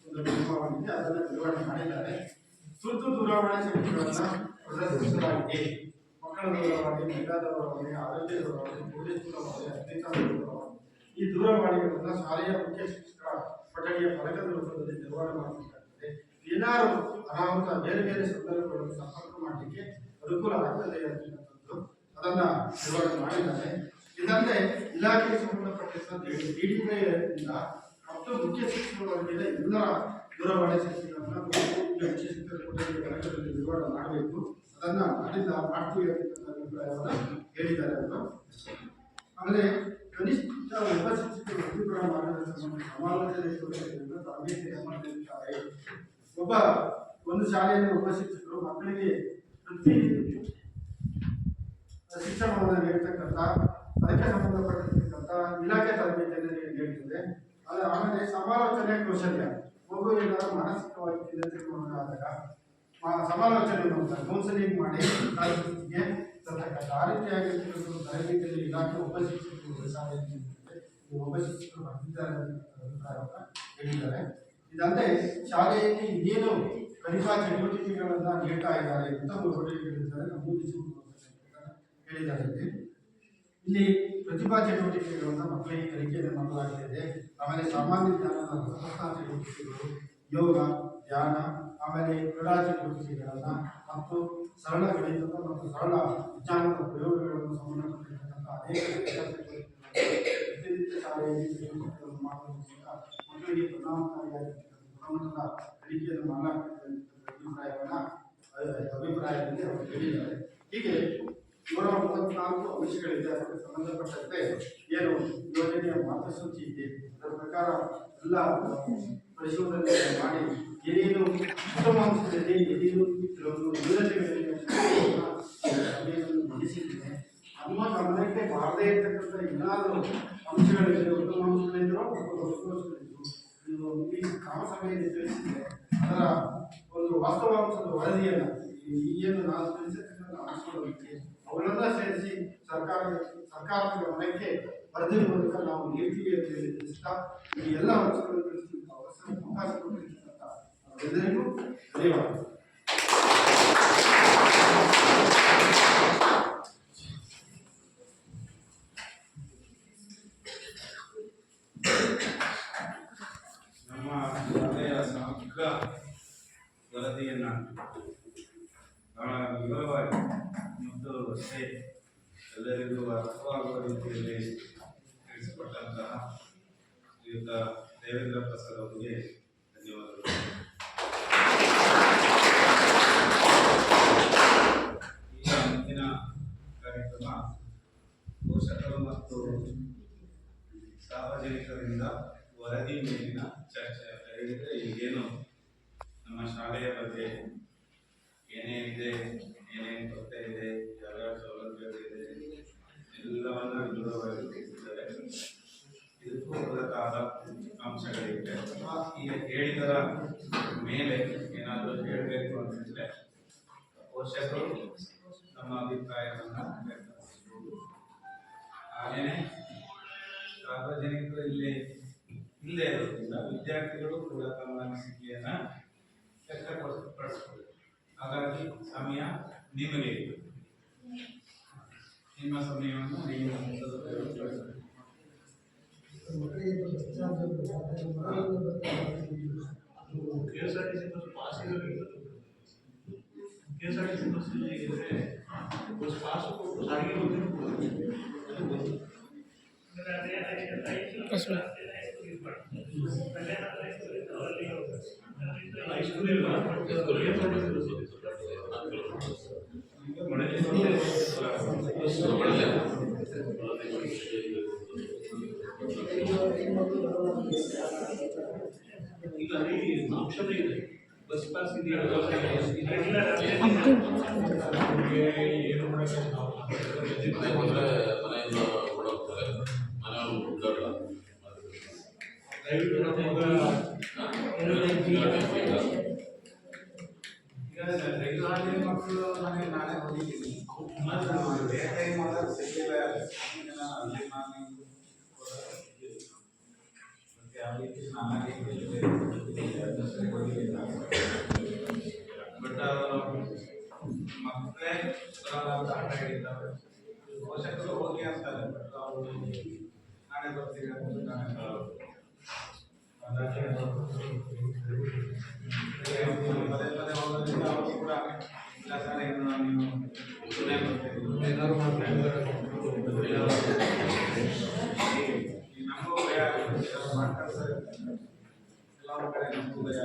ಒಂದು ನಿರ್ಮಾಣವಿದೆ, ಅದನ್ನು ನಿರ್ವಹಣೆ ಮಾಡಿದ್ದಾರೆ. ತುರ್ತು ದೂರವಾಣಿ ಸಂಖ್ಯೆಗಳನ್ನು ಪ್ರದರ್ಶಿಸಲಾಗಿದೆ. ಮಕ್ಕಳ ದೂರವಾಣಿ, ಮಹಿಳಾ ದೂರವಾಣಿ, ಆರೋಗ್ಯ ದೂರವಾಣಿ, ಪೊಲೀಸ್ ದೂರವಾಣಿ, ಅಗ್ನಿಶಾಮಕ ದೂರವಾಣಿ. ಈ ದೂರವಾಣಿಗಳನ್ನು ಶಾಲೆಯ ಮುಖ್ಯ ಶಿಕ್ಷಕರ ಕೊಠಡಿಯ ಫಲಕದ ರೂಪದಲ್ಲಿ ನಿರ್ವಹಣೆ ಮಾಡಬೇಕಾಗುತ್ತದೆ. ಏನಾದರೂ ಅನಾಹುತ ಬೇರೆ ಬೇರೆ ಸಂದರ್ಭಗಳನ್ನು ಸಂಪರ್ಕ ಮಾಡಲಿಕ್ಕೆ ಅನುಕೂಲ ಆಗ್ತದೆ ಅನ್ನುವಂಥದ್ದು ಅದನ್ನು ನಿರ್ವಹಣೆ ಮಾಡಿದ್ದಾರೆ. ಇದಲ್ಲದೆ ಇಲಾಖೆಗೆ ಸಂಬಂಧಪಟ್ಟಂತೆ DDPIಯಿಂದ ಮತ್ತು ಮುಖ್ಯ ಶಿಕ್ಷಕರೊಂದಿಗೆ ಎಲ್ಲರ ದೂರವಾಣಿ ಸಂಖ್ಯೆಗಳನ್ನು ಮುಖ್ಯ ಶಿಕ್ಷಕರ ಕೊಠಡಿಯ ಫಲಕದಲ್ಲಿ ನಿರ್ವಹಣೆ ಮಾಡಬೇಕು. ಅದನ್ನು ಮಾಡ್ತೀವಿ ಅಂತ ಅಭಿಪ್ರಾಯವನ್ನು ಹೇಳಿದ್ದಾರೆ ಅವರು. ಆಮೇಲೆ ಕನಿಷ್ಠ ಒಬ್ಬ ಶಿಕ್ಷಕರು ವೃತ್ತಿಪರ ಮಾರ್ಗದರ್ಶನ ಸಮಾಲೋಚನೆ ತರಬೇತಿ. ಒಂದು ಶಾಲೆಯಲ್ಲಿ ಒಬ್ಬ ಶಿಕ್ಷಕರು ಮಕ್ಕಳಿಗೆ ವೃತ್ತಿ ಶಿಕ್ಷಣವನ್ನು ನೀಡ್ತಕ್ಕಂಥ ಅದಕ್ಕೆ ಸಂಬಂಧಪಟ್ಟಿರ್ತಕ್ಕಂಥ ಇಲಾಖೆ ತರಬೇತಿಯನ್ನು ನೀಡುತ್ತದೆ. ಆಮೇಲೆ ಸಮಾಲೋಚನೆ ಕೌಶಲ್ಯ, ಮಗು ಏನಾದರೂ ಮಾನಸಿಕವಾಗಿ ಆದಾಗ ಸಮಾಲೋಚನೆ ಮಾಡ್ತಾರೆ, ಕೌನ್ಸಿಲಿಂಗ್ ಮಾಡಿ ತರ್ತಕ್ಕಂಥ ಆ ರೀತಿಯಾಗಿರ್ತಕ್ಕಂಥ ತರಬೇತಿಯಲ್ಲಿ ಇಲಾಖೆ ಒಬ್ಬ ಶಿಕ್ಷಕರು ಶಾಲೆಯಲ್ಲಿ ಒಬ್ಬ ಶಿಕ್ಷಕರು ಬಂದಿದ್ದಾರೆ ಅಭಿಪ್ರಾಯವನ್ನು ಹೇಳಿದ್ದಾರೆ. ಇದಲ್ಲದೆ ಶಾಲೆಯಲ್ಲಿ ಏನು ಕಲಿಕಾ ಚಟುವಟಿಕೆಗಳನ್ನು ನೀಡ್ತಾ ಇದ್ದಾರೆ ಅಂತ ಹೇಳಿದ್ದಾರೆ, ಹೇಳಿದ್ದಾರೆ. ಇಲ್ಲಿ ಪ್ರತಿಭಾ ಚಟುವಟಿಕೆಗಳನ್ನು ಮಕ್ಕಳಿಗೆ ಕಲಿಕೆಯನ್ನು ಮಾಡಲಾಗುತ್ತಿದೆ. ಆಮೇಲೆ ಸಾಮಾನ್ಯ ಜ್ಞಾನದ ಪ್ರಶ್ನಾ ಚಟುವಟಿಕೆಗಳು, ಯೋಗ, ಧ್ಯಾನ, ಆಮೇಲೆ ಕ್ರೀಡಾ ಚಟುವಟಿಕೆಗಳನ್ನು ಮತ್ತು ಸರಳ ಗಣಿತದ ಮತ್ತು ಸರಳ ವಿಜ್ಞಾನದ ಪ್ರಯೋಗಗಳನ್ನು ಸಂಬಂಧಪಟ್ಟಿರ್ತಕ್ಕಂಥ ಅನೇಕ ಪ್ರತಿನಿತ್ಯ ಶಾಲೆಯಲ್ಲಿ ಚಟುವಟಿಕೆಗಳನ್ನು ಮಾಡುವುದರಿಂದ ಮಕ್ಕಳಿಗೆ ಪರಿಣಾಮಕಾರಿಯಾಗಿರ್ತಕ್ಕಂಥ ಗುಣಮಟ್ಟದ ಕಲಿಕೆಯನ್ನು ಮಾಡಲಾಗುತ್ತದೆ ಅಭಿಪ್ರಾಯದಲ್ಲಿ ಅವರು ಹೇಳಿದ್ದಾರೆ. ಹೀಗೆ 134 ಅಂಶಗಳಿದೆ. ಅದಕ್ಕೆ ಸಂಬಂಧಪಟ್ಟಂತೆ ಏನು ಯೋಜನೆಯ ಮಾರ್ಗಸೂಚಿ ಇದೆ, ಅದರ ಪ್ರಕಾರ ಎಲ್ಲ ಪರಿಶೋಧನೆ ಮಾಡಿ ಏನೇನು ಉತ್ತಮ ಅಂಶಗಳಿದೆ, ಏನೇನು ಕೆಲವೊಂದು ನ್ಯೂನತೆಗಳಿದೆ ಸಭೆಯನ್ನು ಮಂಡಿಸಿದ್ದೇನೆ. ನಮ್ಮ ಗಮನಕ್ಕೆ ಬಾರದೇ ಇರತಕ್ಕಂಥ ಏನಾದರೂ ಅಂಶಗಳಿದೆ, ಉತ್ತಮ ಅಂಶಗಳಿದ್ರು ಮತ್ತು ದೋಷಗಳಿದ್ರು ಈ ಕ್ರಮ ಸಭೆಯಲ್ಲಿ ತಿಳಿಸಿದೆ. ಅದರ ಒಂದು ವಾಸ್ತವಾಂಶದ ವರದಿಯನ್ನು ಏನು ನಾವು ತಿಳಿಸಿರ್ತಕ್ಕಂಥ ಅಂಶಗಳಿಗೆ ಅವುಗಳೆಲ್ಲ ಸೇರಿಸಿ ಸರ್ಕಾರದ ಗಮನಕ್ಕೆ ವರದಿ ಮೂಲಕ ನಾವು ನೀಡ್ತೀವಿ ಅಂತ ಹೇಳಿ ತಿಳಿಸ್ತಾ ಈ ಎಲ್ಲ ಅಂಶಗಳನ್ನು ತಿಳಿಸಿದ ಅವಕಾಶ ಕೊಟ್ಟಿರ್ತಕ್ಕಂಥ ಎಲ್ಲರಿಗೂ ಧನ್ಯವಾದ. ನಮ್ಮ ಶಾಲೆಯ ಸಮಗ್ರ ವರದಿಯನ್ನು ಬಹಳ ವಿವರವಾಗಿ ಮತ್ತು ಅಷ್ಟೇ ಎಲ್ಲರಿಗೂ ಅರ್ಥವಾಗುವ ರೀತಿಯಲ್ಲಿ ತಿಳಿಸಿಕೊಟ್ಟಂತಹ ಶ್ರೀಯುತ ದೇವೇಂದ್ರ ಪ್ರಸಾದ್ ಅವರಿಗೆ ಧನ್ಯವಾದಗಳು. ಈಗ ಮುಂದಿನ ಕಾರ್ಯಕ್ರಮ ಪೋಷಕರು ಮತ್ತು ಸಾರ್ವಜನಿಕರಿಂದ ವರದಿ ಮೇಲಿನ ಚರ್ಚೆ ಅಂತ ಹೇಳಿದರೆ ಈಗೇನು ನಮ್ಮ ಶಾಲೆಯ ಬಗ್ಗೆ ಏನೇನಿದೆ, ಏನೇನು ಕೊರತೆ ಇದೆ, ಯಾವ್ಯಾವ ಸೌಲಭ್ಯಗಳಿದೆ ಎಲ್ಲವನ್ನ ವಿವರವಾಗಿ ತಿಳಿಸಿದ್ದಾರೆ. ಇದಕ್ಕೂ ಹೊರತಾದ ಅಂಶಗಳಿವೆ. ಈಗ ಹೇಳಿದರ ಮೇಲೆ ಏನಾದರೂ ಹೇಳಬೇಕು ಅಂತಂದರೆ ಪೋಷಕರು ನಮ್ಮ ಅಭಿಪ್ರಾಯವನ್ನು ವ್ಯಕ್ತಪಡಿಸಬಹುದು. ಹಾಗೆಯೇ ಸಾರ್ವಜನಿಕರು ಇಲ್ಲೇ ಇರೋದ್ರಿಂದ ವಿದ್ಯಾರ್ಥಿಗಳು ಕೂಡ ತಮ್ಮ ಅನಿಸಿಕೆಯನ್ನು ವ್ಯಕ್ತಪಡಿಸಬಹುದು. ಹಾಗಾಗಿ ಸಮಯ ನಿಮಗೆ, ನಿಮ್ಮ ಸಮಯವನ್ನು ನೀವು KSRTC ಬಸ್ ಪಾಸ್ ಇರಬೇಕು. KSRTC ಬಸ್ ಇದ್ದರೆ ಬಸ್ ಪಾಸ್ ಕೊಟ್ಟು ಸಾರಿಗೆ ಈಗ ಅಂಶನೇ ಇದೆ. ಬಸ್ ಪಾಸ್ ಇದೆಯಾ ರೆಗ್ಯುಲರ್ ಅವ್ರಿಗೆ ಏನು ಮಾಡೋಕ್ಕೆ ನಾವು ದಯವಿಟ್ಟು ನಮಗೆ ಈಗ ರೆಗ್ಯುಲರ್ಲಿ ಮಕ್ಕಳು ಮನೆಗೆ ನಾಳೆ ಹೋಗಿದ್ದೀನಿ ಡೇ ಟೈಮ್ ಆದಾಗ ಸಿಕ್ಕಿಲ್ಲ ಅಲ್ಲಿ ನಾನು ಯಾವ ರೀತಿ ನಾನಾಗಿ ಬಟ್ ಮಕ್ಕಳೇ ಅಂತ ಆಟ ಹಿಡಿತಾರೆ ಪೋಷಕರು ಹೋಗಿ ಅಂತಾರೆ ಬಟ್ ಅವರು ನಾಳೆ ಬರ್ತೀವಿ ಅಂತ ನಾಳೆ ಪದೇ ಪದೇ ಹೋಗೋದ್ರಿಂದ ಅವರು ಕೂಡ ಇಲ್ಲ ಸರ್ ಇನ್ನು ನೀವು ಏನಾದ್ರು ನಮಗೂ ಭಯ ಮಾಡ್ತಾರೆ ಸರ್ ಎಲ್ಲರೂ ಕಡೆ ನಮಗೂ ಭಯ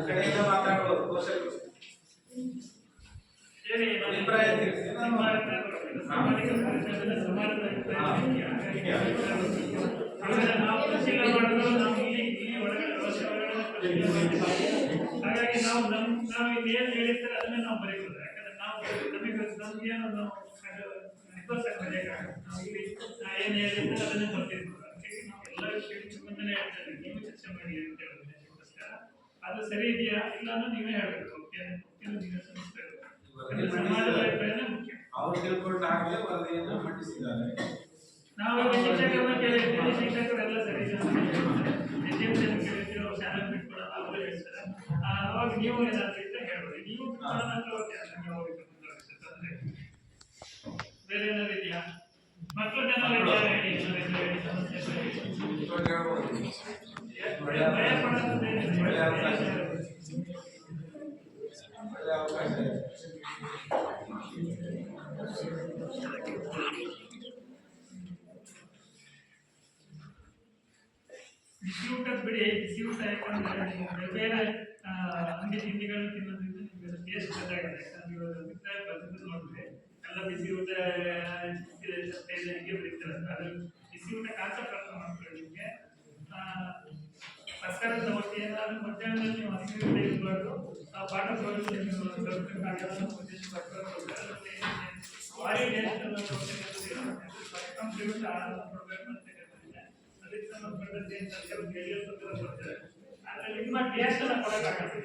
ಕಡೆಯಿಂದ ಮಾತಾಡ್ಬೋದು ಪೋಷಕರು ಹೇಳಿ ಅಭಿಪ್ರಾಯ ತಿಳಿಸಿ ಸಾಮಾಜಿಕ ಕಾರ್ಯಕ್ರಮದಲ್ಲಿ ಸಮಾಜದ ನಾವು ಪರಿಶೀಲನೆ ಮಾಡೋದು ನಾವು ಇಲ್ಲಿ ಒಳಗಡೆ ವ್ಯವಸ್ಥೆ ಹಾಗಾಗಿ ನಾವು ಇಲ್ಲಿ ಏನು ಹೇಳಿರ್ತಾರೆ ಅದನ್ನೇ ನಾವು ಬರೀಬೋದು. ಯಾಕಂದ್ರೆ ನಾವು ನಮಗೇನು ನಾವು ಬರೆಯೋಕ್ಕಾಗಲ್ಲ. ನಾವು ಇಲ್ಲಿ ಏನು ಹೇಳಿರ್ತಾರೆ ಅದನ್ನೇ ಬರ್ತಿರ್ಬೋದು. ಅದಕ್ಕೆ ನಾವು ಎಲ್ಲ ವಿಷಯಗಳನ್ನೇ ಹೇಳ್ತೇವೆ, ನೀವು ಚರ್ಚೆ ಮಾಡಿ ಅಂತ ಹೇಳೋದಕ್ಕೋಸ್ಕರ ಅದು ಸರಿ ಇದೆಯಾ ಇಲ್ಲ ಅನ್ನೋ ನೀವೇ ಹೇಳಬೇಕು. ನೀವೇ ಸಮಸ್ಯೆ ಸಮಾಜದ ಅಭಿಪ್ರಾಯನೇ ಮುಖ್ಯ. ಅವರು ತಿಳ್ಕೊಂಡಾಗಲೇ ವರದಿಯನ್ನು ಮಂಡಿಸಿದ್ದಾರೆ. ನಾವು ಶಿಕ್ಷಕರನ್ನ ಕೇಳಿರ್ತೀವಿ, ಶಿಕ್ಷಕರೆಲ್ಲ ಸರಿ ಕೇಳಿರ್ತೀವಿ, ಅವ್ರು ಶಾಲೆ ಬಿಟ್ಕೊಡೋಣ ಅವರು ಹೇಳ್ತಾರೆ. ಅವಾಗ ನೀವು ಏನಾದ್ರು ಇದ್ರೆ ಹೇಳ್ಬೋದು. ನೀವು ಬೇರೆ ಏನಾದ್ರು ಇದೆಯಾ? ಮಕ್ಕಳು ಜನ ಭಯ ಪಡೋದು ಬಿಸಿ ಊಟದ ಬಿಡಿ, ಬಿಸಿ ಊಟ ಯಾಕಂದ್ರೆ ಬೇರೆ ಅಂಗಡಿ ತಿಂಡಿಗಳು ತಿನ್ನೋದ್ರಿಂದ ನಿಮಗೆ ಟೇಸ್ಟ್ ಗೊತ್ತಾಗುತ್ತೆ. ನೀವು ಅಭಿಪ್ರಾಯ ಪದ್ಧತಿ ನೋಡಿದ್ರೆ ಎಲ್ಲ ಬಿಸಿ ಊಟ ಹೀಗೆ ಬರೀತಾರೆ. ಅದ್ರಲ್ಲಿ ಬಿಸಿ ಊಟ ಕಾನ್ಸೆಪ್ಟ್ ಅರ್ಥ ಮಾಡ್ಕೊಳ್ಳಿಕ್ಕೆ ಸರ್ಕಾರದ ವತಿಯಿಂದ ಮಧ್ಯಾಹ್ನದಲ್ಲಿ ನೀವು ಹಸಿರು ಇರಬಾರ್ದು. ಪಾಠ ಭಾರಿ ಟೇಸ್ಟ್ ನಿಮ್ಮ ಟೇಸ್ಟ್ ಅನ್ನ ಕೊಡಕ್ಕಾಗತ್ತೆ.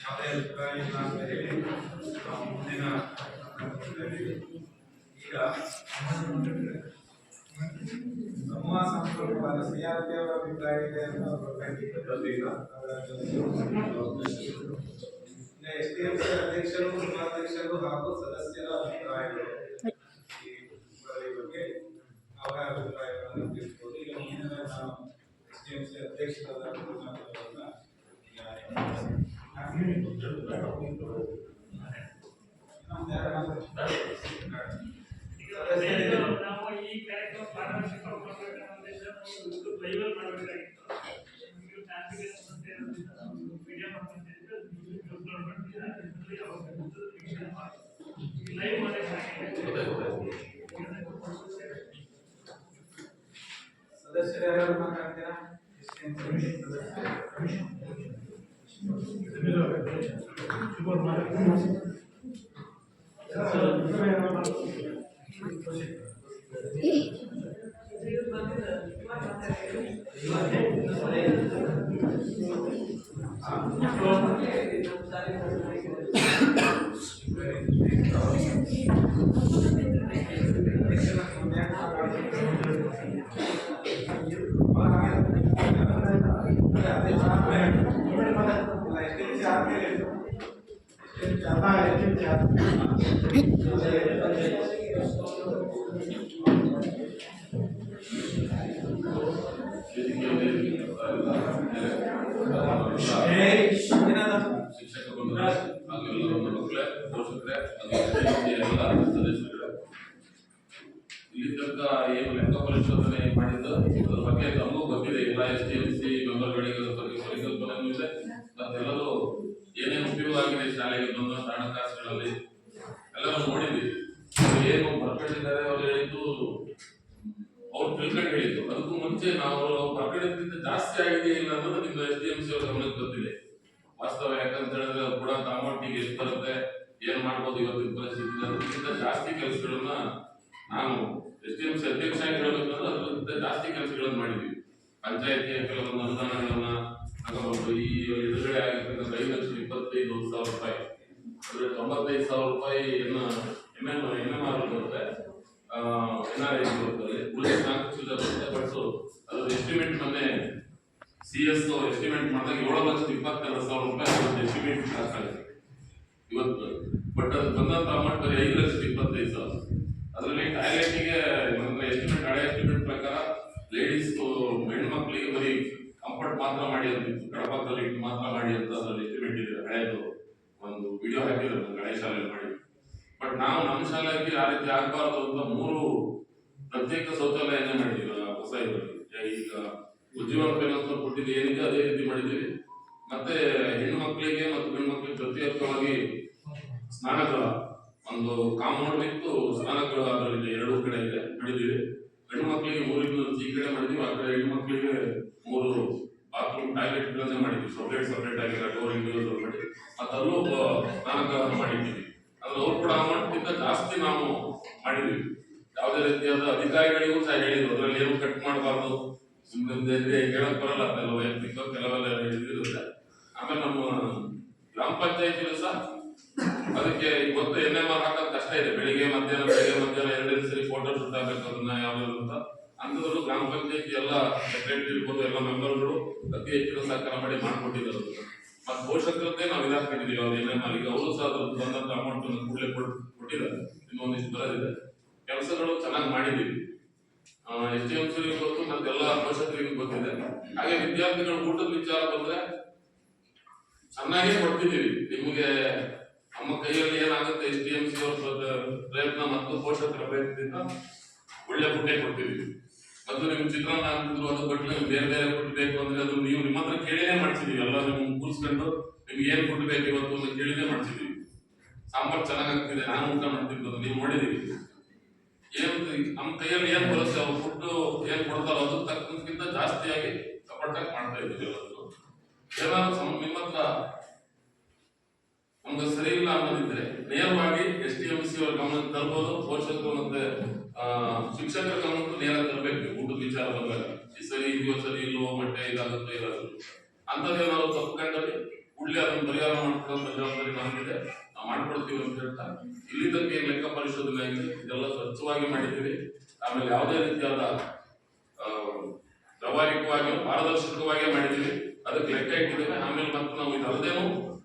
ಯಾವುದೇ ಅಭಿಪ್ರಾಯ ಇಲ್ಲ ಅಂತ ಹೇಳಿ ನಾವು ಮುಂದಿನ ಈಗ ಸಮೂಹ ಸಂಪರ್ಕವಾದ CRP ಅವರ ಅಭಿಪ್ರಾಯ ಇದೆ ಅಂತ ಈಗ STMC ಅಧ್ಯಕ್ಷರು, ಉಪಾಧ್ಯಕ್ಷರು ಹಾಗೂ ಸದಸ್ಯರ ಅಭಿಪ್ರಾಯಗಳು ಈ ಬಗ್ಗೆ ಅವರ ಅಭಿಪ್ರಾಯಗಳನ್ನು ತಿಳಿಸಬಹುದು. ಈಗ ಮುಂದಿನ ನಾವು STMC ಅಧ್ಯಕ್ಷರಾದ ನಾವು ಈ ಕಾರ್ಯಕ್ರಮ ಪಾರದರ್ಶಕ ಲೈವ್ ಮಾಡಬೇಕಾಗಿತ್ತು. ವಿಡಿಯೋ ಲೈವ್ ಸದಸ್ಯರು ಯಾರು ಮಾತಾಡ್ತೀರಾ? ಶಿಕ್ಷಕರು ಮಕ್ಕಳೇ ಪೋಷಕರೇ ಇಲ್ಲಿ ತನಕ ಏನು ಲೆಕ್ಕ ಪರಿಶೋಧನೆ ಮಾಡಿದ್ದು ಅದ್ರ ಬಗ್ಗೆ ತಮಗೂ ಗೊತ್ತಿದೆ. ಎಲ್ಲ SDMC ಮೆಂಬರ್ಗಳಿಗೆ ಅದ್ರ ಬಗ್ಗೆ ಪರಿಕಲ್ಪನೆಯೂ ಇದೆ. ಮತ್ತೆಲ್ಲರೂ ಏನೇನು ಉಪಯೋಗ ಆಗಿದೆ ಶಾಲೆಗೆ ಬಂದ ಹಣಕಾಸುಗಳಲ್ಲಿ ಎಲ್ಲರೂ ನೋಡಿದ್ದೀವಿ. ಏನು ಬರ್ಕೊಂಡಿದ್ದಾರೆ ಅವ್ರು ಹೇಳಿದ್ದು ಅವ್ರು ತಿಳ್ಕೊಂಡು ಹೇಳಿದ್ದು. ಅದಕ್ಕೂ ಮುಂಚೆ ನಾವು ಬರ್ಕೊಂಡಿದ್ದ ಜಾಸ್ತಿ ಆಗಿದೆ ಇಲ್ಲ ಅನ್ನೋದು ನಿಮ್ಮ SDMC ಅವ್ರ ಗಮನಕ್ಕೆ ಗೊತ್ತಿದೆ. ವಾಸ್ತವ ಯಾಕಂತ ಹೇಳಿದ್ರೆ ಅದು ಕೂಡ ಅಮೌಂಟಿಗೆ ಎಷ್ಟು ಬರುತ್ತೆ, ಏನ್ ಮಾಡ್ಬೋದು ಇವತ್ತಿನ ಪರಿಸ್ಥಿತಿ, ಅದಕ್ಕಿಂತ ಜಾಸ್ತಿ ಕೆಲಸಗಳನ್ನ ನಾವು SDMC ಅಧ್ಯಕ್ಷ ಆಗಿ ಹೇಳ್ಬೇಕಂದ್ರೆ ಅದಕ್ಕಿಂತ ಜಾಸ್ತಿ ಕೆಲಸಗಳನ್ನ ಮಾಡಿದ್ವಿ. ಪಂಚಾಯತಿಯ ಕೆಲವೊಂದು ಅನುದಾನಗಳನ್ನ ತಗೊಂಡು ಈ ಎದುರುಗಡೆ ಆಗಿರ್ತಕ್ಕಂಥ 5,25,000 ರೂಪಾಯಿ ಅಂದ್ರೆ 95,000 ರೂಪಾಯಿ MMR ಬರುತ್ತೆ, NRI ಬರ್ತದೆ, ಉಳಿದ 4 ಬರುತ್ತೆ. ಬಟ್ ಅದ್ರ ಎಸ್ಟಿಮೇಟ್ ಮೊನ್ನೆ CS ಎಸ್ಟಿಮೇಟ್ ಮಾಡಿದಾಗ 7,22,000 ರೂಪಾಯಿ ಎಸ್ಟಿಮೇಟ್ ಹಾಕಾಗಿದೆ ಇವತ್ತು. ಬಟ್ ಅದು ಬಂದಂತ ಅಮೌಂಟ್ ಬರೀ 5,25,000. ಅದರಲ್ಲಿ ಟಾಯ್ಲೆಟ್ಗೆ ಎಸ್ಟಿಮೇಟ್ ಹಳೆ ಎಸ್ಟಿಮೇಟ್ ಪ್ರಕಾರ ಲೇಡೀಸ್ ಹೆಣ್ಮಕ್ಳಿಗೆ ಬರೀ ಕಂಫರ್ಟ್ ಮಾತ್ರ ಮಾಡಿ ಅಂತಿತ್ತು, ಕಡಪದಲ್ಲಿ ಮಾತ್ರ ಮಾಡಿ ಅಂತ ಅದರಲ್ಲಿ ಎಸ್ಟಿಮೇಟ್ ಇದೆ. ಹಳೆಯದು ಒಂದು ವಿಡಿಯೋ ಹಾಕಿದ್ರು ಗಣೇಶ ಶಾಲೆಯಲ್ಲಿ ಮಾಡಿ. ಬಟ್ ನಾವು ನಮ್ಮ ಶಾಲೆಗೆ ಆ ರೀತಿ ಆಗಬಾರ್ದು ಅಂತ 3 ಪ್ರತ್ಯೇಕ ಶೌಚಾಲಯನೇ ಮಾಡಿದ್ದೀವಿ ಹೊಸ ಇದರಲ್ಲಿ. ಈಗ ಉಜ್ಜೀವನ ಫೈನಾನ್ಸ್ ಕೊಟ್ಟಿದ್ದು ಏನಿದೆ ಅದೇ ರೀತಿ ಮಾಡಿದ್ದೀವಿ. ಮತ್ತೆ ಹೆಣ್ಣು ಮಕ್ಕಳಿಗೆ ಮತ್ತು ಗಂಡು ಮಕ್ಕಳಿಗೆ ಪ್ರತ್ಯೇಕವಾಗಿ ಸ್ನಾನಗೃಹ ಒಂದು ಕಾಂಪೌಂಡ್ ಇತ್ತು, ಸ್ನಾನಗೃಹ ಅದರಲ್ಲಿ 2 ಕಡೆ ಇದೆ ಮಾಡಿದ್ದೀವಿ. ಗಂಡು ಮಕ್ಕಳಿಗೆ 3 ಈ ಕಡೆ ಮಾಡಿದ್ದೀವಿ, ಆ ಕಡೆ ಹೆಣ್ಣು ಮಕ್ಕಳಿಗೆ 3 ಬಾತ್ರೂಮ್ ಟಾಯ್ಲೆಟ್ ಗಳನ್ನೇ ಮಾಡಿದ್ವಿ. ಸಪರೇಟ್ ಆಗಿ ಡೋರ್ ಇಂಡಿವಿಜುವಲ್ ಮಾಡಿ ಮತ್ತೆ ಅಲ್ಲೂ ಸ್ನಾನಗೃಹ ಮಾಡಿದ್ದೀವಿ. ಅದ್ರ ಅವ್ರು ಕೂಡ ಅಮೌಂಟ್ಗಿಂತ ಜಾಸ್ತಿ ನಾವು ಮಾಡಿದ್ವಿ. ಯಾವುದೇ ರೀತಿಯಾದ ಅಧಿಕಾರಿಗಳಿಗೂ ಸಹ ಹೇಳಿದ್ರು ಅದರಲ್ಲಿ ಏನು ಕಟ್ ಮಾಡಬಾರ್ದು, ಸುಮ್ಮನೆ ಹೇಳಕ್ ಬರಲ್ಲ, ಅದೆಲ್ಲ ವೈಯಕ್ತಿಕ ಕೆಲವೆಲ್ಲ ಇರುತ್ತೆ. ಆಮೇಲೆ ನಮ್ಮ ಗ್ರಾಮ ಪಂಚಾಯತಿಯಲ್ಲೂ ಸಹ ಅದಕ್ಕೆ ಇವತ್ತು NMR ಹಾಕೋದು ಕಷ್ಟ ಇದೆ. ಬೆಳಿಗ್ಗೆ ಮಧ್ಯಾಹ್ನ 2 ಸರಿ ಫೋಟೋ ಶೂಟ್ ಆಗಬೇಕು, ಅದನ್ನ ಯಾವ್ದು ಅಂತ ಅಂಥದ್ರಲ್ಲೂ ಗ್ರಾಮ ಪಂಚಾಯತಿ ಎಲ್ಲ ಸೆಕ್ರೆಟರಿ ಇರ್ಬೋದು, ಎಲ್ಲ ಮೆಂಬರ್ಗಳು ಅತಿ ಹೆಚ್ಚಿನ ಸಹಕಾರ ಮಾಡಿ ಮಾಡ್ಕೊಟ್ಟಿದ್ದಾರೆ. ಮತ್ತೆ ಪೋಷಕರದ್ದೇ ನಾವು ಇದಾಕೊಂಡಿದ್ದೀವಿ. ಅವ್ರು NMR ಈಗ ಅವರು ಸಹ ಅದ್ರದ್ದು ಬಂದಂತ ಅಮೌಂಟ್ ಕೂಡಲೇ ಕೊಟ್ಟಿದ್ದಾರೆ. ಇನ್ನೊಂದಿಷ್ಟು ಬರೋದಿದೆ. ಕೆಲಸಗಳು ಚೆನ್ನಾಗಿ ಮಾಡಿದ್ದೀವಿ. SDMC ಗೊತ್ತು ಮತ್ತೆ ಎಲ್ಲ ಪೋಷಕರಿಗೂ ಗೊತ್ತಿದೆ. ಹಾಗೆ ವಿದ್ಯಾರ್ಥಿಗಳು ಊಟದ ವಿಚಾರ ಬಂದ್ರೆ ಚೆನ್ನಾಗೇ ಕೊಡ್ತಿದ್ದೀವಿ. ನಿಮಗೆ ನಮ್ಮ ಕೈಯಲ್ಲಿ ಏನಾಗುತ್ತೆ SDMC ಅವರ ಪ್ರಯತ್ನ ಮತ್ತು ಪೋಷಕರ ಪ್ರಯತ್ನದಿಂದ ಒಳ್ಳೆ ಫುಡ್ಡೇ ಕೊಡ್ತಿದ್ದೀವಿ. ಮತ್ತು ನಿಮ್ಗೆ ಚಿತ್ರಾನ್ನ ಅಂತಿದ್ರು ಅದು ಕೊಟ್ಟರೆ ಬೇರೆ ಬೇರೆ ಫುಡ್ ಬೇಕು ಅಂದ್ರೆ ಅದು ನೀವು ನಿಮ್ಮ ಹತ್ರ ಕೇಳಿನೇ ಮಾಡ್ಸಿದೀವಿ. ಎಲ್ಲ ನಿಮ್ಗೆ ಕೂರಿಸ್ಕೊಂಡು ನಿಮ್ಗೆ ಏನ್ ಫುಡ್ ಬೇಕು ಇವತ್ತು ಅಂತ ಕೇಳಿನೇ ಮಾಡ್ಸಿದೀವಿ. ಸಾಂಬಾರ್ ಚೆನ್ನಾಗಾಗ್ತಿದೆ, ನಾನು ಊಟ ಮಾಡ್ತಿದ್ದು ನೀವು ನೋಡಿದೀವಿ. ಏನು ನಮ್ಮ ಕೈಯಲ್ಲಿ ಏನ್ ಬರುತ್ತೆ ಅವ್ರು ಫುಡ್ ಏನ್ ಕೊಡ್ತಾರೋ ಅದು ತಕ್ಕಂತ ಜಾಸ್ತಿಯಾಗಿ ಸಪೋರ್ಟಾಗಿ ಮಾಡ್ತಾ ಇದ್ದೀವಿ. ಎಲ್ಲರೂ ಏನಾದ್ರು ನಿಮ್ಮ ಹತ್ರ ನಮ್ಗೆ ಸರಿ ಇಲ್ಲ ಅನ್ನೋದಿದ್ರೆ ನೇರವಾಗಿ SDMC ಅವ್ರ ಗಮನಕ್ಕೆ ತರ್ಬೋದು. ಪೋಷಕರು ಮತ್ತೆ ಶಿಕ್ಷಕರ ಗಮನಕ್ಕೆ ನೇರ ತರಬೇಕು. ಊಟದ ವಿಚಾರ ಬಂದಾಗ ಈ ಸರಿ ಇದೆಯೋ ಸರಿ ಇಲ್ವೋ ಮೊಟ್ಟೆ ಇದಾಗುತ್ತೆ ಇರೋದು ಅಂತದೇ ನಾವು ತಪ್ಪಿಕೊಂಡಲ್ಲಿ ಕೂಡಲೇ ಅದನ್ನು ಪರಿಹಾರ ಮಾಡ್ಕೊಳ್ಳೋ ಜವಾಬ್ದಾರಿ ನಮಗಿದೆ, ನಾವು ಮಾಡ್ಕೊಡ್ತೀವಿ ಅಂತ ಹೇಳ್ತಾ ಇಲ್ಲಿ ತನಕ ಏನು ಲೆಕ್ಕ ಪರಿಶೋಧನೆ ಆಗಿದೆ ಇದೆಲ್ಲ ಸ್ವಚ್ಛವಾಗಿ ಮಾಡಿದ್ದೀವಿ. ಆಮೇಲೆ ಯಾವುದೇ ರೀತಿಯಾದ ವ್ಯವಹಾರಿಕವಾಗಿ ಪಾರದರ್ಶಕವಾಗಿ ಮಾಡಿದ್ದೀವಿ, ಅದಕ್ಕೆ ಲೆಕ್ಕ ಇಟ್ಟಿದ್ದೇವೆ. ಆಮೇಲೆ ಮತ್ತೆ ನಾವು ಇದಲ್ಲದೇನು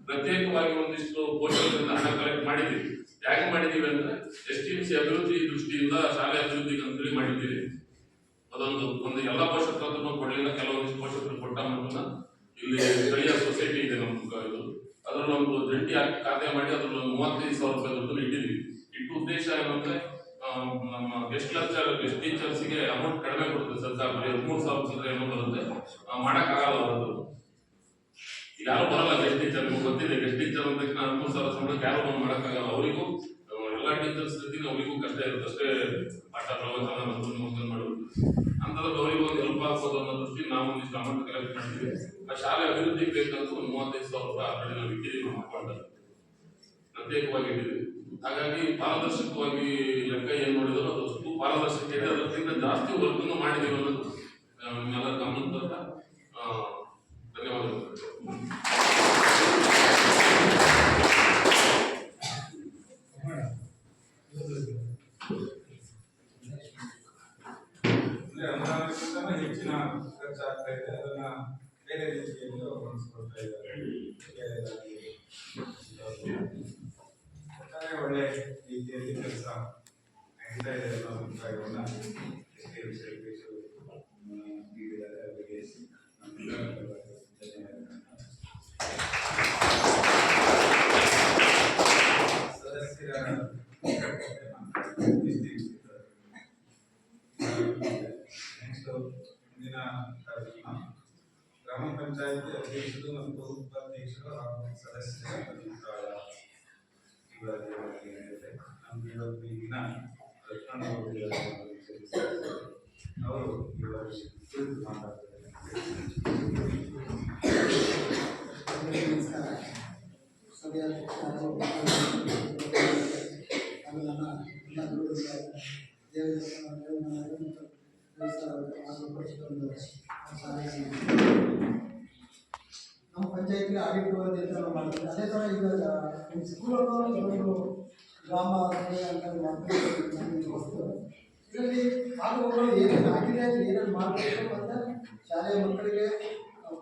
ಪ್ರತ್ಯೇಕವಾಗಿ ಒಂದಿಷ್ಟು ಪೋಷಕರಿಂದ ಹಣ ಕಲೆಕ್ಟ್ ಮಾಡಿದ್ದೀವಿ. ಹೇಗೆ ಮಾಡಿದ್ದೀವಿ ಅಂದ್ರೆ SDMC ಅಭಿವೃದ್ಧಿ ದೃಷ್ಟಿಯಿಂದ ಶಾಲೆ ಅಭಿವೃದ್ಧಿಗೆ ಅಂತೇಳಿ ಮಾಡಿದ್ದೀವಿ. ಒಂದು ಎಲ್ಲ ಪೋಷಕರ ಹತ್ರ ಕೊಡಲಿಲ್ಲ, ಕೆಲವೊಂದಿಷ್ಟು ಪೋಷಕರು ಕೊಟ್ಟ ಮಟ್ಟನ್ನ ಇಲ್ಲಿ ಸ್ಥಳೀಯ ಸೊಸೈಟಿ ಇದೆ ನಮ್ಮ ಇದು, ಅದರಲ್ಲಿ ಒಂದು ಜಂಟಿ ಖಾತೆ ಮಾಡಿ ಅದ್ರಲ್ಲಿ 35,000 ರೂಪಾಯಿ ದುಡ್ಡು ಇಟ್ಟಿದ್ದೀವಿ. ಇಟ್ಟು ಉದ್ದೇಶ ಏನಂದ್ರೆ ನಮ್ಮ ಗೆಸ್ಟ್ ಟೀಚರ್ಸ್ಗೆ ಅಮೌಂಟ್ ಕಡಿಮೆ ಕೊಡ್ತದೆ ಸರ್ಕಾರ. 3,000 ಏನೋ ಬರುತ್ತೆ, ಮಾಡಕ್ಕಾಗಲ್ಲ ಅದು. ಯಾರು ಬರಲ್ಲ ಗೆಸ್ಟ್ ಟೀಚರ್, ನಿಮ್ಗೆ ಗೊತ್ತಿದೆ. ಗೆಸ್ಟ್ ಟೀಚರ್ ಅಂದ ತಕ್ಷಣ 13,000 ಸಂಬಳಕ್ಕೆ ಯಾರು ಬಂದು ಮಾಡಕ್ಕಾಗಲ್ಲ. ಅವರಿಗೂ ಎಲ್ಲ ಟೀಚರ್ಸ್ ರೀತಿ ಅವರಿಗೂ ಕಷ್ಟ ಇರುತ್ತೆ ಅಷ್ಟೇ, ಪಾಠ ಪ್ರವಚನ ಮತ್ತು ಮಾಡೋದು. ಅಂತದ್ರಲ್ಲಿ ಅವರಿಗೂ ಒಂದು ಹೆಲ್ಪ್ ಆಗ್ಬೋದು ಅನ್ನೋ ದೃಷ್ಟಿ ನಾವು ಒಂದಿಷ್ಟು ಅಮೌಂಟ್ ಕಲೆಕ್ಟ್ ಮಾಡಿದ್ದೀವಿ. ಆ ಶಾಲೆ ಅಭಿವೃದ್ಧಿಗೆ ಬೇಕಂತ ಒಂದು 35,000 ರೂಪಾಯಿ ಆ ಕಡೆ ನಾವು ಇಟ್ಟಿದ್ದೀವಿ, ನಮ್ಮ ಅಕೌಂಟಲ್ಲಿ ಪ್ರತ್ಯೇಕವಾಗಿ ಇಟ್ಟಿದ್ದೀವಿ. ಹಾಗಾಗಿ ಪಾರದರ್ಶಕವಾಗಿ ಲೆಕ್ಕ ಏನ್ ನೋಡಿದ್ರು ಅದು ಅಷ್ಟು ಪಾರದರ್ಶಕ ಇದೆ. ಅದಕ್ಕಿಂತ ಜಾಸ್ತಿ ವರ್ಗನ್ನು ಮಾಡಿದ್ದೀವಿ ಅನ್ನೋದು ನಿಮ್ಮೆಲ್ಲರ ಗಮನ ತರ್ತಾ ಧನ್ಯವಾದಗಳು. ಹೆಚ್ಚಿನ ಖರ್ಚಾಗ್ತಾ ಇದೆ, ಅದನ್ನ ಬೇರೆ ರೀತಿಯಲ್ಲಿ ಗಮನಿಸ್ಕೊಳ್ತಾ ಇದ್ದಾರೆ. ಒಳ್ಳೆ ರೀತಿಯಲ್ಲಿ ಕೆಲಸ ನಡೀತಾ ಇದೆ. ಎಲ್ಲ ಅಭಿಪ್ರಾಯವನ್ನ ನೀಡಿದ್ದಾರೆ. ಅವರಿಗೆ ಸದಸ್ಯರ ಮುಂದಿನ ಕಾರ್ಯಕ್ರಮ ಗ್ರಾಮ ಪಂಚಾಯತಿ ಅಧ್ಯಕ್ಷರು ಮತ್ತು ಉಪಾಧ್ಯಕ್ಷರು ಹಾಗೂ ಸದಸ್ಯರ ಅಭಿಪ್ರಾಯ ಇವರ ಬಗ್ಗೆ ಏನಿದೆ ನಮ್ಗೆ ಇವತ್ತು ಈ ದಿನ ಅವರು ಇವರ ಕುರಿತು ಮಾತಾಡ್ತಾರೆ. ನಮಸ್ಕಾರ. ಸಭೆಯ ಹಾಗೂ ನನ್ನ ಎಲ್ಲ ನಮ್ಮ ಪಂಚಾಯತ್ಗೆ ಆಡಿಟ್ ವರದಿ ಅಂತ ನಾವು ಮಾಡ್ತೀವಿ. ಅದೇ ಥರ ಈಗ ಸ್ಕೂಲನ್ನು ಕೆಲವೊಂದು ಗ್ರಾಮ ಅಂತ ಮಾಡ್ತೀವಿ. ಇದರಲ್ಲಿ ಆಗುವವರು ಏನೇನು ಆಗಿದೆ ಏನೇನು ಮಾಡಬೇಕು ಅಂತ ಶಾಲೆಯ ಮಕ್ಕಳಿಗೆ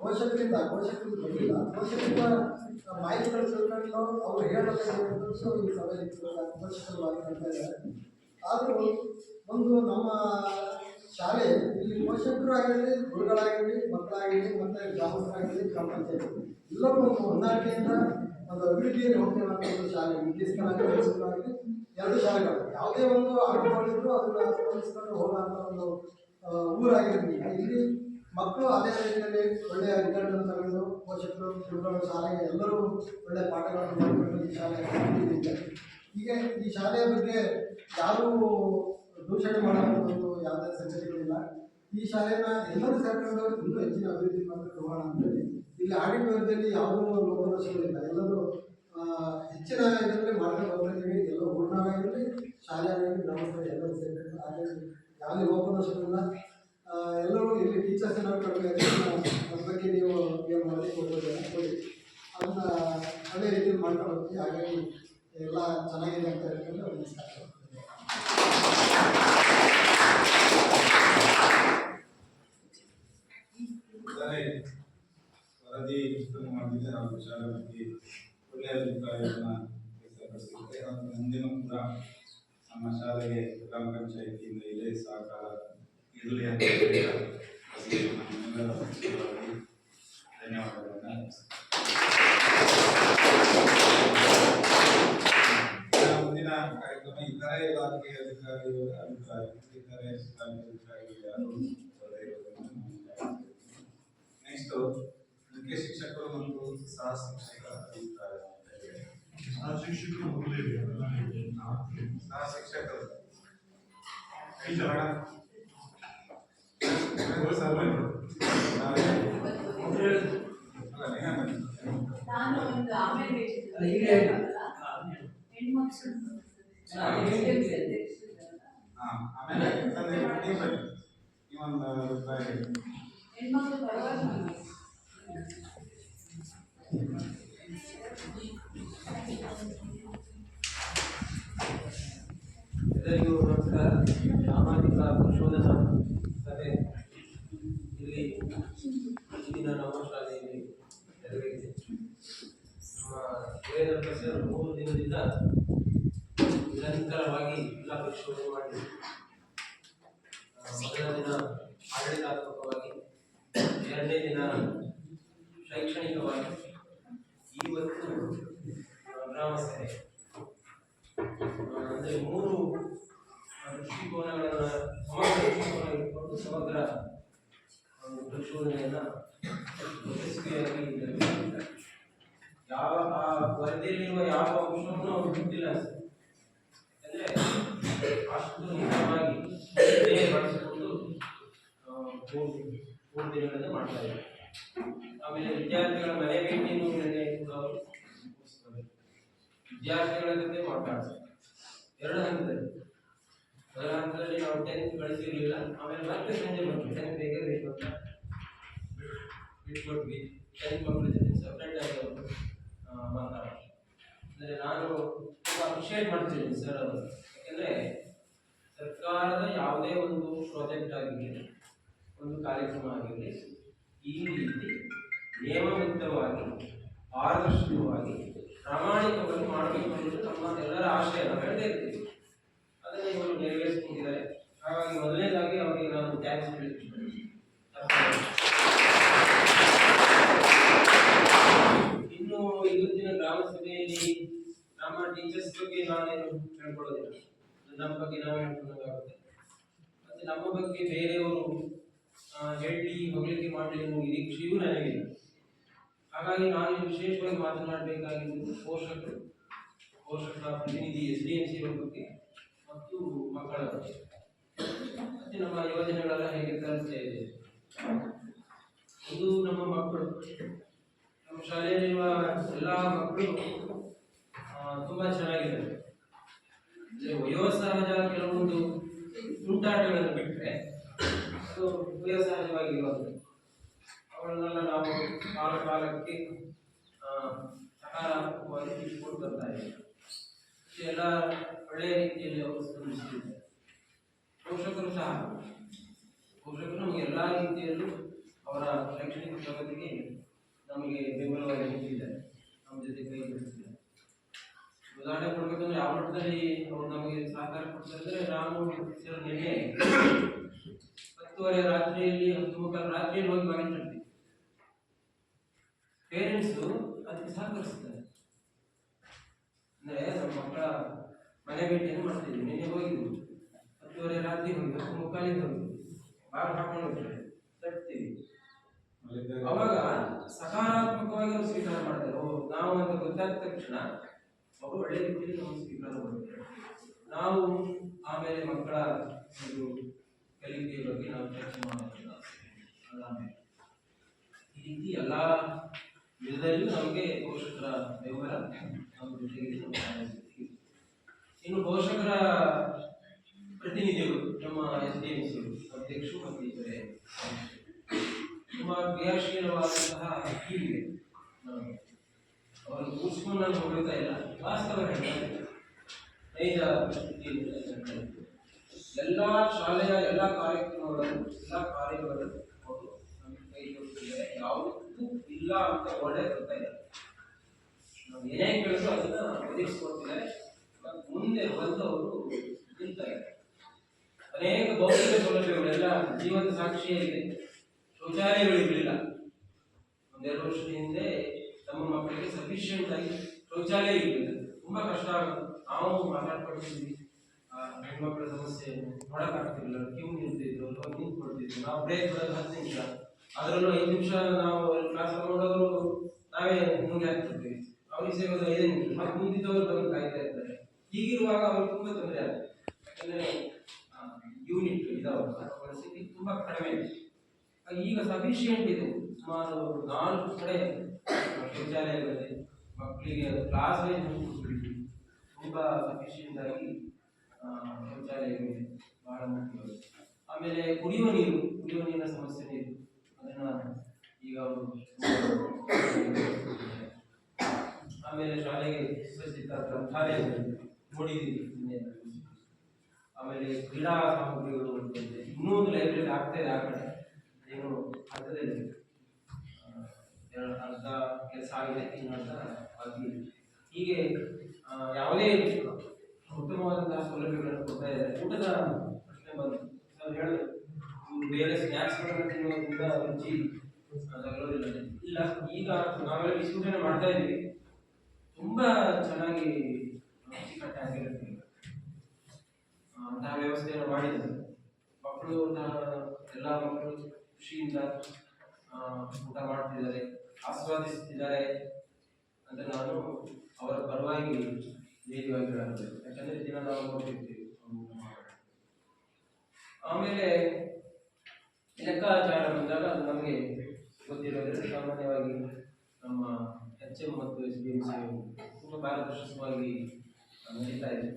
ಪೋಷಕರಿಂದ ಬಂದಿಲ್ಲ, ಪೋಷಕರಿಂದ ಮಾಹಿತಿಗಳು ತಿಳ್ಕೊಂಡು ಅವರು ಹೇಳಬೇಕಾಗಿರೋದು ಈ ಸಭೆಯಲ್ಲಿ ಪೋಷಕರವಾಗಿ ಮಾಡ್ತಾ ಇದ್ದಾರೆ. ಆದರೂ ಒಂದು ನಮ್ಮ ಶಾಲೆ ಇಲ್ಲಿ ಪೋಷಕರು ಆಗಿರಲಿ, ಗುರುಗಳಾಗಿರಲಿ, ಮಕ್ಕಳಾಗಿರಲಿ ಮತ್ತು ಗ್ರಾಮಸ್ಥರಾಗಿರಲಿ, ಗ್ರಾಮ ಪಂಚಾಯತ್ ಎಲ್ಲರೂ ಒಂದು ಹೊಂದಾಣಿಕೆಯಿಂದ ಒಂದು ಅಭಿವೃದ್ಧಿಯಲ್ಲಿ ಹೋಗ್ತೇವೆ ಅಂತ ಒಂದು ಶಾಲೆ ನಿರ್ದೇಶಕರಾಗಿ ಎರಡು ಶಾಲೆಗಳು ಯಾವುದೇ ಒಂದು ಆಟಗಳಿದ್ರು ಅದನ್ನು ಸ್ಪಂದಿಸಿಕೊಂಡು ಹೋಗುವಂಥ ಒಂದು ಊರಾಗಿರೋದ್ರಿಂದ ಇಲ್ಲಿ ಮಕ್ಕಳು ಅದೇ ರೀತಿಯಲ್ಲಿ ಒಳ್ಳೆಯ ರಿಸಲ್ಟನ್ನು ತಗೊಂಡು ಪೋಷಕರು, ಗುರುಗಳು, ಶಾಲೆಗೆ ಎಲ್ಲರೂ ಒಳ್ಳೆಯ ಪಾಠಗಳನ್ನು ಮಾಡಿಕೊಂಡು ಈ ಶಾಲೆ ಹೀಗೆ ಈ ಶಾಲೆಯ ಬಗ್ಗೆ ಯಾರೂ ದೂಷಣೆ ಮಾಡುವಂಥದ್ದು ಯಾವುದೇ ಸಂಗತಿಗಳಿಲ್ಲ. ಈ ಶಾಲೆಯನ್ನು ಎಲ್ಲರೂ ಸೇರ್ಕೊಂಡು ಇನ್ನೂ ಹೆಚ್ಚಿನ ಅಭಿವೃದ್ಧಿ ಮಾಡಬೇಕು ಹೋಗೋಣ ಅಂತೇಳಿ ಇಲ್ಲಿ ಆಡಿಟ್ ವರದಿಯಲ್ಲಿ ಯಾವುದೂ ಲೋಪದೋಷಗಳಿಲ್ಲ, ಎಲ್ಲರೂ ಹೆಚ್ಚಿನ ಇದರಲ್ಲಿ ಮಾಡ್ಕೊಂಡು ಹೋಗ್ತಿದ್ದೀವಿ. ಎಲ್ಲ ಊರಿನಾಗಿರಲಿ, ಶಾಲೆಯಾಗಿರಲಿ, ಗ್ರಾಮಸ್ಥರು ಎಲ್ಲರೂ ಸೇರ್ಕೊಂಡು ಹಾಗೆ ಯಾವುದೇ ಲೋಪದೋಷಗಳಿಲ್ಲ. ಎಲ್ಲರೂ ಇಲ್ಲಿ ಟೀಚರ್ಸ್ ಏನಾದ್ರು ಅದ್ರ ಬಗ್ಗೆ ನೀವು ಏನು ಮಾಡಿ ಕೊಡ್ಬೋದು ಕೊಡಿ, ಅದನ್ನ ಅದೇ ರೀತಿಯಲ್ಲಿ ಮಾಡ್ಕೊಂಡು ಹೋಗ್ತೀವಿ. ಹಾಗಾಗಿ ಎಲ್ಲ ಚೆನ್ನಾಗಿದೆ ಅಂತ ಹೇಳ್ಕೊಂಡು ನಮಸ್ಕಾರ. ವರದಿ ಉತ್ತಮ ಮಾಡಿದೆ ಹಾಗೂ ಶಾಲೆ ಬಗ್ಗೆ ಒಳ್ಳೆಯ ಅಭಿಪ್ರಾಯವನ್ನು ವ್ಯಕ್ತಪಡಿಸಿದ್ದಾರೆ. ಹಾಗೂ ಮುಂದಿನ ಕೂಡ ನಮ್ಮ ಶಾಲೆಗೆ ಗ್ರಾಮ ಪಂಚಾಯಿತಿಯಿಂದ ಇದೇ ಸಹಕಾರ ಇರಲಿ ಅಂತ ಧನ್ಯವಾದಗಳನ್ನು. ಮುಂದಿನ ಕಾರ್ಯಕ್ರಮ ಇತರೆ ಇಲಾಖೆಯ ಅಧಿಕಾರಿಗಳ ಅಭಿಪ್ರಾಯ, ಇತರೆ ಅಧಿಕಾರಿಗಳು ಯಾರು ನೆಕ್ಸ್ಟ್ ಮುಖ್ಯ ಶಿಕ್ಷಕರು ಮತ್ತು ಸಹ ಶಿಕ್ಷಕರ ಅಭಿಪ್ರಾಯ. ಸಹ ಶಿಕ್ಷಕರು ಸಹ ಶಿಕ್ಷಕರು ನಾನು ಒಂದು ಆಮೇಲೆ ಹೆಣ್ಮಕ್ಳು ಪರವಾಗಿ ಎಲ್ಲರಿಗೂ ನಮಸ್ಕಾರ. ಸಾಮಾಜಿಕ ಸಂಶೋಧನಾ ಸಭೆ ಇಲ್ಲಿ ಇಂದಿನ ನಮ್ಮ ಶಾಲೆಯಲ್ಲಿ ನೆರವೇರಿದೆ. ನಮ್ಮ ವೇದಾಂತ ಸರ್ 3 ದಿನದಿಂದ ನಿರಂತರವಾಗಿ ಎಲ್ಲ ಪರಿಶೋಧನೆ ಮಾಡಿ ಮೊದಲ ದಿನ ಆಡಳಿತಾತ್ಮಕವಾಗಿ, ಎರಡನೇ ದಿನ ಶೈಕ್ಷಣಿಕವಾಗಿ, ಇವತ್ತು ಗ್ರಾಮ ಸಭೆ ಅಂದರೆ 3 ದೃಷ್ಟಿಕೋನಗಳನ್ನು ಸಮಗ್ರ ದೃಷ್ಟಿಕೋನ ಇಟ್ಕೊಂಡು ಸಮಗ್ರ ಪರಿಶೋಧನೆಯನ್ನು ಯಶಸ್ವಿಯಾಗಿ ನಿರ್ವಹಿಸಿದ್ದಾರೆ. ಯಾವ ಆ ವರದಿಯಲ್ಲಿರುವ ಯಾವ ಅಂಶವನ್ನು ಅವರು ಬಿಟ್ಟಿಲ್ಲ ಅಂದರೆ ಅಷ್ಟು ನಿಧಾನವಾಗಿ ಬಳಸಿಕೊಂಡು 3 ದಿನಗಳನ್ನು ಮಾಡ್ತಾ ಇದ್ದಾರೆ. ಆಮೇಲೆ ವಿದ್ಯಾರ್ಥಿಗಳ ಮನೆ ಭೇಟಿಯನ್ನು ಕೂಡ ಅವರು ವಿದ್ಯಾರ್ಥಿಗಳ ಜೊತೆ ಮಾತಾಡ್ತಾರೆ 2 ಹಂತದಲ್ಲಿ. ಮೊದಲ ಹಂತದಲ್ಲಿ ನಾವು 10th ಗಳಿಸಿರಲಿಲ್ಲ, ಆಮೇಲೆ ಮತ್ತೆ ಸಂಜೆ ಬಂತು 10th ಬೇಗ ಬೇಕು ಅಂತ ಬಿಟ್ಕೊಟ್ವಿ. 10th ಮಕ್ಕಳ ಜೊತೆ ಸಪ್ರೇಟ್ ಆಗಿ ಅವರು ಮಾತಾಡ್ತಾರೆ. ಅಂದರೆ ನಾನು ತುಂಬ ಅಪ್ರಿಷಿಯೇಟ್ ಮಾಡ್ತೀನಿ ಸರ್ ಅವರು, ಯಾಕೆಂದರೆ ಸರ್ಕಾರದ ಯಾವುದೇ ಒಂದು ಪ್ರಾಜೆಕ್ಟ್ ಆಗಿರಲಿ, ಒಂದು ಕಾರ್ಯಕ್ರಮ ಆಗಿರಲಿ, ಈ ರೀತಿ ನಿಯಮಬದ್ಧವಾಗಿ, ಪಾರದರ್ಶಕವಾಗಿ, ಪ್ರಾಮಾಣಿಕವಾಗಿ ಮಾಡಬೇಕು ಅನ್ನೋದು ನಮ್ಮ ಎಲ್ಲರ ಆಶಯ. ನಾವು ಹೇಳ್ತಾ ಇರ್ತೀವಿ, ಅದನ್ನು ಇವರು ನೆರವೇರಿಸಿಕೊಂಡಿದ್ದಾರೆ. ಹಾಗಾಗಿ ಮೊದಲನೇದಾಗಿ ಅವರಿಗೆ ನಾನು ಥ್ಯಾಂಕ್ಸ್ ಹೇಳ್ತೀನಿ. ಇನ್ನು ಇವತ್ತಿನ ಗ್ರಾಮ ಸಭೆಯಲ್ಲಿ ನಮ್ಮ ಟೀಚರ್ಸ್ ಬಗ್ಗೆ ನಾನೇನು ಹೇಳ್ಕೊಳ್ಳೋದಿಲ್ಲ, ನಮ್ಮ ಬಗ್ಗೆ ನಾವು ಹೇಳ್ಕೊಂಡಾಗುತ್ತೆ. ಮತ್ತು ನಮ್ಮ ಬಗ್ಗೆ ಬೇರೆಯವರು ಹೇಳಿ ಹೋಗ್ಲಿಕ್ಕೆ ಮಾಡಲಿ ಅನ್ನೋ ನಿರೀಕ್ಷೆಯೂ ನನಗಿಲ್ಲ. ಹಾಗಾಗಿ ನಾನು ವಿಶೇಷವಾಗಿ ಮಾತನಾಡಬೇಕಾಗಿದ್ದು ಪೋಷಕ ಪ್ರತಿನಿಧಿ SDMC ಬಗ್ಗೆ ಮತ್ತು ಮಕ್ಕಳ ಬಗ್ಗೆ ಮತ್ತೆ ನಮ್ಮ ಯೋಜನೆಗಳೆಲ್ಲ ಹೇಗೆ ತಲುಪ್ತಾ ಇದೆ. ಇದು ನಮ್ಮ ಮಕ್ಕಳು, ನಮ್ಮ ಶಾಲೆಯಲ್ಲಿರುವ ಎಲ್ಲ ಮಕ್ಕಳು ತುಂಬಾ ಚೆನ್ನಾಗಿದ್ದಾರೆ. ವಯೋಸಹಜ ಕೆಲವೊಂದು ತುಂಟಾಟಗಳನ್ನು ಬಿಟ್ಟರೆ ಅದು ವಯೋಸಹಜವಾಗಿರುವುದು. ಅವಳನ್ನೆಲ್ಲ ನಾವು ಕಾಲಕ್ಕೆ ಸಕಾರಾತ್ಮಕವಾಗಿ ತಿಳಿಸ್ಕೊಂಡು ಬರ್ತಾ ಇದ್ದೀವಿ. ಎಲ್ಲ ಒಳ್ಳೆಯ ರೀತಿಯಲ್ಲಿ ಅವರು ಸ್ಪಂದಿಸಿದ್ದಾರೆ. ಪೋಷಕರು ನಮಗೆ ಎಲ್ಲ ರೀತಿಯಲ್ಲೂ ಅವರ ಶೈಕ್ಷಣಿಕ ಪ್ರಗತಿಗೆ ನಮಗೆ ಬೆಂಬಲವಾಗಿ ನಿಂತಿದ್ದಾರೆ, ನಮ್ಮ ಜೊತೆ ಕೈ ಜೋಡಿಸಿದ್ದಾರೆ. ಉದಾಹರಣೆ ಕೊಡ್ಬೇಕಂದ್ರೆ ಯಾವ ಮಟ್ಟದಲ್ಲಿ ಅವರು ನಮಗೆ ಸಹಕಾರ ಕೊಡ್ತಾರೆ. ನಾನು ನಿನ್ನೆ 10:30 ರಾತ್ರಿಯಲ್ಲಿ 10:30 ರಾತ್ರಿಯಲ್ಲಿ ಹೋಗಿ ಬಾಗಿಲು ತಟ್ತೀವಿ. ಪೇರೆಂಟ್ಸು ಅದಕ್ಕೆ ಸಹಕರಿಸ್ತಾರೆ. ಅಂದ್ರೆ ನಮ್ಮ ಮಕ್ಕಳ ಮನೆ ಭೇಟಿಯನ್ನು ಮಾಡ್ತೀವಿ. ನಿನ್ನೆ ಹೋಗಿದ್ವಿ, 10:30 ರಾತ್ರಿ ಹೋಗಿ 10:45 ಹೋಗಿ ಬಾಗಿಲು ಹಾಕೊಂಡು ಹೋಗ್ತಾರೆ, ತಟ್ತೀವಿ. ಅವಾಗ ಸಕಾರಾತ್ಮಕವಾಗಿ ಅವರು ಸ್ವೀಕಾರ ಮಾಡ್ತಾರೆ. ನಾವು ಅಂತ ಗೊತ್ತಾದ ತಕ್ಷಣ ಅವರು ಒಳ್ಳೆ ರೀತಿಯಲ್ಲಿ ನಾವು ಸ್ವೀಕಾರ ಮಾಡ್ತಾರೆ. ನಾವು ಆಮೇಲೆ ಮಕ್ಕಳ ಒಂದು ಕಲಿಕೆಯ ಬಗ್ಗೆ ನಾವು ಚರ್ಚೆ ಮಾಡೋದಿಲ್ಲ. ಅದಾದ್ಮೇಲೆ ಈ ರೀತಿ ಎಲ್ಲ ವಿಧದಲ್ಲೂ ನಮಗೆ ಪೋಷಕರ ಬೆಂಬಲ ನಮ್ಮ ಜೊತೆಗೆ. ಇನ್ನು ಪೋಷಕರ ಪ್ರತಿನಿಧಿಗಳು ನಮ್ಮ SDMC ಅಧ್ಯಕ್ಷರು ಮತ್ತು ಇತರೆ ತುಂಬಾ ಕ್ರಿಯಾಶೀಲವಾದಂತಹ ಕೀಲಿದೆ. ಅವರನ್ನು ಕೂರಿಸ್ಕೊಂಡು ನಾನು ಹೊಗಳ್ತಾ ಇಲ್ಲ, ವಾಸ್ತವ ಹೇಳ್ತಾರೆ. ನೈಜ ಎಲ್ಲ ಶಾಲೆಯ ಎಲ್ಲ ಕಾರ್ಯಕ್ರಮಗಳನ್ನು ಎಲ್ಲ ಕಾರ್ಯಗಳನ್ನು ಅವರು ನಮಗೆ ಕೈ ಜೋಡಿಸಿದ್ದಾರೆ. ಯಾವುದಕ್ಕೂ ಇಲ್ಲ ಅಂತ ಒಳ್ಳೆ ಬರ್ತಾ ಇಲ್ಲ. ನಾವು ಏನೇ ಕೇಳಿದ್ರು ಅದನ್ನ ಒದಗಿಸ್ಕೊಡ್ತಿದ್ದಾರೆ. ಮುಂದೆ ಬಂದು ಅವರು ನಿಲ್ತಾರೆ. ಅನೇಕ ಭೌತಿಕ ಸೌಲಭ್ಯಗಳೆಲ್ಲ ಜೀವಂತ ಸಾಕ್ಷಿಯಾಗಿದೆ. ಶೌಚಾಲಯಗಳಿರಲಿಲ್ಲ. 1-2 ವರ್ಷದ ಹಿಂದೆ ನಮ್ಮ ಮಕ್ಕಳಿಗೆ ಸಫಿಷಿಯಂಟ್ ಆಗಿ ಶೌಚಾಲಯ ಇರಲಿಲ್ಲ. ತುಂಬಾ ಕಷ್ಟ ಆಗುತ್ತೆ. ನಾವು ಮಾತಾಡ್ಕೊಳ್ತಿದ್ವಿ, ಹೆಣ್ಮಕ್ಳ ಸಮಸ್ಯೆ ನೋಡಕ್ಕಾಗ್ತಿರ್ಲಿಲ್ಲ. ಕ್ಯೂ ನಿಂತಿದ್ರು, ನಿಂತ್ಕೊಳ್ತಿದ್ವಿ. ನಾವು ಬ್ರೇಕ್ ಬರೋದು 10 ನಿಮಿಷ, ಅದರಲ್ಲೂ 5 ನಿಮಿಷ ನಾವು ಕ್ಲಾಸ್ ತಗೊಂಡವರು ನಾವೇ ಮುಂದೆ ಹಾಕ್ತಿರ್ತೀವಿ. ಅವ್ರಿಗೆ ಸೇರೋದು 5 ನಿಮಿಷ, ಮತ್ತೆ ಮುಂದಿದ್ದವರು ಬಂದು ಕಾಯ್ತಾ ಇರ್ತಾರೆ. ಹೀಗಿರುವಾಗ ಅವ್ರಿಗೆ ತುಂಬಾ ತೊಂದರೆ ಆಗುತ್ತೆ. ಯಾಕಂದ್ರೆ ಯೂನಿಟ್ ಇದಾವ ಪರಿಸ್ಥಿತಿ ತುಂಬಾ ಕಡಿಮೆ ಇದೆ. ಈಗ ಸಫಿಷಿಯಂಟ್ ಇದೆ. ಸುಮಾರು 4 ಕಡೆ ಶೌಚಾಲಯಗಳಿದೆ. ಮಕ್ಕಳಿಗೆ ಕ್ಲಾಸ್ ತುಂಬಾ ಸಫಿಷಿಯಂಟ್ ಆಗಿ ಶೌಚಾಲಯಗಳಿದೆ, ಬಹಳ ಮುಖ್ಯವಾಗಿ. ಆಮೇಲೆ ಕುಡಿಯುವ ನೀರಿನ ಸಮಸ್ಯೆ ನೀರು, ಅದನ್ನ ಈಗ ಅವರು ಆಮೇಲೆ ಶಾಲೆಗೆ ಸುಸಜ್ಜಿತ ಗ್ರಂಥಾಲಯಗಳು ನೋಡಿದ್ದೀವಿ. ಆಮೇಲೆ ಕ್ರೀಡಾ ಸಾಮಗ್ರಿಗಳು ಇನ್ನೂ ಒಂದು ಲೈಬ್ರರಿ ಆಗ್ತಾ ಇದೆ. ಆ ಕಡೆ ಏನು ಹಂತದಲ್ಲಿ ಅರ್ಧ ಕೆಲಸ ಆಗಿದೆ, ಇನ್ನು ಅರ್ಧ ಬಾಕಿ ಇದೆ. ಹೀಗೆ ಯಾವುದೇ ಉತ್ತಮವಾದಂತಹ ಸೌಲಭ್ಯಗಳನ್ನು ಕೊಡ್ತಾ ಇದ್ದಾರೆ. ಊಟದ ಪ್ರಶ್ನೆ ಬಂತು. ನಾವು ಹೇಳಿದ್ರು ಬೇರೆ ಸ್ನ್ಯಾಕ್ಸ್ಗಳನ್ನು ತಿನ್ನೋದ್ರಿಂದ ರುಚಿ ತಗೊಳ್ಳೋದಿಲ್ಲ. ಇಲ್ಲ, ಈಗ ನಾವೆಲ್ಲ ವಿಸೂಚನೆ ಮಾಡ್ತಾ ಇದ್ದೀವಿ. ತುಂಬಾ ಚೆನ್ನಾಗಿ ರುಚಿಕಟ್ಟಾಗಿರುತ್ತೆ. ಅಂತಹ ವ್ಯವಸ್ಥೆಯನ್ನು ಮಾಡಿದ್ದಾರೆ. ಮಕ್ಕಳು ಎಲ್ಲ ಮಕ್ಕಳು ಖುಷಿಯಿಂದ ಊಟ ಮಾಡ್ತಿದ್ದಾರೆ, ಆಸ್ವಾದಿಸ್ತಿದ್ದಾರೆ ಅಂತ ನಾನು ಅವರ ಪರವಾಗಿ ಧೈರ್ಯವಾಗಿ ಹೇಳಬೇಕು. ಯಾಕಂದ್ರೆ ದಿನ ನಾವು ನೋಡ್ತಿರ್ತೀವಿ. ಆಮೇಲೆ ಲೆಕ್ಕಾಚಾರ ಬಂದಾಗ ನಮಗೆ ಗೊತ್ತಿರೋದ್ರೆ ಸಾಮಾನ್ಯವಾಗಿ ನಮ್ಮ HM ಮತ್ತು SDMC ತುಂಬಾ ಪಾರದರ್ಶಕವಾಗಿ ನಡೀತಾ ಇದೆ.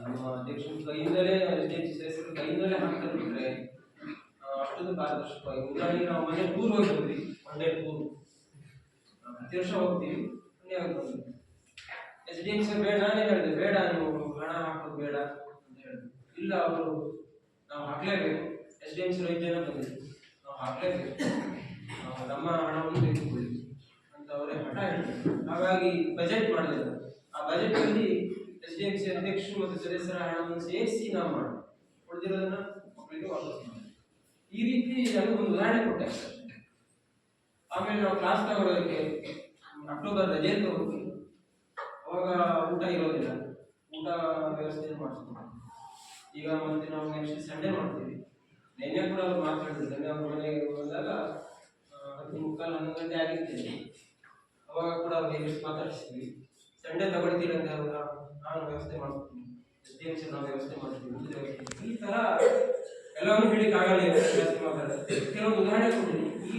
ನಮ್ಮ ಅಧ್ಯಕ್ಷರ ಕೈಯಿಂದಲೇ SDMC ಸದಸ್ಯರ ಕೈಯಿಂದಲೇ ಹಾಕ್ತಾರೆ ಬಿಟ್ರೆ ಅಷ್ಟೊಂದು ಪಾರದರ್ಶಕವಾಗಿ. ಉದಾಹರಣೆಗೆ ನಾವು ಮನೆ ಟೂರ್ ಹೋಗ್ತೀವಿ, 1 ಡೇ ಟೂರ್ ಪ್ರತಿ ವರ್ಷ ಹೋಗ್ತೀವಿ. SDMC ಬೇಡ, ನಾನೇ ಹೇಳಿದೆ ಬೇಡ, ನೀವು ಹಣ ಹಾಕೋದು ಬೇಡ ಅಂತ ಹೇಳಿದ್ರು. ಇಲ್ಲ, ಅವರು ನಾವು ಹಾಕ್ಲೇಬೇಕು. SDMC 5 ಜನ ಬಂದಿದ್ರು, ನಾವು ಹಾಕ್ಲೇಬೇಕು, ನಮ್ಮ ಹಣವನ್ನು ತೆಗೆದುಕೊಳ್ಳಿ ಅಂತ ಅವರೇ ಹಠ ಹೇಳಿದ್ರು. ಹಾಗಾಗಿ ಬಜೆಟ್ ಮಾಡಿದ್ರು. ಆ ಬಜೆಟ್ ಅಲ್ಲಿ SDMC ಅಧ್ಯಕ್ಷರು ಮತ್ತು ಸದಸ್ಯರ ಹಣವನ್ನು ಸೇರಿಸಿ ನಾವು ಮಾಡಿ ಉಳಿದಿರೋದನ್ನ ಮಕ್ಕಳಿಗೆ ವಾಪಸ್ ಮಾಡಿ. ಈ ರೀತಿ ಅದು ಒಂದು ಉದಾಹರಣೆ ಕೊಟ್ಟೆ. ಆಮೇಲೆ ನಾವು ಕ್ಲಾಸ್ ತಗೊಳ್ಳೋದಕ್ಕೆ ಅಕ್ಟೋಬರ್ ರಜೆ ತಗೋತೀವಿ. ಅವಾಗ ಊಟ ಇರೋದಿಲ್ಲ, ಊಟ ವ್ಯವಸ್ಥೆ ಮಾಡಿಸ್ತೀವಿ. ಈಗ ಮತ್ತೆ ನಾವು ನೆಕ್ಸ್ಟ್ ಸಂಡೇ ಮಾಡ್ತೀವಿ. ನೆನ್ನೆ ಕೂಡ ಅವ್ರು ಮಾತಾಡಿದ್ರು. ನೆನ್ನೆ ಅವ್ರ ಮನೆಗೆ ಹೋದಾಗ 10:45 11 ಗಂಟೆ ಆಗಿರ್ತೇನೆ. ಅವಾಗ ಕೂಡ ಅವ್ರಿಗೆ ಮಾತಾಡಿಸಿದ್ವಿ. ಸಂಡೆ ತಗೊಳ್ತೀರಿ ಅಂತ ನಾನು ವ್ಯವಸ್ಥೆ ಮಾಡ್ತೀನಿ, SDMC ನಾವು ವ್ಯವಸ್ಥೆ ಮಾಡ್ತೀವಿ. ಈ ತರ ಎಲ್ಲವನ್ನೂ ಹೇಳಿಕ್ಕೆ ಆಗಲ್ಲ, ಜಾಸ್ತಿ ಮಾತಾಡ್ತಾರೆ. ಕೆಲವೊಂದು ಉದಾಹರಣೆ ಕೊಡ್ತೀನಿ. ಈ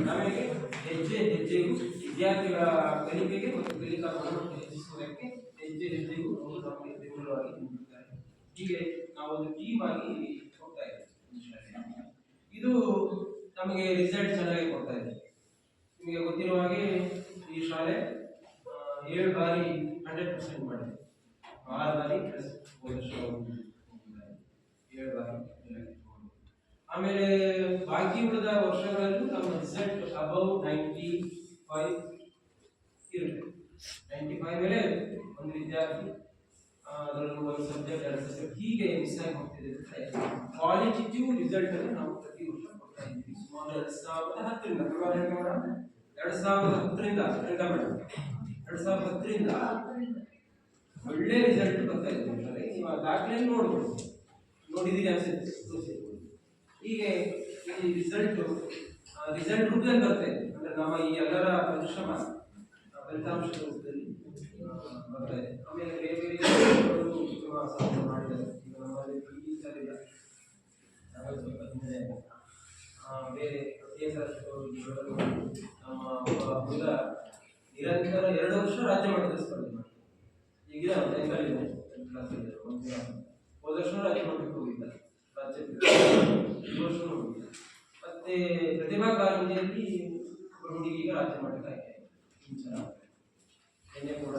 ನಮಗೆ ಹೆಜ್ಜೆ ಹೆಜ್ಜೆಗೂ ವಿದ್ಯಾರ್ಥಿಗಳ ಕಲಿಕೆಗೆ ಮತ್ತು ಕಲಿಕಾ ಗುಣಮಟ್ಟ ಹೆಚ್ಚಿಸುವುದಕ್ಕೆ ಹೆಜ್ಜೆ ಹೆಜ್ಜೆಗೂ ಅವರು ನಮಗೆ ಬೆಂಬಲವಾಗಿ ನಿಂತಿದ್ದಾರೆ. ಹೀಗೆ ನಾವೊಂದು ಟೀಮ್ ಆಗಿ ಹೋಗ್ತಾ ಇದ್ದೀವಿ. ಇದು ನಮಗೆ ರಿಸಲ್ಟ್ ಚೆನ್ನಾಗಿ ಕೊಡ್ತಾ ಇದೆ. ನಿಮಗೆ ಗೊತ್ತಿರುವ ಹಾಗೆ ಈ ಶಾಲೆ 7 ಬಾರಿ 100% ಮಾಡಿದೆ. 6 ಬಾರಿ ಪ್ಲಸ್ 7 ಬಾರಿ. ಆಮೇಲೆ ಬಾಕಿ ಉಳಿದ ವರ್ಷಗಳಲ್ಲೂ ನಮ್ಮ ರಿಸಲ್ಟ್ ಅಬೌವ್ 95 ಇರುತ್ತೆ. 95 ಮೇಲೆ ಒಂದು ವಿದ್ಯಾರ್ಥಿ ಅದರಲ್ಲೂ ಒಂದು ಸಬ್ಜೆಕ್ಟ್ 2 ಸಬ್ಜೆಕ್ಟ್ ಹೀಗೆ ಮಿಸ್ ಆಗಿ ಹೋಗ್ತಿದೆ. ಕ್ವಾಲಿಟೇಟಿವ್ ರಿಸಲ್ಟ್ ಅನ್ನು ನಾವು ಪ್ರತಿ ವರ್ಷ ಕೊಡ್ತಾ ಇದ್ದೀವಿ. ಸುಮಾರು 2010ರಿಂದ 2010ರಿಂದ ಒಳ್ಳೆ ರಿಸಲ್ಟ್ ಬರ್ತಾ ಇದೆ. ನೀವು ಆ ದಾಖಲೆ ನೋಡಿದ್ದೀರಿ ಅನ್ಸುತ್ತೆ. ಹೀಗೆ ಈ ರಿಸಲ್ಟ್ ರೂಪದಲ್ಲಿ ಬರ್ತಾ ಇದೆ. ಅಂದ್ರೆ ನಮ್ಮ ಈ ಎಲ್ಲರ ಪರಿಶ್ರಮ ಫಲಿತಾಂಶದ ರೂಪದಲ್ಲಿ ಬರ್ತಾ ಇದೆ. ಆಮೇಲೆ ಬೇರೆ ಬೇರೆ ಉತ್ತಮ ಸಾಧನೆ ಮಾಡಿದ್ದಾರೆ. ಈಗ ನಮ್ಮಲ್ಲಿ PE ಸರ್ ಇಲ್ಲ, ಬೇರೆ ನಮ್ಮ ಹುಡುಗ ನಿರಂತರ 2 ವರ್ಷ ರಾಜ್ಯ ಮಟ್ಟದ ಸ್ಪರ್ಧೆ ಮಾಡಿ ಈಗ ಹೋದ ವರ್ಷ ರಾಜ್ಯ ಮಟ್ಟಕ್ಕೆ ಹೋಗಿದ್ದ, ಈ ವರ್ಷ ಹೋಗಿದ್ದ. ಮತ್ತೆ ಪ್ರತಿಭಾ ಕಾರಂಜಿಯಲ್ಲಿ ಹುಡುಗಿ ಈಗ ರಾಜ್ಯ ಮಟ್ಟಕ್ಕೆ ಆಯ್ಕೆ. ನಿನ್ನೆ ಕೂಡ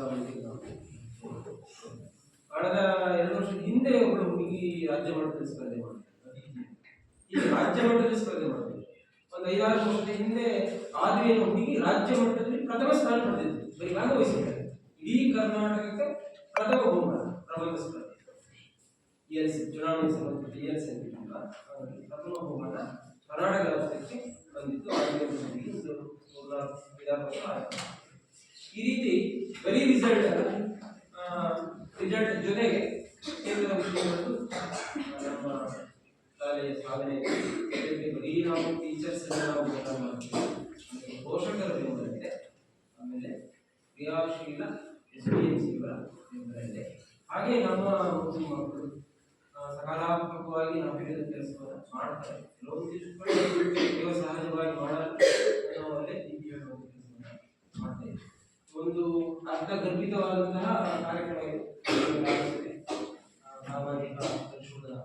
ಕಳೆದ 2 ವರ್ಷದ ಹಿಂದೆ ಒಬ್ಬಳು ಹುಡುಗಿ ರಾಜ್ಯ ಮಟ್ಟದಲ್ಲಿ ಸ್ಪರ್ಧೆ ಮಾಡಿದ್ದಾರೆ. ಈಗ ರಾಜ್ಯ ಮಟ್ಟದಲ್ಲಿ ಸ್ಪರ್ಧೆ ಮಾಡಿದ್ರು. ಒಂದು 5-6 ವರ್ಷದ ಹಿಂದೆ ಆದ್ರಿ ಅನ್ನೋ ಹುಡುಗಿ ರಾಜ್ಯ ಮಟ್ಟದಲ್ಲಿ ಪ್ರಥಮ ಸ್ಥಾನ ಪಡೆದಿದ್ರು. ಬರೀ ಭಾಗವಹಿಸಿದ್ದಾರೆ. ಇಡೀ ಕರ್ನಾಟಕಕ್ಕೆ ಪ್ರಥಮ ಬಹುಮಾನ ಪ್ರಬಂಧ ಸ್ಪರ್ಧೆ ELC ಚುನಾವಣೆ ಸಂಬಂಧಿಸಿದ ELC ಅಂತಿಲ್ಲ, ಪ್ರಥಮ ಬಹುಮಾನ ಕರ್ನಾಟಕ ರಾಜ್ಯಕ್ಕೆ ಬಂದಿತ್ತು. ಈ ರೀತಿ ಬರೀ ರಿಸಲ್ಟ್ ಜೊತೆಗೆ ಕೇಂದ್ರದ ವಿಷಯಗಳು ನಮ್ಮ ಶಾಲೆಯ ಸಾಧನೆ ಬರೀ ನಾವು ಟೀಚರ್ಸ್ ಪೋಷಕರ ಬೆಂಬಲ ಇದೆ. ಆಮೇಲೆ ಕ್ರಿಯಾಶೀಲ SDMCಗಳ ಬೆಂಬಲ ಇದೆ. ಹಾಗೆ ನಮ್ಮ ಮಕ್ಕಳು ಸಕಾರಾತ್ಮಕವಾಗಿ ನಾವು ಹೇಳಿದ ಕೆಲಸವನ್ನು ಮಾಡ್ತಾರೆ. ಕೆಲವು ಸಹಜವಾಗಿ ಮಾಡಲು ಒಳ್ಳೆ ಕೆಲಸವನ್ನು ಮಾಡ್ತೇವೆ. ಒಂದು ಅರ್ಥಗರ್ಭಿತವಾದಂತಹ ಕಾರ್ಯಕ್ರಮ ಸಾಮಾಜಿಕ ಪರಿಶೋಧನಾ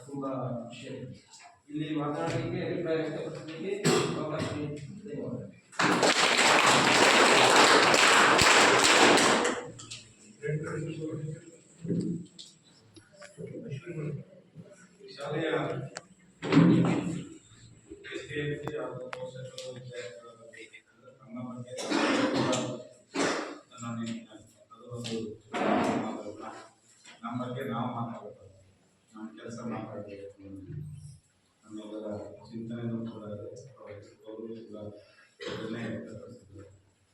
ತುಂಬಾ ವಿಷಯ. ಇಲ್ಲಿ ಮಾತನಾಡಲಿಕ್ಕೆ ಅಭಿಪ್ರಾಯ ವ್ಯಕ್ತಪಡಿಸಲಿಕ್ಕೆ ಅವಕಾಶ ಶಾಲೆಯ SDMC ಹಾಗೂ ಪೋಷಕರು ವಿದ್ಯಾರ್ಥಿಗಳ ತಮ್ಮ ಬಗ್ಗೆ ನಮ್ಮ ಬಗ್ಗೆ ನಾವು ಮಾತಾಡಬೇಕು, ನಮ್ಮ ಕೆಲಸ ಮಾತಾಡಬೇಕು, ನಮ್ಮೆಲ್ಲರ ಚಿಂತನೆಯೂ ಕೂಡ ಅವರು ಕೂಡ ಅದನ್ನೇ ವ್ಯಕ್ತಪಡಿಸಿದ್ರು.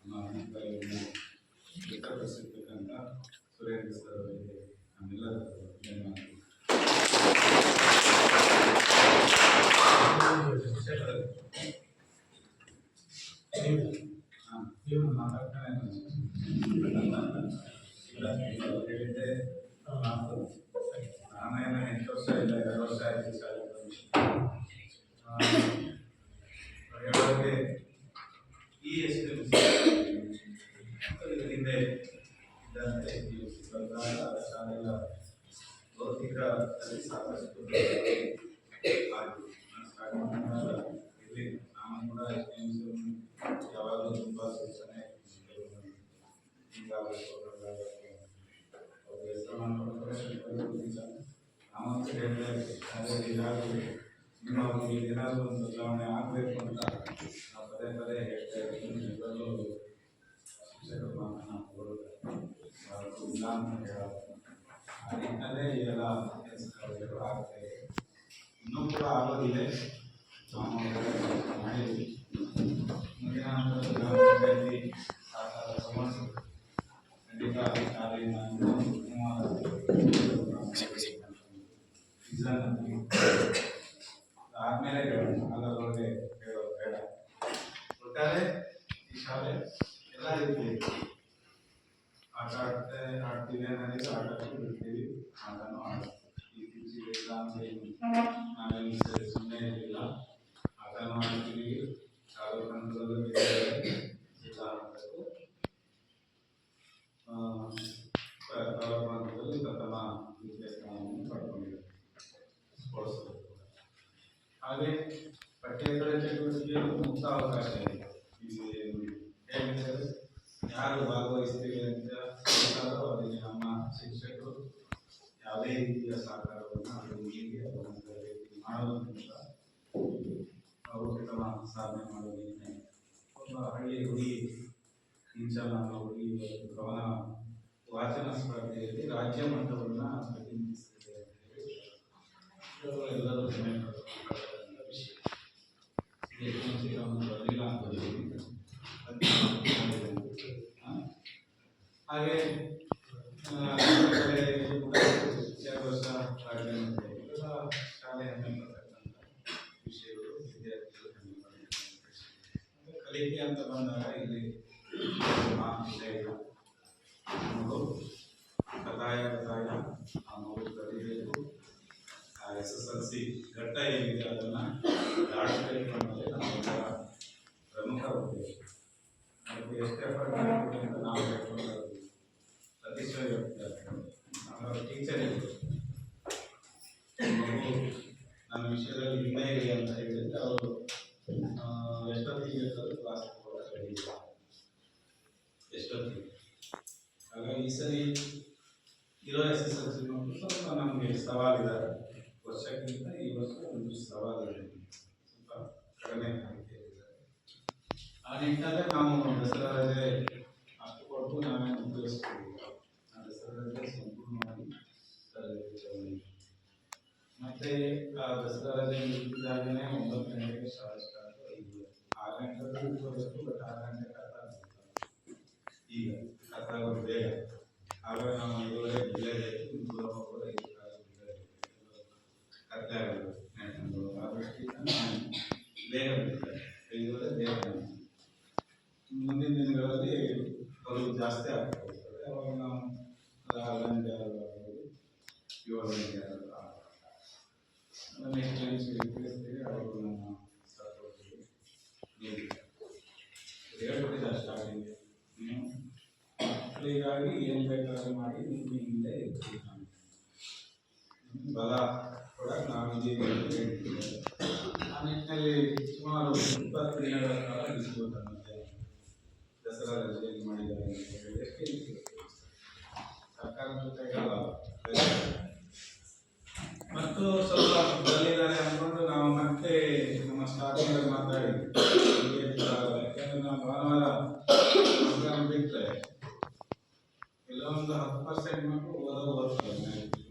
ನಮ್ಮ ಅಭಿಪ್ರಾಯವನ್ನು ವ್ಯಕ್ತಪಡಿಸಿರ್ತಕ್ಕಂಥ ಸುರೇಂದ್ರ ಸರ್ ಅವರಿಗೆ ನಮ್ಮೆಲ್ಲರ ಧನ್ಯವಾದಗಳು. ನೀವು ಮಾತಾಡ್ತಾನೆ ಹೇಳಿದ್ದೆ. ನಾನೇನು 8 ವರ್ಷ ಇಲ್ಲ 2 ವರ್ಷ ಆಯ್ತು ಶಾಲೆ ಹೇಳೋರಿಗೆ ಈ SDMC ಹಿಂದೆ ಇದ್ದಂತೆ ಶಾಲೆಯ ಭೌತಿಕ ಸಾಕಷ್ಟು ಇಲ್ಲಿ ನಾನು ಕೂಡ SDMC ಯಾವಾಗಲೂ ತುಂಬ ಸೂಚನೆ ನಾವಂತೂ ಹೇಳಿದ್ರೆ ನಿಮ್ಮ ಏನಾದರೂ ಒಂದು ಬದಲಾವಣೆ ಆಗಬೇಕು ಅಂತ ನಾವು ಪದೇ ಪದೇ ಹೇಳ್ತಾ ಇರ್ತೀವಿ. ಎಲ್ಲರೂ ಶಿಕ್ಷಕರು ಮಾತನಾಡ್ತಾರೆ ಇಲ್ಲ ಅಂತ ಹೇಳೋದು. ಆ ನಿಟ್ಟಿನಲ್ಲೇ ಎಲ್ಲ ಕೆಲಸಗಳು ಆಗ್ತಾಯಿದೆ. ಇನ್ನೂ ಕೂಡ ಆಗೋದಿದೆ. ನಾವು ಮಾಡಿದ್ವಿ ಮುಂದಿನ ಹಂತದಲ್ಲಿ ಸಹಕಾರ ತಗೊಂಡು ಖಂಡಿತ ಶಾಲೆಯಿಂದ ಉತ್ತಮವಾದ ವಿಷನ್ ಆದ್ಮೇಲೆ ಹೇಳೋಣ, ಅದರೊಳಗೆ ಹೇಳೋದು ಬೇಡ. ಒಟ್ಟಾರೆ ಈ ಶಾಲೆ ಎಲ್ಲ ರೀತಿ ಆಟ ಆಡ್ತೀವಿ ಅನ್ನೋದು ಆಟಕ್ಕೆ ಬಿಡ್ತೀವಿ, ಆಟನೂ ಆಡ್ತೀವಿ. ಇಲ್ಲ ಅಂತ ನಾವೇನು ಸುಮ್ಮನೆ ಇರಲಿಲ್ಲ, ಆಟನೂ ಆಡ್ತೀವಿ, ತಾಲೂಕು ಹಂತದಲ್ಲೂ ಜಿಲ್ಲಾ ಹಂತಕ್ಕೂ ತಾಲೂಕು ಹಂತದಲ್ಲಿ ಪ್ರಥಮ ದ್ವಿತೀಯ ಸ್ಥಾನವನ್ನು ಪಡ್ಕೊಂಡಿದೆ ಸ್ಪೋರ್ಟ್ಸ್. ಹಾಗೆ ಪಠ್ಯೇತರ ಚಟುವಟಿಕೆಗಳು ಮುಕ್ತ ಅವಕಾಶ ಇದೆ. ಹೇಗೆ ಯಾರು ಭಾಗವಹಿಸ್ತೀವಿ ಅಂತ ಹೇಳ್ತಾರೋ ಅವರಿಗೆ ನಮ್ಮ ಶಿಕ್ಷಕರು ಯಾವುದೇ ರೀತಿಯ ಸಹಕಾರವನ್ನು ಅವರಿಗೆ ಮಾಡೋದ್ರಿಂದ ಅವರು ಉತ್ತಮ ಸಾಧನೆ ಮಾಡೋದಕ್ಕೆ ಒಬ್ಬ ಹಳ್ಳಿ ಹುಡುಗಿ ಇಂಚನ ಹುಡುಗಿ ಕವನ ವಾಚನ ಸ್ಪರ್ಧೆಯಲ್ಲಿ ರಾಜ್ಯ ಮಟ್ಟವನ್ನು ಪ್ರತಿನಿಧಿಸಿದೆ ಅಂತ ಹೇಳಿ ಎಲ್ಲರೂ ಹೆಮ್ಮೆ ಪಡುವಂಥ ವಿಷಯ. ಬರಲಿಲ್ಲ ಅಂತ ಹಾಗೆ 2 ವರ್ಷ ರಾಜ್ಯ ಮಟ್ಟ ಶಾಲೆ ಹೆಮ್ಮೆ ಪಡ್ತಕ್ಕಂಥ ವಿಷಯಗಳು ವಿದ್ಯಾರ್ಥಿಗಳು ಹೆಮ್ಮೆ ಪಡ್ತಕ್ಕಂಥ ವಿಷಯ. ಕಲಿಕೆ ಅಂತ ಬಂದಾಗ ಇಲ್ಲಿ ವಿಷಯ ಮಗು ಕತಾಯ ಆ ಮಗು ಕಲಿಬೇಕು. SSLC ಘಟ್ಟ ಏನಿದೆ ಅದನ್ನು ದಾಟಬೇಕು ಅನ್ನೋದೇ ನಮ್ಮೆಲ್ಲರ ಪ್ರಮುಖ ಉದ್ದೇಶ. ಅದಕ್ಕೆ ಎಷ್ಟು ಎಫರ್ಟ್ ಮಾಡಬೇಕು ಅಂತ ನಾವು ಹೇಳ್ಕೊಳ್ಳೋದು ಪ್ರತಿಷ್ಠೆ ಅವರ ಟೀಚರ್ ಮಗು ನನ್ನ ವಿಷಯದಲ್ಲಿ ಹಿಂದೆ ಇದೆ ಅಂತ ಹೇಳಿದ್ರೆ ಅವರು ಎಷ್ಟೊತ್ತಿಗೆ ಕ್ಲಾಸ್ ರೆಡಿ ಎಷ್ಟೊತ್ತಿಗೆ. ಹಾಗಾಗಿ ಈ ಸರಿ ಇರೋ SSLC ಮಕ್ಕಳು ಸ್ವಲ್ಪ ನಮಗೆ ಸವಾಲಿದ್ದಾರೆ. ವರ್ಷಕ್ಕಿಂತ ಈ ವರ್ಷ ಒಂದು ಸವಾಲಿದೆ, ಸ್ವಲ್ಪ ಕಡಿಮೆ ಸಂಖ್ಯೆ ಇದ್ದಾರೆ. ಆ ನಿಟ್ಟಿನಲ್ಲಿ ನಾವು ದಸರಾ ರಜೆ ಅಷ್ಟು ಕೊಟ್ಟು ನಾವೇನು ಉಪಯೋಗಿಸ್ತೀವಿ. ಆ ದಸರಾ ರಜೆ ಸಂಪೂರ್ಣವಾಗಿ ತರಬೇತಿ ಮತ್ತೆ ಆ ದಸರಾ ರಜೆ ಮುಗಿದಾಗಲೇ 9 ಗಂಟೆಗೆ ಶಾಲೆ ಸ್ಟಾರ್ಟ್. 6 ಗಂಟೆಗೆ ಇರಬೇಕು, ಬಟ್ 6 ಗಂಟೆ ಈಗ ಕತ್ತಾಗೋದು ಬೇಗ. ಆವಾಗ ನಾವು 5:30 ಬಿಡಲೇಬೇಕು, ದೂರ ಹೋಗೋದು 5 ಕತ್ತೆ ಆಗೋದು. ಬೇಗ ಬಿಡ್ತಾರೆ, 5:30 ಬೇಗ. ಮುಂದಿನ ದಿನಗಳಲ್ಲಿ ಸ್ವಲ್ಪ ಜಾಸ್ತಿ ಆಗ್ತಾ ಹೋಗ್ತದೆ. ಅವಾಗ ನಾವು 6 ಗಂಟೆ ಆಗ್ಬೋದು, 7 ಗಂಟೆ ಆಗ್ಬೋದು. ನೆಕ್ಸ್ಟ್ ಟೈಮ್ಸ್ ರಿಕ್ವೆಸ್ಟಿಗೆ ಅವರು ನಮ್ಮ ಸಪೋರ್ಟಿಗೆ ಹೇಳ್ಬಿಟ್ಟಿದ್ದಾರೆ ಸ್ಟಾರ್ಟಿಂಗ್. ಮಕ್ಕಳಿಗಾಗಿ ಏನು ಬೇಕಾದ್ರೂ ಮಾಡಿ ನಿಮ್ಮ ಹಿಂದೆ ಇರ್ತೀವಿ, ಬಲ ಕೊಡಕ್ಕೆ ನಾವಿದ್ದೀವಿ ಅಂತ ಹೇಳ್ತಿದ್ದಾರೆ. ಆ ನಿಟ್ಟಿನಲ್ಲಿ ಸುಮಾರು 20 ದಿನಗಳ ಕಾಲ ಡಿಸ್ಟ್ರಿಬ್ಯೂಟ್ ಅನ್ನೋದೇ ದಸರಾ ರಜೆಯಲ್ಲಿ ಮಾಡಿದ್ದಾರೆ ಅಂತ ಹೇಳಿದ್ರೆ ಸರ್ಕಾರದ ಜೊತೆಗೆಲ್ಲ ಮತ್ತು ಸ್ವಲ್ಪ ಬರಲಿದ್ದಾರೆ ಅಂದ್ಕೊಂಡು ನಾವು ಮತ್ತೆ ನಮ್ಮ ಸ್ಟಾಫಿನಲ್ಲಿ ಮಾತಾಡಿದ್ವಿ. ಯಾಕೆಂದ್ರೆ ನಾವು ಭಾನುವಾರ ಪ್ರೋಗ್ರಾಮ್ ಬಿಟ್ಟರೆ ಕೆಲವೊಂದು 10% ಮಕ್ಕಳು ಓದ್ತಾರೆ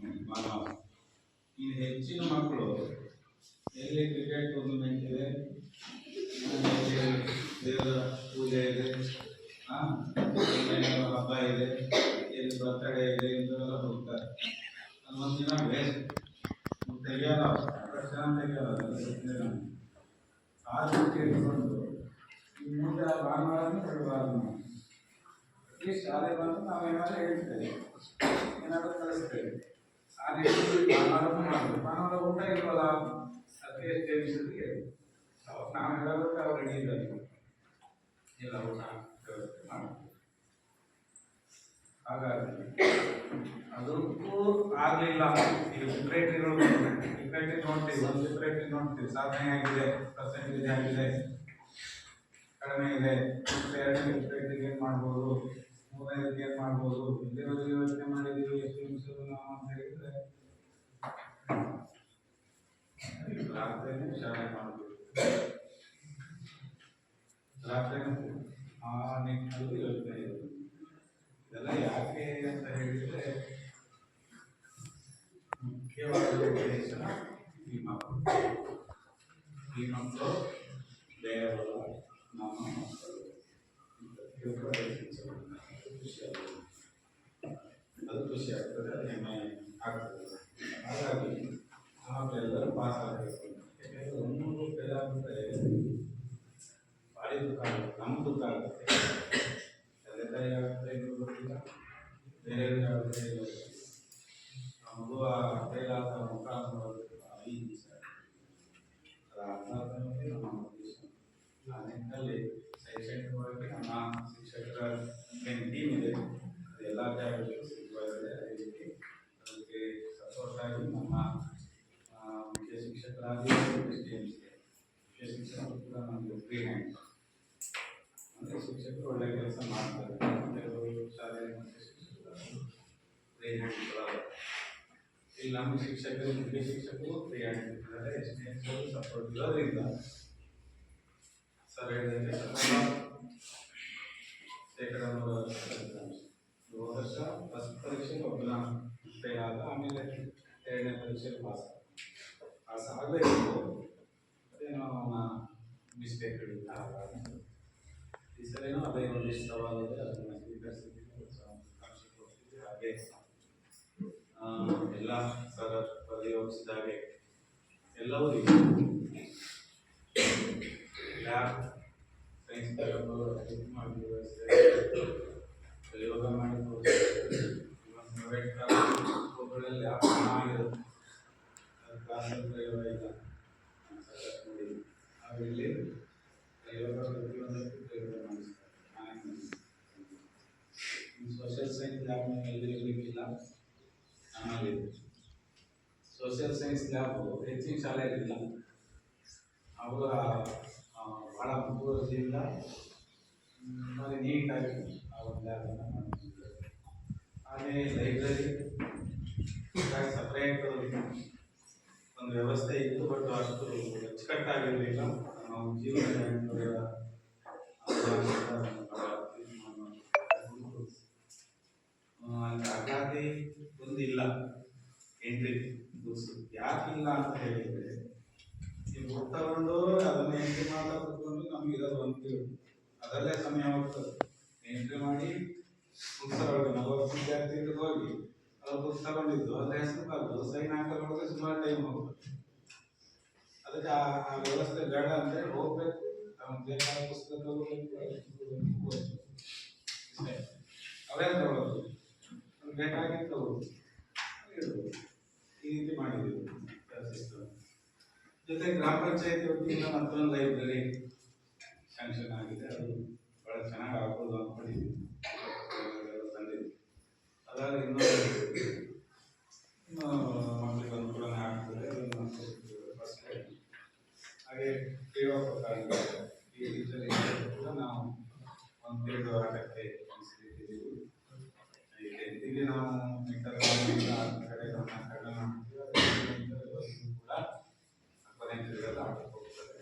ಭಾನುವಾರ. ಈ ಹೆಚ್ಚಿನ ಮಕ್ಕಳು ಎಲ್ಲಿ ಕ್ರಿಕೆಟ್ ಟೂರ್ನಮೆಂಟ್ ಇದೆ, ದೇವರ ಪೂಜೆ ಇದೆ, ಹಬ್ಬ ಇದೆ, ಎಲ್ಲಿ ಬರ್ತಡೇ ಇದೆ, ಇಂಥವೆಲ್ಲ ಹೋಗ್ತಾರೆ. ಅದೊಂದಿನ ವೇಸ್ಟ್ ತೆಗಿಯೋಲ್ಲ, ತೆಗಿಯೋಲ್ಲ. ಆ ರೀತಿ ಇಟ್ಕೊಂಡು ಈ ಮುಂದೆ ಭಾನುವಾರನೂ ಬಿಡಬಾರ್ದು. ಅಟ್ಲೀಸ್ಟ್ ಶಾಲೆ ಬಂದು ನಾವೇನಾದ್ರೂ ಹೇಳ್ತೇವೆ, ಏನಾದರೂ ಕಳಿಸ್ತೇವೆ. ಆ ರೀತಿ ಭಾನುವಾರನೂ ಮಾಡಬೇಕು. ಭಾನುವಾರ ಊಟ ಇಲ್ವಲ್ಲ, ಅಟ್ಲೀಸ್ಟ್ ಟೆನ್ಷನ್ಗೆ ನಾವು ಹೇಳಬೇಕು, ಅವ್ರು ರೆಡಿ ಇರಬೇಕು, ಇಲ್ಲ ಊಟ ವ್ಯವಸ್ಥೆ ಮಾಡಬೇಕು. ಹಾಗಾಗಿ ಅದಕ್ಕೂ ಆಗಲಿಲ್ಲ. ಈಗ ಪ್ರಿಪ್ರೇಟರಿಗಳು ನೋಡ್ತೀವಿ, ಒಂದು ಪ್ರಿಪ್ರೇಟರಿ ನೋಡ್ತೀವಿ, ಸಾಧನೆ ಆಗಿದೆ, ಪರ್ಸೆಂಟೇಜ್ ಆಗಿದೆ, ಕಡಿಮೆ ಇದೆ. 2ನೇ ಪ್ರಿಪ್ರೇಟರಿಗೆ ಏನು ಮಾಡ್ಬೋದು, 3ನೇದಕ್ಕೆ ಏನು ಮಾಡ್ಬೋದು, ಇಲ್ಲಿರೋದು ಯೋಚನೆ ಮಾಡಿದ್ದೀವಿ. ಎಷ್ಟು ನಿಮಿಷಗಳು ನಾವು ಅಂತ ಹೇಳಿದರೆ ರಾತ್ರಿನೇ ಶಾಲೆ ಮಾಡಬೇಕು, ರಾತ್ರಿನೇ ಆ ನಿಟ್ಟಿನಲ್ಲಿ ಯೋಚನೆ ಇದೆ. ಇದೆಲ್ಲ ಯಾಕೆ ಅಂತ ಹೇಳಿದರೆ ಮುಖ್ಯವಾದ ಉದ್ದೇಶ ಈ ಮಕ್ಕಳು ದೇವರ ನಮ್ಮ ಮಕ್ಕಳು ಅದು ಖುಷಿ ಆಗ್ತದೆ, ಅದು ಹೆಮ್ಮೆ ಆಗ್ತದೆ. ಹಾಗಾಗಿ ಆ ಪಾಸ್ ಆಗಬೇಕು. ಯಾಕಂದರೆ ಒಂದು ಫೇಲ್ ಆಗಿಬಿಟ್ರೆ ಭಾರಿ ದುಃಖ ಆಗುತ್ತೆ, ನಮ್ಗೆ ದುಃಖ ಆಗುತ್ತೆ, ತಂದೆ ತಾಯಿ ಆಗುತ್ತೆ, ಇನ್ನೂ ಗೊತ್ತಿಲ್ಲ, ಬೇರೆಯವ್ರಿಗೆ ಆಗುತ್ತೆ, ಇಲ್ಲ ಆ ಮಗುವ ಫೇಲ್ ಆದ ಮುಖ ನೋಡೋದು ಭಾರಿ ಸರ್. ಅದರ ಅರ್ಥಾರ್ಥವಾಗಿ ನಮ್ಮ ಉದ್ದೇಶ. ಆ ನಿಟ್ಟಿನಲ್ಲಿ ಶೈಕ್ಷಣಿಕವಾಗಿ ನಮ್ಮ ಶಿಕ್ಷಕರ ಟೀಮ್ ಇದೆ, ಅದು ಎಲ್ಲ ಜಾಗದಲ್ಲೂ ಸಿದ್ಧವಾಗಿದೆ. ಅದೇ ರೀತಿ ಅದಕ್ಕೆ ಸಪೋರ್ಟ್ ಆಗಿ ನಮ್ಮ ಮುಖ್ಯ ಶಿಕ್ಷಕರಾಗಿ ಮುಖ್ಯ ಶಿಕ್ಷಕರು ಕೂಡ ನಮಗೆ ಫ್ರೀ ಹ್ಯಾಂಡ್, ಅಂದರೆ ಶಿಕ್ಷಕರು ಒಳ್ಳೆಯ ಕೆಲಸ ಮಾಡ್ತಾರೆ. ಕೆಲವರು ಶಾಲೆಯ ಮುಖ್ಯ ಶಿಕ್ಷಕರು ಫ್ರೀ ಹ್ಯಾಂಡ್ ಕೊಡೋದು, ಇಲ್ಲಿ ನಮ್ಮ ಶಿಕ್ಷಕರು ಮುಖ್ಯ ಶಿಕ್ಷಕರು ಫ್ರೀ ಹ್ಯಾಂಡ್ ಇರ್ತಾರೆ. ಎಷ್ಟು ಸಪೋರ್ಟ್ ಇರೋದ್ರಿಂದ ಸರ್ ಹೇಳಿದಂತೆ ಶೇಕಡ 100 ವರ್ಷ ಫಸ್ಟ್ ಪರೀಕ್ಷೆಗೆ ಒಬ್ಬನ ಫೇಲ್ ಆದ, ಆಮೇಲೆ ಎರಡನೇ ಪರೀಕ್ಷೆಗೆ ಪಾಸ್ ಆಗಲೇಬೇಕು. ಅದೇನೋ ಅವನ ಮಿಸ್ಟೇಕ್ಗಳಿಂದ ಈ ಸರಿನೂ ಅದೇ ಒಂದಿಷ್ಟು ಸವಾಲಿದೆ, ಅದನ್ನು ಸ್ವೀಕರಿಸಿದ್ದೀವಿ, ಹಾಗೆ ಎಲ್ಲ ಸರ್ ಪರಿಯೋಗಿಸಿದಾಗೆ ಎಲ್ಲವೂ ಇದೆ. ಲ್ಯಾಬ್ ಸೈನ್ಸ್ ಮಾಡಿ ಯೋಗ ಮಾಡಿರ್ಬೋದು, ಪ್ರೈವೇಟ್ ಕ್ಲಾಸ್ಗಳಲ್ಲಿ ಚೆನ್ನಾಗಿರುತ್ತೆ, ಕ್ಲಾಸಲ್ಲಿ ಪ್ರಯೋಗ ಇಲ್ಲ ನೋಡಿ, ನಾವು ಇಲ್ಲಿ ಪ್ರಯೋಗ ಪ್ರತಿಯೊಂದಕ್ಕೂ ಪ್ರಯೋಗ ಮಾಡಿಸ್ತಾರೆ. ಸೋಷಿಯಲ್ ಸೈನ್ಸ್ ಲ್ಯಾಬ್ ಎಲ್ಲಿರಲಿಕ್ಕಿಲ್ಲ, ನಮ್ಮಲ್ಲಿ ಸೋಷಿಯಲ್ ಸೈನ್ಸ್ ಲ್ಯಾಬ್ ಹೆಚ್ಚಿನ ಶಾಲೆಗಳಿಲ್ಲ, ಅವರ ಭಾಳ ಮುತುವರ್ಜಿಯಿಂದ ಭಾಳ ನೀಟಾಗಿ ಆ ಒಂದು ಲ್ಯಾಬನ್ನು ಮಾಡಿದ್ದಾರೆ. ಹಾಗೆ ಲೈಬ್ರರಿ ಸಪ್ರೇಟ್ ಒಂದು ವ್ಯವಸ್ಥೆ ಇತ್ತು, ಬಟ್ ಅಷ್ಟು ಅಚ್ಚುಕಟ್ಟಾಗಿರಲಿಲ್ಲ. ನಾವು ಜೀವನ ಹಾಗಾಗಿ ಒಂದು ಇಲ್ಲ ಎಂಟ್ರಿ ಬುಕ್ಸ್. ಯಾಕಿಲ್ಲ ಅಂತ ಹೇಳಿದರೆ, ನೀವು ಬುಕ್ ತಗೊಂಡು ಅದನ್ನು ಎಂಟ್ರಿ ಮಾಡ್ತಾ ಕೂತ್ಕೊಂಡು ನಮ್ಗೆ ಇರೋದು ಒಂದು ಪೀರಿಯಡ್, ಅದರಲ್ಲೇ ಸಮಯ ಹೋಗ್ತದೆ. ಎಂಟ್ರಿ ಮಾಡಿ ಬುಕ್ಸ್ ತಗೊಳ್ಳಿ, 40 ವಿದ್ಯಾರ್ಥಿಗಳು ಹೋಗಿ ಅವ್ರು ಬುಕ್ಸ್ ತಗೊಂಡಿದ್ದು ಅದ್ರ ಹೆಸರು ಬರೆದು ಸೈನ್ ಹಾಕೋದ್ರೊಳಗೆ ಸುಮಾರು ಟೈಮ್ ಹೋಗ್ತದೆ. ಅದಕ್ಕೆ ಆ ವ್ಯವಸ್ಥೆ ಬೇಡ ಅಂತೇಳಿ ಹೋಗ್ಬೇಕು, ನಮ್ಗೆ ಬೇಕಾದ ಪುಸ್ತಕ ತಗೋಬೇಕು, ಅವೇ ತಗೊಳ್ಳೋದು, ಬೇಕಾಗಿತ್ತು ಇಡ್ಬೋದು. ಈ ರೀತಿ ಮಾಡಿದ್ದೀವಿ ಸಿಸ್ಟಮ್. ಜೊತೆ ಗ್ರಾಮ ಪಂಚಾಯತಿ ವತಿಯಿಂದ ಮತ್ತೊಂದು ಲೈಬ್ರರಿ ಸ್ಯಾಂಕ್ಷನ್ ಆಗಿದೆ, ಅದು ಭಾಳ ಚೆನ್ನಾಗಿ ಆಗ್ಬೋದು ಅಂದ್ಕೊಂಡಿದ್ದೀವಿ, ತಂದಿದ್ದೀವಿ. ಅದಾದ್ರೆ ಇನ್ನೂ ಮಕ್ಕಳಿಗೆ ಅನುಕೂಲನೇ ಆಗ್ತದೆ, ಅದನ್ನು ಫಸ್ಟ್ ಟೈಮ್. ಹಾಗೆ ಕ್ರೀಡೋಪಕರಣ ಈ ರೀತಿಯಲ್ಲಿ ಕೂಡ ನಾವು ಒಂದು ಪೀರಿಯಡ್ ಹೋರಾಟಕ್ಕೆ ಅನಿಸ್ತಿದ್ದೀವಿ. ಇಲ್ಲಿ ನಾವು ಮಿಟ್ಟರ್ ಕಡೆ ಗಮನ ಕೂಡ ಕೊನೆ ತಿರುಗಲು ಆಟಕ್ಕೆ ಹೋಗ್ತದೆ.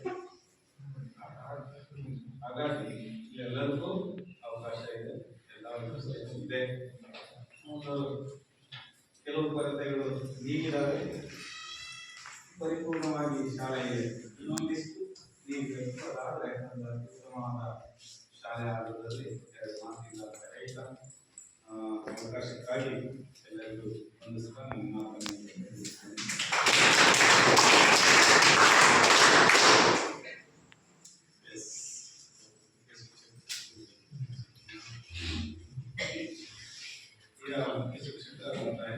ಹಾಗಾಗಿ ಎಲ್ಲರಿಗೂ ಅವಕಾಶ ಇದೆ, ಎಲ್ಲರಿಗೂ ಇದೆ. ಕೆಲವು ಕೊರತೆಗಳು ನೀಗಿದಾವೆ, ಪರಿಪೂರ್ಣವಾಗಿ ಶಾಲೆ ಇದೆ, ಇನ್ನೊಂದಿಷ್ಟು ನೀಗಬೇಕು. ಅದಾದರೆ ಒಂದು ಅತ್ಯುತ್ತಮವಾದ ಶಾಲೆ ಆಗೋದ್ರಲ್ಲಿ ಎರಡು ಮಾತಿಲ್ಲ ಅಂತ ಹೇಳ್ತಾ ಅವಕಾಶಕ್ಕಾಗಿ ಎಲ್ಲರಿಗೂ ವಂದಿಸ್ತಾ ನನ್ನ ಮಾತನ್ನು ಈಗ ಮುಖ್ಯ ಶಿಕ್ಷಕರಾಗಿದ್ದಾರೆ.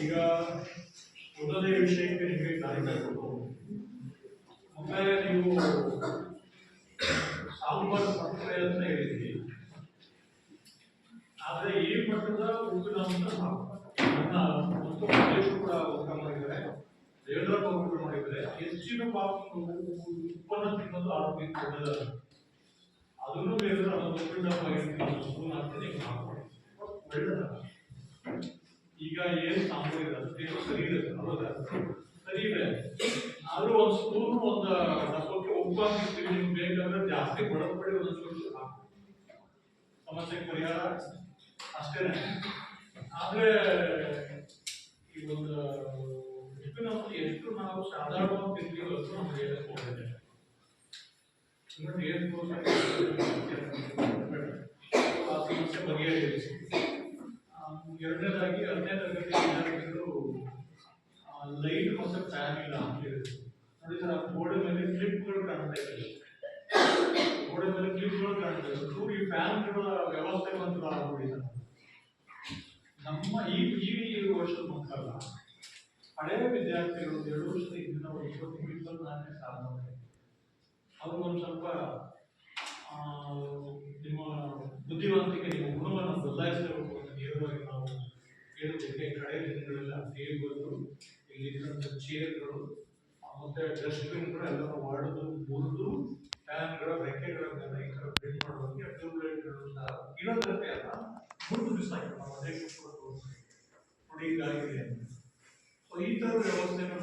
ಈಗ ಮೊದಲನೇ ವಿಷಯಕ್ಕೆ ನಿಮಗೆ ಕಾರಣಬೇಕು. ಮೊದಲೇ ನೀವು ಸಾಂಬಾರು ಸಂಸ್ಥೆ ಅಂತ ಹೇಳಿದ್ವಿ, ಆದರೆ ಈ ಮಟ್ಟದ ಉದ್ದಿನ ನನ್ನ ಮತ್ತು ಪ್ರದೇಶ ಕೂಡ ಉತ್ತರ ಮಾಡಿದ್ದಾರೆ, ದೇವರಪ್ಪ ಅವರು ಮಾಡಿದ್ದಾರೆ. ಹೆಚ್ಚಿನ ಉತ್ಪನ್ನ ತಿನ್ನೋದು ಆರೋಗ್ಯಕ್ಕೆ ಒಳ್ಳೆಯದ, ಅದನ್ನು ಬೇಕಾದ್ರೆ ಅದನ್ನು ಉಪ್ಪಿನ ಹಾಕ್ತೀನಿ, ಒಳ್ಳೆಯದ. ಈಗ ಏನು ಸಾಂಬಾರು ಇದೆ ಅದು ಸರಿ ಇದೆ ಹೌದಾ, ಸರಿ ಇದೆ. ಆದ್ರೂ ಒಂದು ಸ್ಪೂನ್ ಒಂದು ಡಬ್ಬಕ್ಕೆ ಉಪ್ಪು ಹಾಕಿರ್ತೀವಿ, ನಿಮ್ಗೆ ಬೇಕಾದ್ರೆ ಜಾಸ್ತಿ ಬಡಪಡಿ ಒಂದೊಂದು ಸ್ವಲ್ಪ ಹಾಕು, ಸಮಸ್ಯೆಗೆ ಪರಿಹಾರ ಅಷ್ಟೇನೆ. ಆದ್ರೆ ಈ ಒಂದು ಎಷ್ಟು ನಾವು ಸಾಧಾರಣವಾಗಿ ತಿಂತೀವಿ ಅದು ನಮ್ಗೆ ಹೇಳಕ್ ಹೋಗಿದೆ. ಆ ಸಮಸ್ಯೆ ಬಗೆಹರಿಸಿ. ಎರಡನೇದಾಗಿ 10ನೇ ತರಗತಿ ವಿದ್ಯಾರ್ಥಿಗಳು ಲೈಟ್ ಮತ್ತು ಫ್ಯಾನ್ ಇಲ್ಲ ಅಂತ ಹೇಳಿದ್ರು. ನೋಡಿ ಸರ್, ಆ ಗೋಡೆ ಮೇಲೆ ಕ್ಲಿಪ್ಗಳು ಕಾಣ್ತಾ ಇದ್ದಾರೆ, ಗೋಡೆ ಮೇಲೆ ಕ್ಲಿಪ್ಗಳು ಕಾಣ್ತಾ ಇದ್ದಾರೆ. ಈ ಫ್ಯಾನ್ಗಳ ವ್ಯವಸ್ಥೆ ಮಾತ್ರ ಆಗ್ಬಿಟ್ಟಿದೆ. ನಮ್ಮ ಈ ವರ್ಷದ ಮಕ್ಕಳಲ್ಲ, ಹಳೆಯ ವಿದ್ಯಾರ್ಥಿಗಳು 2 ವರ್ಷದ ಹಿಂದಿನ 24ನೇ ಸಾಲ ಅವ್ರಿಗೊಂದು ಸ್ವಲ್ಪ ನಿಮ್ಮ ಬುದ್ಧಿವಂತಿಕೆ, ನಿಮ್ಮ ಗುಣವನ್ನು ಬದಲಾಯಿಸಬೇಕು ಅಂತ ನೇರವಾಗಿ ನಾವು ಹೇಳೋದಕ್ಕೆ ಕಡೆ ದಿನಗಳೆಲ್ಲ ಟೇಬಲ್ಗಳು, ಇಲ್ಲಿದ್ದಂಥ ಚೇರ್ಗಳು ಮತ್ತೆ ಡಸ್ಟ್ಬಿನ್ಗಳು ಎಲ್ಲರೂ ಹೊಡೆದು ಮುರಿದು ಫ್ಯಾನ್ಗಳ ರೆಕ್ಕೆಗಳನ್ನೆಲ್ಲ ಈ ಥರ ಪ್ರಿಂಟ್ ಮಾಡೋದಕ್ಕೆ ಟ್ಯೂಬ್ಲೈಟ್ಗಳು ಸಹ ಇರೋದ್ರಕ್ಕೆ ಅಲ್ಲ 3 ದಿವಸ ಆಯ್ತು ನಾವು ಅದೇ ನೋಡಿ ಹೀಗಾಗಿದೆ. ಸೊ ಈ ಥರ ವ್ಯವಸ್ಥೆಯನ್ನು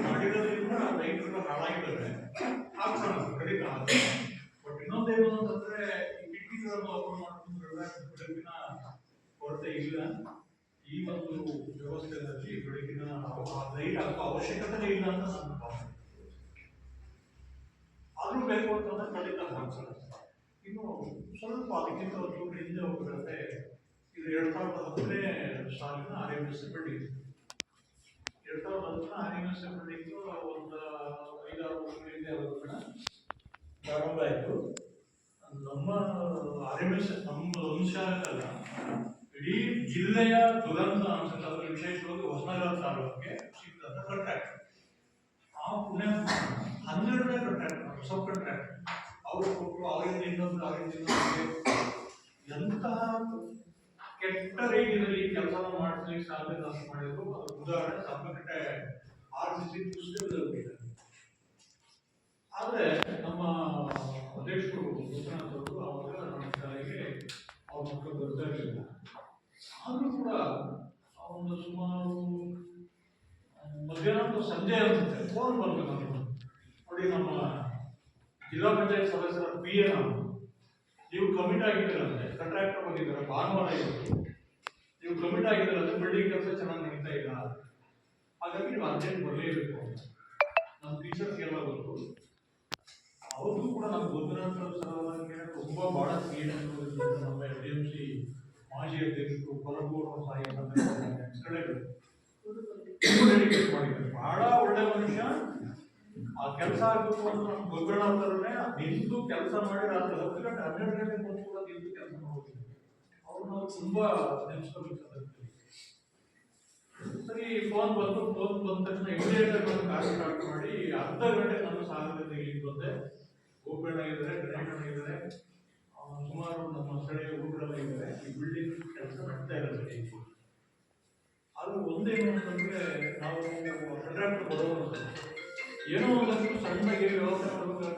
ಮಾಡಿರೋದ್ರಿಂದ ಲೈಟ್ಗಳು ಹಾಳಾಗಿದ್ದಾರೆ, ಹಾಕ್ಸೋಣ ಖಂಡಿತ. ಬಟ್ ಇನ್ನೊಂದೇನು ಅಂತಂದ್ರೆ ಈ ಕಿಟಕಿಗಳನ್ನು ಓಪನ್ ಮಾಡ್ಕೊಂಡ್ರೆ ಬೆಳಕಿನ ಕೊರತೆ ಇಲ್ಲ. ಈ ಒಂದು ವ್ಯವಸ್ಥೆಯಲ್ಲಿ ಬೆಳಕಿನ ಲೈಟ್ ಹಾಕೋ ಅವಶ್ಯಕತೆ ಇಲ್ಲ ಅಂತ ನನ್ನ ಭಾವನೆ. ಆದ್ರೂ ಬೇಕು ಅಂತಂದ್ರೆ ಖಂಡಿತ ಹಾಕ್ಸೋಣ. ಇನ್ನು ಸ್ವಲ್ಪ ಅದಕ್ಕಿಂತ ಒಂದು ಹಿಂದೆ ಹೋಗ್ಬಿಟ್ರೆ ಇದು 2010ನೇ ಸಾಲಿನ RMS ಬಿಲ್ಡಿಂಗ್. 2010ನ RMS ಬಿಲ್ಡಿಂಗ್ ಒಂದು 5-6 ವರ್ಷಗಳಿಂದ ಪ್ರಾರಂಭ ಆಯಿತು. ನಮ್ಮ RMS ನಮ್ಮ ವಂಶಾಲಲ್ಲ, ಇಡೀ ಜಿಲ್ಲೆಯ ದುರಂತ ಅನ್ಸುತ್ತೆ. ಅದರ ವಿಶೇಷವಾಗಿ ಹೊಸನಗರ ತಾಲೂಕಿಗೆ ಸಿಕ್ಕಿದಂಥ ಕಾಂಟ್ರಾಕ್ಟ್. ಆ ಪುಣ್ಯ 12ನೇ ಕಾಂಟ್ರಾಕ್ಟ್, ಸಬ್ ಕಾಂಟ್ರಾಕ್ಟ್ ಅವರು ಕೊಟ್ಟರು. ಅವರಿಂದ ಇನ್ನೊಂದು ಎಂತಹ ಕೆಟ್ಟ ರೀತಿಯಲ್ಲಿ ಕೆಲಸ ಮಾಡಿಸ್ಲಿಕ್ಕೆ ಸಾಧ್ಯ ಮಾಡಿದ್ರು. ಅದರ ಉದಾಹರಣೆ ಸಬ್ಬಕಟ್ಟೆ RCC ಪುಸ್ತಕದಲ್ಲಿ. ಆದರೆ ನಮ್ಮ ಅಧ್ಯಕ್ಷರು ಗೋಪಿನಾಥ್ ಅವರು ಅವಾಗ ನಮ್ಮ ಶಾಲೆಗೆ ಅವ್ರ ಮಕ್ಕಳು ಬರ್ತಾ ಇರಲಿಲ್ಲ. ಆದರೂ ಕೂಡ ಒಂದು ಸುಮಾರು ಮಧ್ಯಾಹ್ನ ಸಂಜೆ ಅನ್ಸುತ್ತೆ ಫೋನ್ ಬಂತು ನಮಗೆ. ನೋಡಿ, ನಮ್ಮ ಜಿಲ್ಲಾ ಪಂಚಾಯತ್ ಸದಸ್ಯರ PA ನೀವು ಕಮಿಟ್ ಆಗಿದ್ದೀರಂತೆ, ಕಾಂಟ್ರಾಕ್ಟರ್ ಬಂದಿದ್ದಾರೆ, ಭಾನುವಾರ ಇವತ್ತು ನೀವು ಕಮಿಟ್ ಆಗಿದ್ದೀರಂತೆ, ಬಿಲ್ಡಿಂಗ್ ಕೆಲಸ ಚೆನ್ನಾಗಿ ನಡೀತಾ ಇಲ್ಲ, ಹಾಗಾಗಿ ನೀವು ಅರ್ಜೆಂಟ್ ಬರಲೇಬೇಕು ಅಂತ. ನಮ್ಮ ಟೀಚರ್ಸ್ಗೆಲ್ಲ ಗೊತ್ತು. ಅವ್ರಿಗೂ ಕೂಡ ನಮ್ಮ ಗೋಪಿನಾಥ್ ಸರ್ ತುಂಬಾ ಬಹಳ ನಮ್ಮ FDMC ಮಾಜಿ ಅಧ್ಯಕ್ಷರು ಕೊಲಗೂರು ಸ್ಥಳಗಳು ಡೆಡಿಕೇಟ್ ಮಾಡಿದ್ದಾರೆ. ಬಹಳ ಒಳ್ಳೆ ಮನುಷ್ಯ. ಆ ಕೆಲಸ ಆಗಬೇಕು ಅಂತ ನಮ್ಮ ಗೋಪಿನಾಥರನ್ನೇ ನಿಂತು ಕೆಲಸ ಮಾಡಿ ರಾತ್ರಿ 10 ಗಂಟೆ 12 ಗಂಟೆ ಬಂದು ಕೂಡ ನಿಂತು ಕೆಲಸ ಮಾಡೋದಿಲ್ಲ. ಅವ್ರು ನಾವು ತುಂಬಾ ನೆನೆಸ್ಕೋಬೇಕು. ಸರಿ, ಫೋನ್ ಬಂದ ತಕ್ಷಣ ಇಮಿಡಿಯೇಟ್ ಆಗಿ ಒಂದು ಕಾರ್ಯ ಸ್ಟಾರ್ಟ್ ಮಾಡಿ ಅರ್ಧ ಗಂಟೆ ನನ್ನ ಸಾಗರದಿಂದ ಇಲ್ಲಿಗೆ ಬಂದೆ. ಗೋಪಣ್ಣ ಇದ್ದಾರೆ, ಗಣೇಶಣ್ಣ ಇದ್ದಾರೆ, ಸುಮಾರು ನಮ್ಮ ಸ್ಥಳೀಯ ಹುಡುಗರೆಲ್ಲ ಇದ್ದಾರೆ. ಈ ಬಿಲ್ಡಿಂಗ್ ಕೆಲಸ ನಡ್ತಾ ಇರುತ್ತೆ. ಅದು ಒಂದೇನು ಅಂತಂದ್ರೆ, ನಾವು ಕಾಂಟ್ರಾಕ್ಟರ್ ಬರೋರು ಏನೋ ಒಂದಷ್ಟು ಸಣ್ಣಗೆ ವ್ಯವಸ್ಥೆ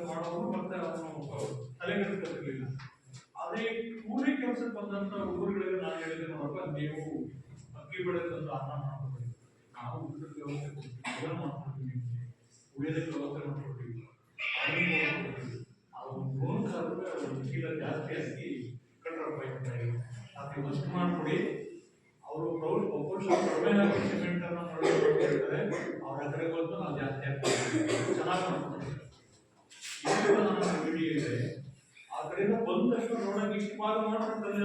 ಮಾಡೋರು, ಮತ್ತೆ ಅವನು ತಲೆಗೆಡಿಸ್ತಿರ್ಲಿಲ್ಲ. ಅದೇ ಕೂಲಿ ಕೆಲಸಕ್ಕೆ ಬಂದಂತ ಹುಡುಗರುಗಳಿಗೆ ನಾನು ಹೇಳಿದೆ, ನೋಡಪ್ಪ ನೀವು ಅಕ್ಕಿ ಬೆಳೆದಂತ ಅನ್ನ ಮಾಡ್ಕೊಡ್ತೀವಿ, ನಾವು ಊಟದ ವ್ಯವಸ್ಥೆ ಕೊಡ್ತೀವಿ, ಮಾಡ್ಕೊಡ್ತೀವಿ, ಉಳಿಯೋದಕ್ಕೆ ವ್ಯವಸ್ಥೆ ಮಾಡ್ಕೊಡ್ತೀವಿ, ಅದು ಚೀಲ ಜಾಸ್ತಿ ಆಗಿ ಕಟ್ಟಡಪಾಯಿ ಅದಕ್ಕೆ ವಸ್ತು ಮಾಡಿಕೊಡಿ. ಅವರು ಕಡಿಮೆ ಆಗಿ ಸಿಮೆಂಟ್ ಅನ್ನು ಹೇಳ್ತಾರೆ, ಅವ್ರ ಹತ್ರ ಬಂದು ನಾವು ಜಾಸ್ತಿ ಆಗ್ತೀವಿ, ಚೆನ್ನಾಗಿ ಮಾಡ್ಕೊಡ್ತೀವಿ. ನನ್ನ ವಿಡಿಯೋ ಇದೆ. ಆ ಕಡೆಯಿಂದ ಬಂದಷ್ಟು ನೋಡೋಕೆ ಸುಮಾರು ಮಾಡ್ತಾರೆ.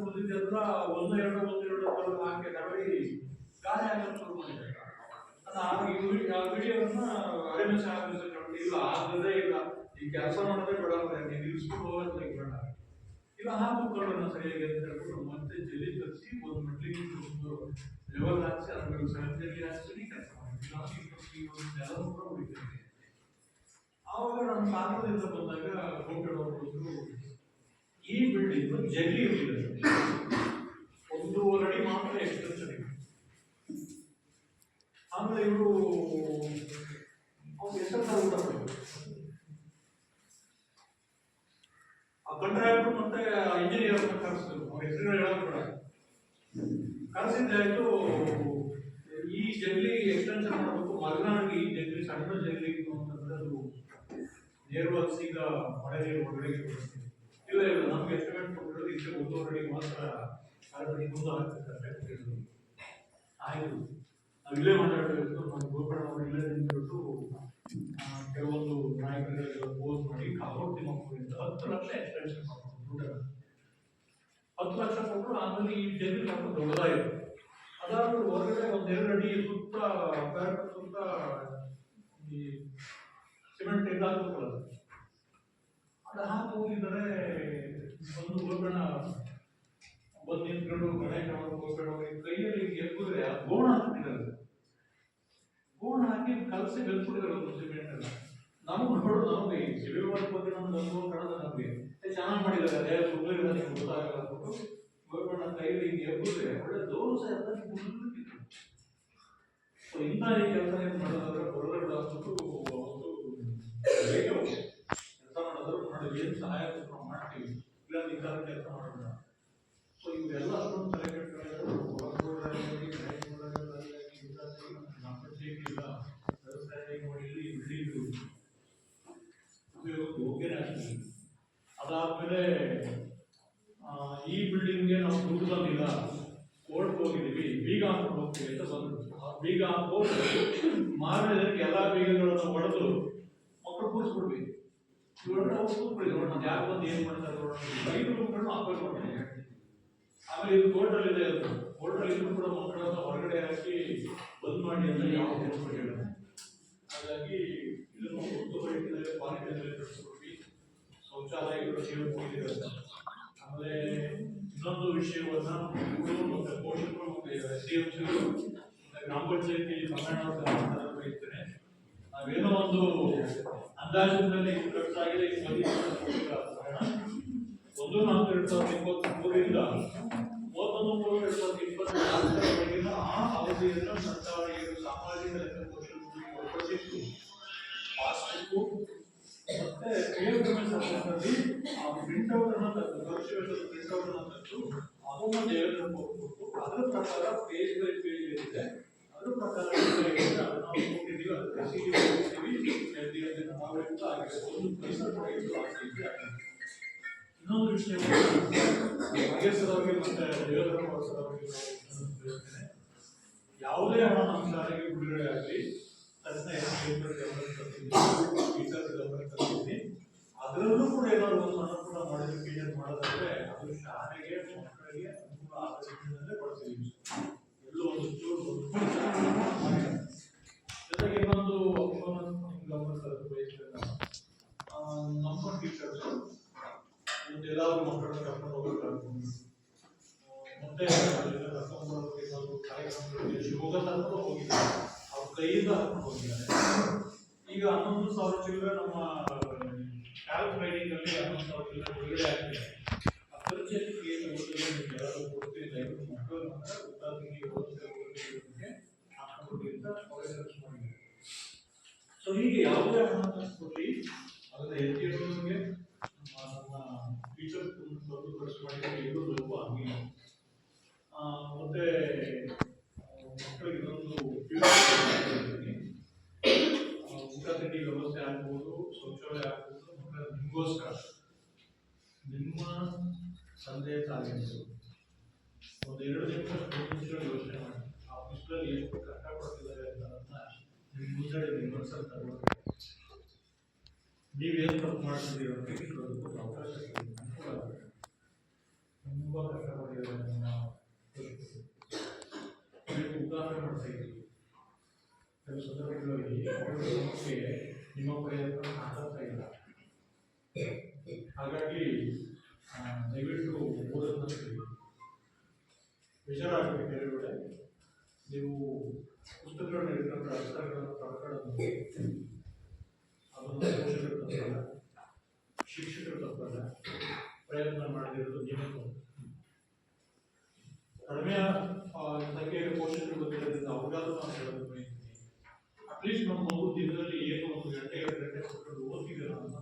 ಬಂದಿದ್ದೆಲ್ಲ ಒಂದು ಹಾಕಿ ತಗೊಳ್ಳಿ ಗಾಳಿ ಹಾಕಲು ಶುರು ಮಾಡಿದ್ದಾರೆ. ಆ ವಿಡಿಯೋವನ್ನ RMS ಇಲ್ಲ ಆಗದೇ ಇಲ್ಲ, ಈ ಕೆಲಸ ಮಾಡೋದೇ ಬೇಡ, ನೀವು ನಿಲ್ಲಿಸ್ಕೊಂಡು ಹೋಗೋದು ಬೇಡ, ಇಲ್ಲ ಹಾಕೋಣ ಸರಿಯಾಗಿ ಅಂತ ಹೇಳ್ಬಿಟ್ಟು ಮತ್ತೆ ಜಲ್ಲಿ ತರಿಸಿ ಒಂದು ಮಟ್ಟಿಗೆ ಒಂದು ಲೆವೆಲ್ ಹಾಕಿಸಿ ಅದ್ರ ಸಹಜಲ್ಲಿ ಹಾಕಿ ಕೆಲಸ ಮಾಡಿದ್ವಿ. ಎಲ್ಲರೂ ಕೂಡ ಉಳಿತಾರೆ. ಆವಾಗ ನಮ್ಮ ಸಾಗರದಿಂದ ಬಂದಾಗ ಗೋಪಿಯವರು ಈ ಬಿಲ್ಡಿಂಗ್ ಜಲ್ಲಿ ಇರಲಿಲ್ಲ, 1.5 ಅಡಿ ಮಾತ್ರ ಎಕ್ಸ್ಟೆನ್ಷನ್ ಇದೆ. ಆಮೇಲೆ ಇವರು ಅವ್ರ ಹೆಸರು ಕೂಡ ಆ ಕಾಂಟ್ರಾಕ್ಟರ್ ಮತ್ತೆ ಇಂಜಿನಿಯರ್ ಕರೆಸಿದ್ರು. ಅವ್ರ ಹೆಸರುಗಳು ಹೇಳೋದು ಕೂಡ ಕರೆಸಿದ್ದಾಯ್ತು. ವರ್ಷ ಈಗ ಮಳೆ ನೀರು ಹೊರಗಡೆಗೆ ಬರ್ತೀವಿ. ಇಲ್ಲ ಇಲ್ಲ, ನಮ್ಗೆ ಎಸ್ಟಿಮೇಟ್ ಕೊಟ್ಟಿರೋದು ಇಷ್ಟೇ 1.5 ಅಡಿ ಮಾತ್ರ 2 ಅಡಿ ಮುಂದೆ ಹಾಕ್ತಿದ್ದಾರೆ ಅಂತ ಹೇಳಿದ್ರು. ಆಯ್ತು, ನಾವು ಇಲ್ಲೇ ಮಾತಾಡಬೇಕು. ನಮ್ಮ ಗೋಕರ್ಣ ಅವರು ಇಲ್ಲೇ ನಿಂತ್ಬಿಟ್ಟು ಕೆಲವೊಂದು ನಾಯಕರಿಗೆ ಪೋಸ್ ಮಾಡಿ ಕಾಗೋಟಿ ಮಕ್ಕಳಿಂದ 10 ಲಕ್ಷ ಎಕ್ಸ್ಟೆನ್ಷನ್ ಮಾಡ್ಕೊಂಡು ದುಡ್ಡನ್ನು 10 ಲಕ್ಷ ಕೊಟ್ಟರು. ಆಮೇಲೆ ಈ ಜಮೀನು ಸ್ವಲ್ಪ ದೊಡ್ಡದಾಯಿತು. ಅದಾದ್ಮೇಲೆ ಹೊರಗಡೆ 1-2 ಅಡಿ ಸುತ್ತ ಸುತ್ತ ಈ ಸಿಮೆಂಟ್ ಇದು ಹಾಕ್ಬೇಕಲ್ಲ, ಅದು ಹಾಕಿ ಹೋಗಿದ್ದಾರೆ. ಒಂದು ಗೋಕರ್ಣ ಬಂದು ನಿಂತ್ಕೊಂಡು ಗಣೇಶ ಅವರು ಗೋಕರ್ಣ ಅವರಿಗೆ ಕೈಯಲ್ಲಿ ಎಬ್ಬಿದ್ರೆ ಗೋಣ ಹಾಕ್ಬಿಟ್ಟಿದ್ದಾರೆ. ಗೋಣ ಹಾಕಿ ಕಲಸಿ ಬೆಳೆಸ್ಬಿಟ್ಟಿದ್ದಾರೆ ಒಂದು ಸಿಮೆಂಟ್ ಎಲ್ಲ. ನಮಗೆ ನೋಡೋದು, ನಮಗೆ ಸಿವಿಲ್ ವರ್ಕ್ ಬಗ್ಗೆ ನಮ್ಗೆ ಅನುಭವ ಕಾಣೋದು, ನಮಗೆ ಚೆನ್ನಾಗಿ ಮಾಡಿದ್ದಾರೆ. ಅದೇ ಸುಮ್ಮನೆ ನಿಮ್ಗೆ ಗೊತ್ತಾಗಲ್ಲ ಅಂದ್ಬಿಟ್ಟು ಗೋಕರ್ಣ ಕೈಯಲ್ಲಿ ಎಬ್ಬಿದ್ರೆ ಒಳ್ಳೆ ದೋಷ ಎಲ್ಲ ಮುಗಿದ್ಬಿಟ್ಟಿತ್ತು. ಸೊ ಇಂಥ ಈ ಕೆಲಸ ಏನು ಮಾಡೋದಾದ್ರೆ ಹೊರಗಡೆ ಅಂದ್ಬಿಟ್ಟು ಅವತ್ತು ಬೇಗ ಕೆಲಸ ಮಾಡೋದಾದ್ರು ಮಾಡಿ ಏನು ಸಹಾಯ ನಾವು ಮಾಡ್ತೀವಿ, ಇಲ್ಲ ಇಂಥ ಕೆಲಸ ಮಾಡೋಣ. ಸೊ ಇವೆಲ್ಲ ಅಷ್ಟೊಂದು ತಲೆ ಕೆಟ್ಟುಕೊಳ್ಳೋದು ಅದಾದ್ಮೇಲೆ ಈ ಬಿಲ್ಡಿಂಗ್ಗೆ ನಾವು ದುಡ್ಡು ಬಂದಿಲ್ಲ, ಕೋರ್ಟ್ ಹೋಗಿದ್ದೀವಿ, ಬೀಗ ಹಾಕೊಂಡು ಹೋಗ್ತೀವಿ ಅಂತ ಬಂದ್ರು. ಬೀಗ ಹಾಕೊಂಡು ಮಾರನೇದಕ್ಕೆ ಎಲ್ಲ ಬೀಗಗಳನ್ನು ಹೊಡೆದು ಮಕ್ಕಳು ಕೂರಿಸ್ಬಿಡ್ವಿ. ಯಾರು ಬಂದು ಏನ್ ಮಾಡ್ತಾರೆ 5 ರೂಮ್ಗಳನ್ನು ಅಪಾಯಿಂಟ್ ಮಾಡ್ತೀನಿ. ಆಮೇಲೆ ಇದು ಕೋರ್ಟಲ್ಲಿ ಇದೆ, ಕೋರ್ಟಲ್ಲಿ ಇದ್ರು ಕೂಡ ಮಕ್ಕಳನ್ನ ಹೊರಗಡೆ ಹಾಕಿ ಬಂದ್ ಮಾಡಿ ಅಂತ ಯಾವ ಹೇಳಿಲ್ಲ. ಹಾಗಾಗಿ ಇದನ್ನು ಒತ್ತುವರಿಕೆ ಪಾಲಿಕೆಯಲ್ಲಿ ಕಳಿಸ್ಕೊಡ್ವಿ. ಶೌಚಾಲಯಗಳು ಹೋಗಿದ್ದಾರೆ. ಆಮೇಲೆ ಇನ್ನೊಂದು ವಿಷಯವನ್ನ ಇವರು ಮತ್ತೆ ಪೋಷಕರು ಮತ್ತೆ SDMCಗಳು ಮತ್ತೆ ಗ್ರಾಮ ಪಂಚಾಯತಿ ಸಮ್ಮೇಳನ ಬಯಸ್ತೇನೆ. ನಾವೇನೋ ಒಂದು ಅಂದಾಜಿನ ಮೇಲೆ ಖರ್ಚಾಗಿದೆ. 1-4-2023ರಿಂದ 31-3-2024 ಆ ಅವಧಿಯನ್ನು ಸರ್ಕಾರ ಸಾಮಾಜಿಕ ಲೆಕ್ಕಪೋಷಣೆಗೆ ಒಳಪಡಿಸಿತ್ತು. ಪಾಸ್ಬುಕ್ ಮತ್ತೆ ಸರ್ಕಾರದಲ್ಲಿ ಆ ಪ್ರಿಂಟ್ಔಟ್ ಅನ್ನು ತಂದು ಪ್ರಿಂಟ್ಔಟ್ ಅನ್ನು ತಂದು ಅದನ್ನು ದೇವೇಂದ್ರ ಕೊಟ್ಟು ಅದರ ಪ್ರಕಾರ ಪೇಜ್ ಬೈ ಪೇಜ್ ಏನಿದೆ ಅದ್ರ ಪ್ರಕಾರ ನಾವು ಕೊಟ್ಟಿದ್ದೀವಿ. ಅದಕ್ಕೆ ರಸೀದಿ ಕೊಟ್ಟಿದ್ದೀವಿ. ನಾವೆಲ್ಲ ಆಗಿದೆ ಒಂದು ಪೈಸಾ ಕೂಡ ಇದು ಆಗ್ತಿದೆ. ಇನ್ನೊಂದು ವಿಷಯ ನಾಗೇಶ್ವರ ಅವರಿಗೆ ಮತ್ತೆ ದೇವೇಂದ್ರ ಸರ್ ಅವರಿಗೆ ಹೇಳ್ತೇನೆ, ಯಾವುದೇ ಹಣ ನಮ್ಮ ಶಾಲೆಗೆ ಬಿಡುಗಡೆ ಆಗಲಿ ತಕ್ಷಣ ಅದರಲ್ಲೂ ಕೂಡ ಏನಾದ್ರು ಒಂದು ಸಣ್ಣ ಪುಟ್ಟ ಮಾಡಿಫಿಕೇಶನ್ ಮಾಡೋದಾದ್ರೆ ಅದು ಶಾಲೆಗೆ ಮಕ್ಕಳಿಗೆ ಅನುಕೂಲ ಆದ ರೀತಿಯಲ್ಲೇ ಬಳಸ್ತೀವಿ. ಎಲ್ಲೋ ಒಂದು ಚೂರು ಜೊತೆಗೆ ಇನ್ನೊಂದು ಗಮನಿಸಲು ಬಯಸ್ತೇನೆ, ನಮ್ಮ ಟೀಚರ್ಸ್ ಎಲ್ಲಾದ್ರೂ ಮಕ್ಕಳನ್ನ ಕರ್ಕೊಂಡು ಹೋಗಬೇಕು. ಮತ್ತೆ ಕರ್ಕೊಂಡು ಬರೋದಕ್ಕೆ ಕಾರ್ಯಕ್ರಮಗಳಿಗೆ ಶಿವಮೊಗ್ಗ ತನಕ ಹೋಗಿದ್ದಾರೆ, ಅವ್ರ ಕೈಯಿಂದ ಹಾಕೊಂಡು ಹೋಗಿದ್ದಾರೆ. ಈಗ 11,000 ಚಿಲ್ಲರೆ ನಮ್ಮ ಕ್ಯಾಲ್ಕ್ ಟ್ರೈನಿಂಗ್ ಅಲ್ಲಿ 11,000 ಚಿಲ್ಲರೆ ಬಿಡುಗಡೆ ಆಗ್ತಿದೆ. ಆ ಖರ್ಚಲ್ಲಿ ಯಾರಾದ್ರೂ ಕೊಡ್ತೀವಿ, ದಯವಿಟ್ಟು ಮಕ್ಕಳು ಮಾತ್ರ ಉತ್ತಾದಿಗೆ ಓದಿಸೋದಕ್ಕೆ ಹಾಕೊಂಡು ಅಂತ ಅವರೇ ಖರ್ಚು ಮಾಡಿದ್ದಾರೆ. ಸೊ ಹೀಗೆ ಯಾವುದೇ ಹಣ ಕೊಡಿ ಅದನ್ನ ಎತ್ತಿರೋರಿಗೆ ನಮ್ಮ ಟೀಚರ್ ಬಂದು ಖರ್ಚು ಮಾಡಿದರೆ ಎಲ್ಲೂ ಲೋಪ ಆಗಿಲ್ಲ. ಮತ್ತೆ ಮಕ್ಕಳಿಗೆ ಇನ್ನೊಂದು ಊಟ ತಿಂಡಿ ವ್ಯವಸ್ಥೆ ಆಗ್ಬೋದು, ಶೌಚಾಲಯ ಆಗ್ಬೋದು. ಮಕ್ಕಳ ನಿಮಗೋಸ್ಕರ ನಿಮ್ಮ ತಂದೆ ತಾಯಿಗಳು 1-2 ನಿಮಿಷ ಯೋಚನೆ ಮಾಡಿ ಆ ಪುಸ್ತಕದಲ್ಲಿ ಎಷ್ಟು ಕಷ್ಟಪಡ್ತಿದ್ದಾರೆ ಅಂತ ನಿಮ್ಮ ಮುಂದೆ ನಿಮ್ಮ ಮನಸ್ಸಲ್ಲಿ ತಗೊಳ್ಳಿ. ನೀವೇನು ತಪ್ಪು ಮಾಡ್ತಿದ್ದೀರ ಅಂತ ಕೇಳೋದಕ್ಕೆ ಅವಕಾಶ ತುಂಬ ಕಷ್ಟಪಟ್ಟಿದ್ದಾರೆ. ಉದಾಹರಣೆ ಮಾಡ್ತಾ ಇದ್ದೀವಿ. ಕೆಲವು ಸಂದರ್ಭಗಳಲ್ಲಿ ಅವರ ಸಮಸ್ಯೆ ನಿಮ್ಮ ಪ್ರಯತ್ನ ಆಗ್ತಾ ಇಲ್ಲ. ಹಾಗಾಗಿ ದಯವಿಟ್ಟು ಓದೋದನ್ನ ವಿಚಾರ ಆಗಬೇಕು. ಕೆಲವೆಡೆ ನೀವು ಪುಸ್ತಕಗಳನ್ನ ಇಟ್ಕೊಂಡ್ರೆ ಅಕ್ಷರಗಳನ್ನು ಕಳ್ಕೊಳ್ಳೋದು ಅದನ್ನು ಪೋಷಕರು ತಪ್ಪಲ್ಲ, ಶಿಕ್ಷಕರು ತಪ್ಪಲ್ಲ, ಪ್ರಯತ್ನ ಮಾಡದಿರೋದು ನೀವೇ ತಪ್ಪು. ಕಡಿಮೆ ಸಂಖ್ಯೆಯ ಪೋಷಕರು ಬಂದಿರೋದ್ರಿಂದ ಅವ್ರಿಗಾದ್ರೂ ನಾನು ಹೇಳೋದು ಬಯಸ್ತೀನಿ, ಅಟ್ಲೀಸ್ಟ್ ನಮ್ಮ ಮಗು ದಿನದಲ್ಲಿ ಏನು 1 ಗಂಟೆ 2 ಗಂಟೆ ಕೊಟ್ಟು ಓದ್ತಿದ್ದೀರ ಅಂತ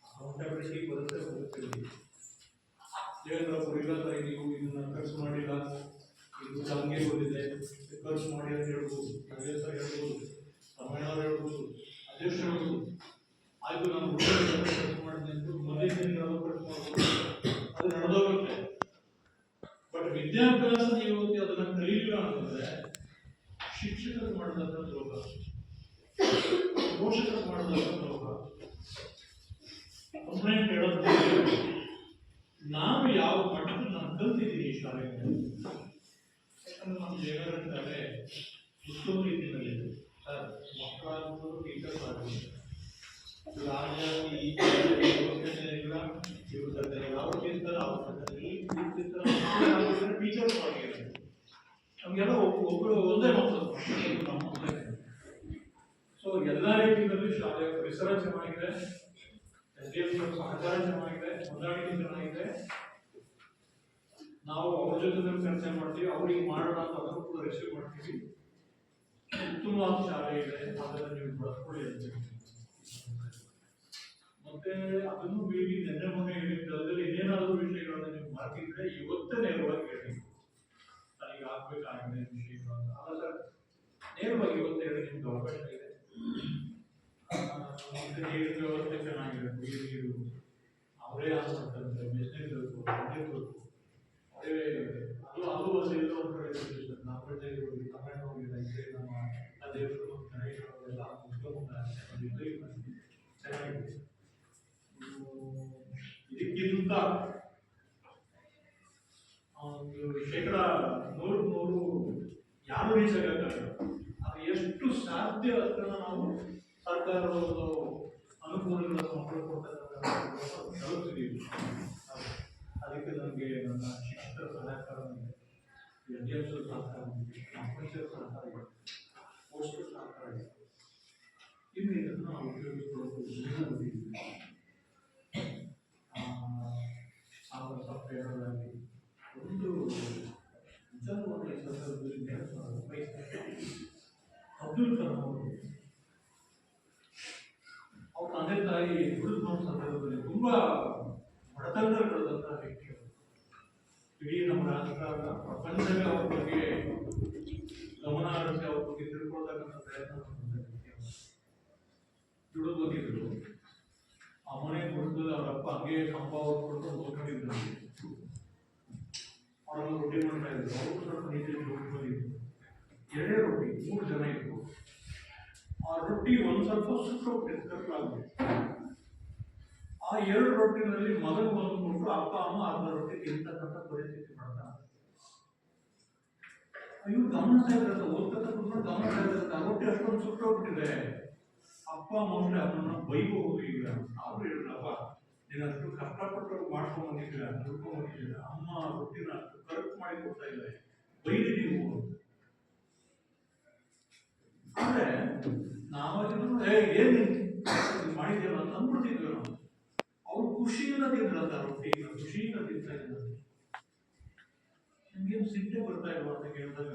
ಅಕೌಂಟಬಿಲಿಟಿ ಬರುತ್ತೆ. ದೇವೇಂದ್ರ ಇಲ್ಲ ತಾಯಿ ನೀವು ಇದನ್ನ ಖರ್ಚು ಮಾಡಿಲ್ಲ, ಇದು ಹಂಗೆ ಓದಿದೆ ಖರ್ಚು ಮಾಡಿ ಅಂತ ಹೇಳ್ಬೋದು, ನಾಗೇಶ್ ಹೇಳ್ಬೋದು, ರಮಣ ಹೇಳ್ಬೋದು, ಅಧ್ಯಕ್ಷ ಹೇಳ್ಬೋದು. ಅದು ನಾನು ಕೆಲಸ ಮಾಡಿದೆ ಅಂತ ಮೊದಲೇ ಅದು ನಡೆದೋಗುತ್ತೆ. ಬಟ್ ವಿದ್ಯಾಭ್ಯಾಸ ನೀವು ಅದನ್ನ ಕಲಿಯಿಲ್ಲ ಅಂತಂದ್ರೆ ಶಿಕ್ಷಕರು ಮಾಡಿದಂಥ ದ್ರೋಹ, ಪೋಷಕರು ಮಾಡಿದಂಥ ದ್ರೋಹ. ಕಂಪ್ಲೇಂಟ್ ಹೇಳೋದು ನಾವು ಯಾವ ಮಟ್ಟದಲ್ಲಿ ನಾನು ಕಲ್ತಿದ್ದೀನಿ ಈ ಶಾಲೆಗೆ. ಯಾಕಂದ್ರೆ ನಮ್ಮ ಜಯನಗರದಲ್ಲಿ ಉತ್ತಮ ರೀತಿಯಲ್ಲಿ ಸರ್ ಮಕ್ಕಳು ಟೀಚರ್ಸ್ ಆಗಿದೆ ಟೀಚರ್ಸ್ ಆಗಿದೆ. ನಮಗೆಲ್ಲ ಒಬ್ಬರು ಒಂದೇ ಮಕ್ಕಳು. ಸೊ ಎಲ್ಲ ರೀತಿಯಲ್ಲಿ ಶಾಲೆಯ ಪರಿಸರ ಚೆನ್ನಾಗಿದೆ, ಸಹಕಾರ ಚೆನ್ನಾಗಿದೆ, ಹೊಂದಾಣಿಕೆ ಚೆನ್ನಾಗಿದೆ. ನಾವು ಅವ್ರ ಜೊತೆ ಕೆಲಸ ಮಾಡ್ತೀವಿ, ಅವ್ರಿಗೆ ಮಾಡೋಣ ಅಂತ ಅದನ್ನು ಕೂಡ ರಿಸೀವ್ ಮಾಡ್ತೀವಿ. ಉತ್ತಮವಾದ ಶಾಲೆ ಇದೆ, ಅದನ್ನು ನೀವು ಬಳಸ್ಕೊಳ್ಳಿ ಅಂತ. ಮತ್ತೆ ಅದನ್ನು ಮೀರಿ ನೆನ್ನೆ ಮೊನ್ನೆ ಹೇಳಿದ್ದಲ್ಲದೆ ಇನ್ನೇನಾದರೂ ವಿಷಯಗಳನ್ನ ನೀವು ಮಾಡ್ತಿದ್ರೆ ಇವತ್ತೇ ನೇರವಾಗಿ ಹೇಳಿ, ನನಗೆ ಆಗ್ಬೇಕಾಗಿದೆ ವಿಷಯಗಳು ಅಂತ. ಅಲ್ಲ ಸರ್, ನೇರವಾಗಿ ಇವತ್ತು ಹೇಳಿ ನಿಮ್ಗೆ ಅವಕಾಶ ಇದೆ. ಮತ್ತೆ ನೀರಿನ ವ್ಯವಸ್ಥೆ ಚೆನ್ನಾಗಿದೆ, ನೀರು ಅವರೇ ಆಗ್ತಕ್ಕಂಥ ಬಿಸ್ನೆಸ್ ಬೇಕು, ಅವರೇ ಅದು ಅಲ್ಲೆಲ್ಲ ಒಂದು ಕಡೆ ನಾಲ್ಕು ತಮಿಳು ಹೋಗಿಲ್ಲ, ಈ ಕಡೆ ನಮ್ಮ ದೇವರು ಗಣೇಶರೆಲ್ಲ ಚೆನ್ನಾಗಿದೆ. ಇದಕ್ಕಿಂತ ಒಂದು 100% ಯಾರು ರೀಚ್ ಆಗಕ್ಕಾಗಲ್ಲ. ಅದು ಎಷ್ಟು ಸಾಧ್ಯ ಅದನ್ನ ನಾವು ಸರ್ಕಾರದ ಒಂದು ಅನುಕೂಲಗಳನ್ನು ಮಕ್ಕಳು ಕೊಡ್ತಕ್ಕಂಥ ತಲುಪ್ತಿದ್ದೀವಿ. ಅದಕ್ಕೆ ನನಗೆ ನನ್ನ ಶಿಕ್ಷಕರ ಸಹಕಾರ ಇದೆ, NDFC ಸಹಕಾರ ಇದೆ, ಪಂಚಾಯತ್ ಸಹಕಾರ ಇದೆ, ಪೋಸ್ಟರ್ ಸಹಕಾರ ಇದೆ. ಇನ್ನು ಇದನ್ನು ನಾವು ಉಪಯೋಗಿಸಿಕೊಳ್ಳೋದು ಸಾಫ್ಟ್ವೇರ್ಗಳಾಗಿ ಒಂದು ವಿಚಾರವನ್ನು ಈ ಸಂದರ್ಭದಲ್ಲಿ ಅಬ್ದುಲ್ ಕಲಾಂ ಅವರು ಅವ್ರ ತಂದೆ ತಾಯಿ ದುಡಿದ ಸಂದರ್ಭದಲ್ಲಿ ತುಂಬಾ ಬಡತನದಲ್ಲಿರುವಂತಹ ವ್ಯಕ್ತಿಗಳು. ಇಡೀ ನಮ್ಮ ರಾಷ್ಟ್ರ ಪ್ರಪಂಚವೇ ಅವ್ರ ಬಗ್ಗೆ ಗಮನ ಹರಿಸಿ ಅವ್ರ ಬಗ್ಗೆ ತಿಳ್ಕೊಳ್ತಕ್ಕಂಥ ಪ್ರಯತ್ನ ದುಡಿದು ಬಂದಿದ್ರು. ಆ ಮನೆ ಕೊಡ್ತದೆ ಅವರಪ್ಪ ಹಂಗೆ ಕಂಬ ಹೊಡ್ಕೊಂಡು ಓದ್ಕೊಂಡಿದ್ರು. ಅವರೆಲ್ಲ ರೊಟ್ಟಿ ಮಾಡ್ತಾ ಇದ್ರು, ಅವರು ಸ್ವಲ್ಪ ನೀಟಾಗಿ ಬಂದಿದ್ರು. 2 ರೊಟ್ಟಿ 3 ಜನ ಇದ್ರು. ಆ ರೊಟ್ಟಿ ಒಂದು ಸ್ವಲ್ಪ ಸುಟ್ಟೋಗ್ಬಿಟ್ಟಿತ್ತು, ಕರ್ಲಾಗ್ಬಿಟ್ಟು. ಆ 2 ರೊಟ್ಟಿನಲ್ಲಿ ಮಗನ ಬಂದ್ಬಿಟ್ಟು ಅಪ್ಪ ಅಮ್ಮ ಅರ್ಧ ರೊಟ್ಟಿ ತಿಂತಕ್ಕಂಥ ಪರಿಸ್ಥಿತಿ ಮಾಡ್ತಾರೆ. ಇವ್ರು ಗಮನಿಸ್ತಾ ಇದ್ರಂತ, ಓದ್ತಕ್ಕಂಥ ಗಮನಿಸ್ತಾ ಇದ್ರಂತ, ಆ ರೊಟ್ಟಿ ಅಷ್ಟೊಂದು ಸುಟ್ಟೋಗ್ಬಿಟ್ಟಿದೆ. ಅಪ್ಪ ಮೋಸ್ಟ್ಲಿ ಅವನನ್ನ ಬೈಬಹುದು. ಈಗ ಅವ್ರು ಹೇಳಿದ್ರಪ್ಪ, ನೀನು ಅಷ್ಟು ಕಷ್ಟಪಟ್ಟು ಮಾಡ್ಕೊಂಡ್ ಬಂದಿದ್ದೀರ, ದುಡ್ಕೊಂಡ್ ಬಂದಿದ್ದೀರ, ಅಮ್ಮ ರೊಟ್ಟಿನ ಅಷ್ಟು ಕರೆಕ್ಟ್ ಮಾಡಿ ಕೊಡ್ತಾ ಇದ್ದಾರೆ, ಬೈರಿ ನೀವು. ಆದ್ರೆ ನಾವಾಗಿದ್ರು ಏನ್ ಮಾಡಿದ್ದೇವೆ ಅಂತ ಅಂದ್ಬಿಡ್ತಿದ್ವಿ ನಾವು. ಅವ್ರು ಖುಷಿಯಿಂದ ತಿಂದ್ರಂತ ರೊಟ್ಟಿನ, ಖುಷಿಯಿಂದ ತಿಂತಾ ಇದ್ರು. ನಿಮ್ಗೇನು ಸಿಟ್ಟೆ ಬರ್ತಾ ಇಲ್ವಾ ಅಂತ ಕೇಳಿದಾಗ,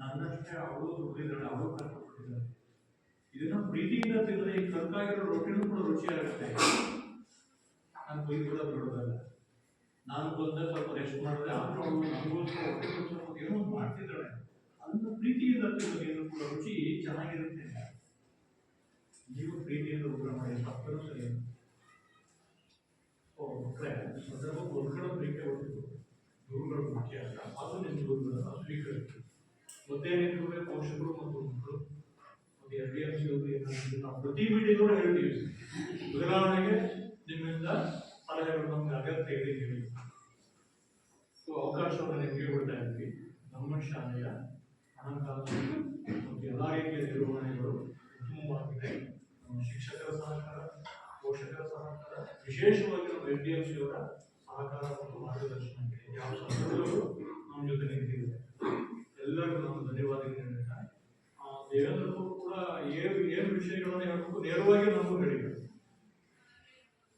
ನನ್ನಷ್ಟೇ ಅವಳು ದುಡ್ಡಿದ್ದಾಳೆ, ಅವಳು ಕಷ್ಟಪಟ್ಟಿದ್ದಾಳೆ, ಇದನ್ನ ಪ್ರೀತಿಯಿಂದ ತಿಂದ್ರೆ ಈ ಕರ್ಕಾಗಿರೋ ರೊಟ್ಟಿನೂ ಕೂಡ ರುಚಿಯಾಗುತ್ತೆ. ನಾನು ಬೈ ಕೂಡ ಬಿಡೋದಲ್ಲ. ನಾನು ಬಂದ ಸ್ವಲ್ಪ ರೆಸ್ಟ್ ಮಾಡಿದ್ರೆ ಆದ್ರೂ ಅವಳು ನನಗೋಸ್ಕರ ಏನೋ ಒಂದು ಮಾಡ್ತಿದ್ದಾಳೆ, ಅದನ್ನ ಪ್ರೀತಿಯಿಂದ ತಿಂದ್ರೆ ಏನು ಕೂಡ ರುಚಿ ಚೆನ್ನಾಗಿರುತ್ತೆ. ನೀವು ಪ್ರೀತಿಯಿಂದ ಊಟ ಮಾಡಿ, ತಪ್ಪರೂ ಸರಿ. ಮಕ್ಕಳೇ, ಸಂದರ್ಭ ಹೊರಗಡೆ ಪ್ರೀತಿ ಹೊರತು ದೂರುಗಳು ಮುಖ್ಯ ಅಲ್ಲ. ಅದು ನಿಮ್ಮ ದೂರುಗಳನ್ನು ಸ್ವೀಕರಿಸಿ. ಮತ್ತೇನಿದ್ರು ಪೋಷಕರು ಮತ್ತು ಮಕ್ಕಳು NDFC ನಾವು ಪ್ರತಿ ಮೀಟಿಂಗ್ ಹೇಳ್ತೀವಿ, ಬದಲಾವಣೆಗೆ ನಿಮ್ಮಿಂದ ಸಲಹೆಗಳು ನಮ್ಗೆ ಅಗತ್ಯ ಇದೆ ಹೇಳಿ. ಸೊ ಅವಕಾಶವನ್ನು ನಿಮಗೆ ಬಿಡ್ತಾ ಇದ್ವಿ. ನಮ್ಮ ಶಾಲೆಯ ಹಣಕಾಸು ಮತ್ತು ಎಲ್ಲ ರೀತಿಯ ನಿರ್ವಹಣೆಗಳು ಉತ್ತಮವಾಗಿದೆ. ನಮ್ಮ ಶಿಕ್ಷಕರ ಸಹಕಾರ, ಪೋಷಕರ ಸಹಕಾರ, ವಿಶೇಷವಾಗಿ ನಮ್ಮ NDFC ಅವರ ಸಹಕಾರ ಮತ್ತು ಮಾರ್ಗದರ್ಶನಕ್ಕೆ ಯಾವ ಸಂದರ್ಭದಲ್ಲೂ ನಮ್ಮ ಜೊತೆ ನಿಂತಿದೆ. ಎಲ್ಲರಿಗೂ ನಾವು ಧನ್ಯವಾದಗಳು ಹೇಳ್ತಾ, ದೇವೇಂದ್ರಪ್ಪು ಕೂಡ ಏನು ವಿಷಯಗಳನ್ನ ಹೇಳ್ಬೇಕು ನೇರವಾಗಿ ನಮಗೂ ಹೇಳಿದ್ರು.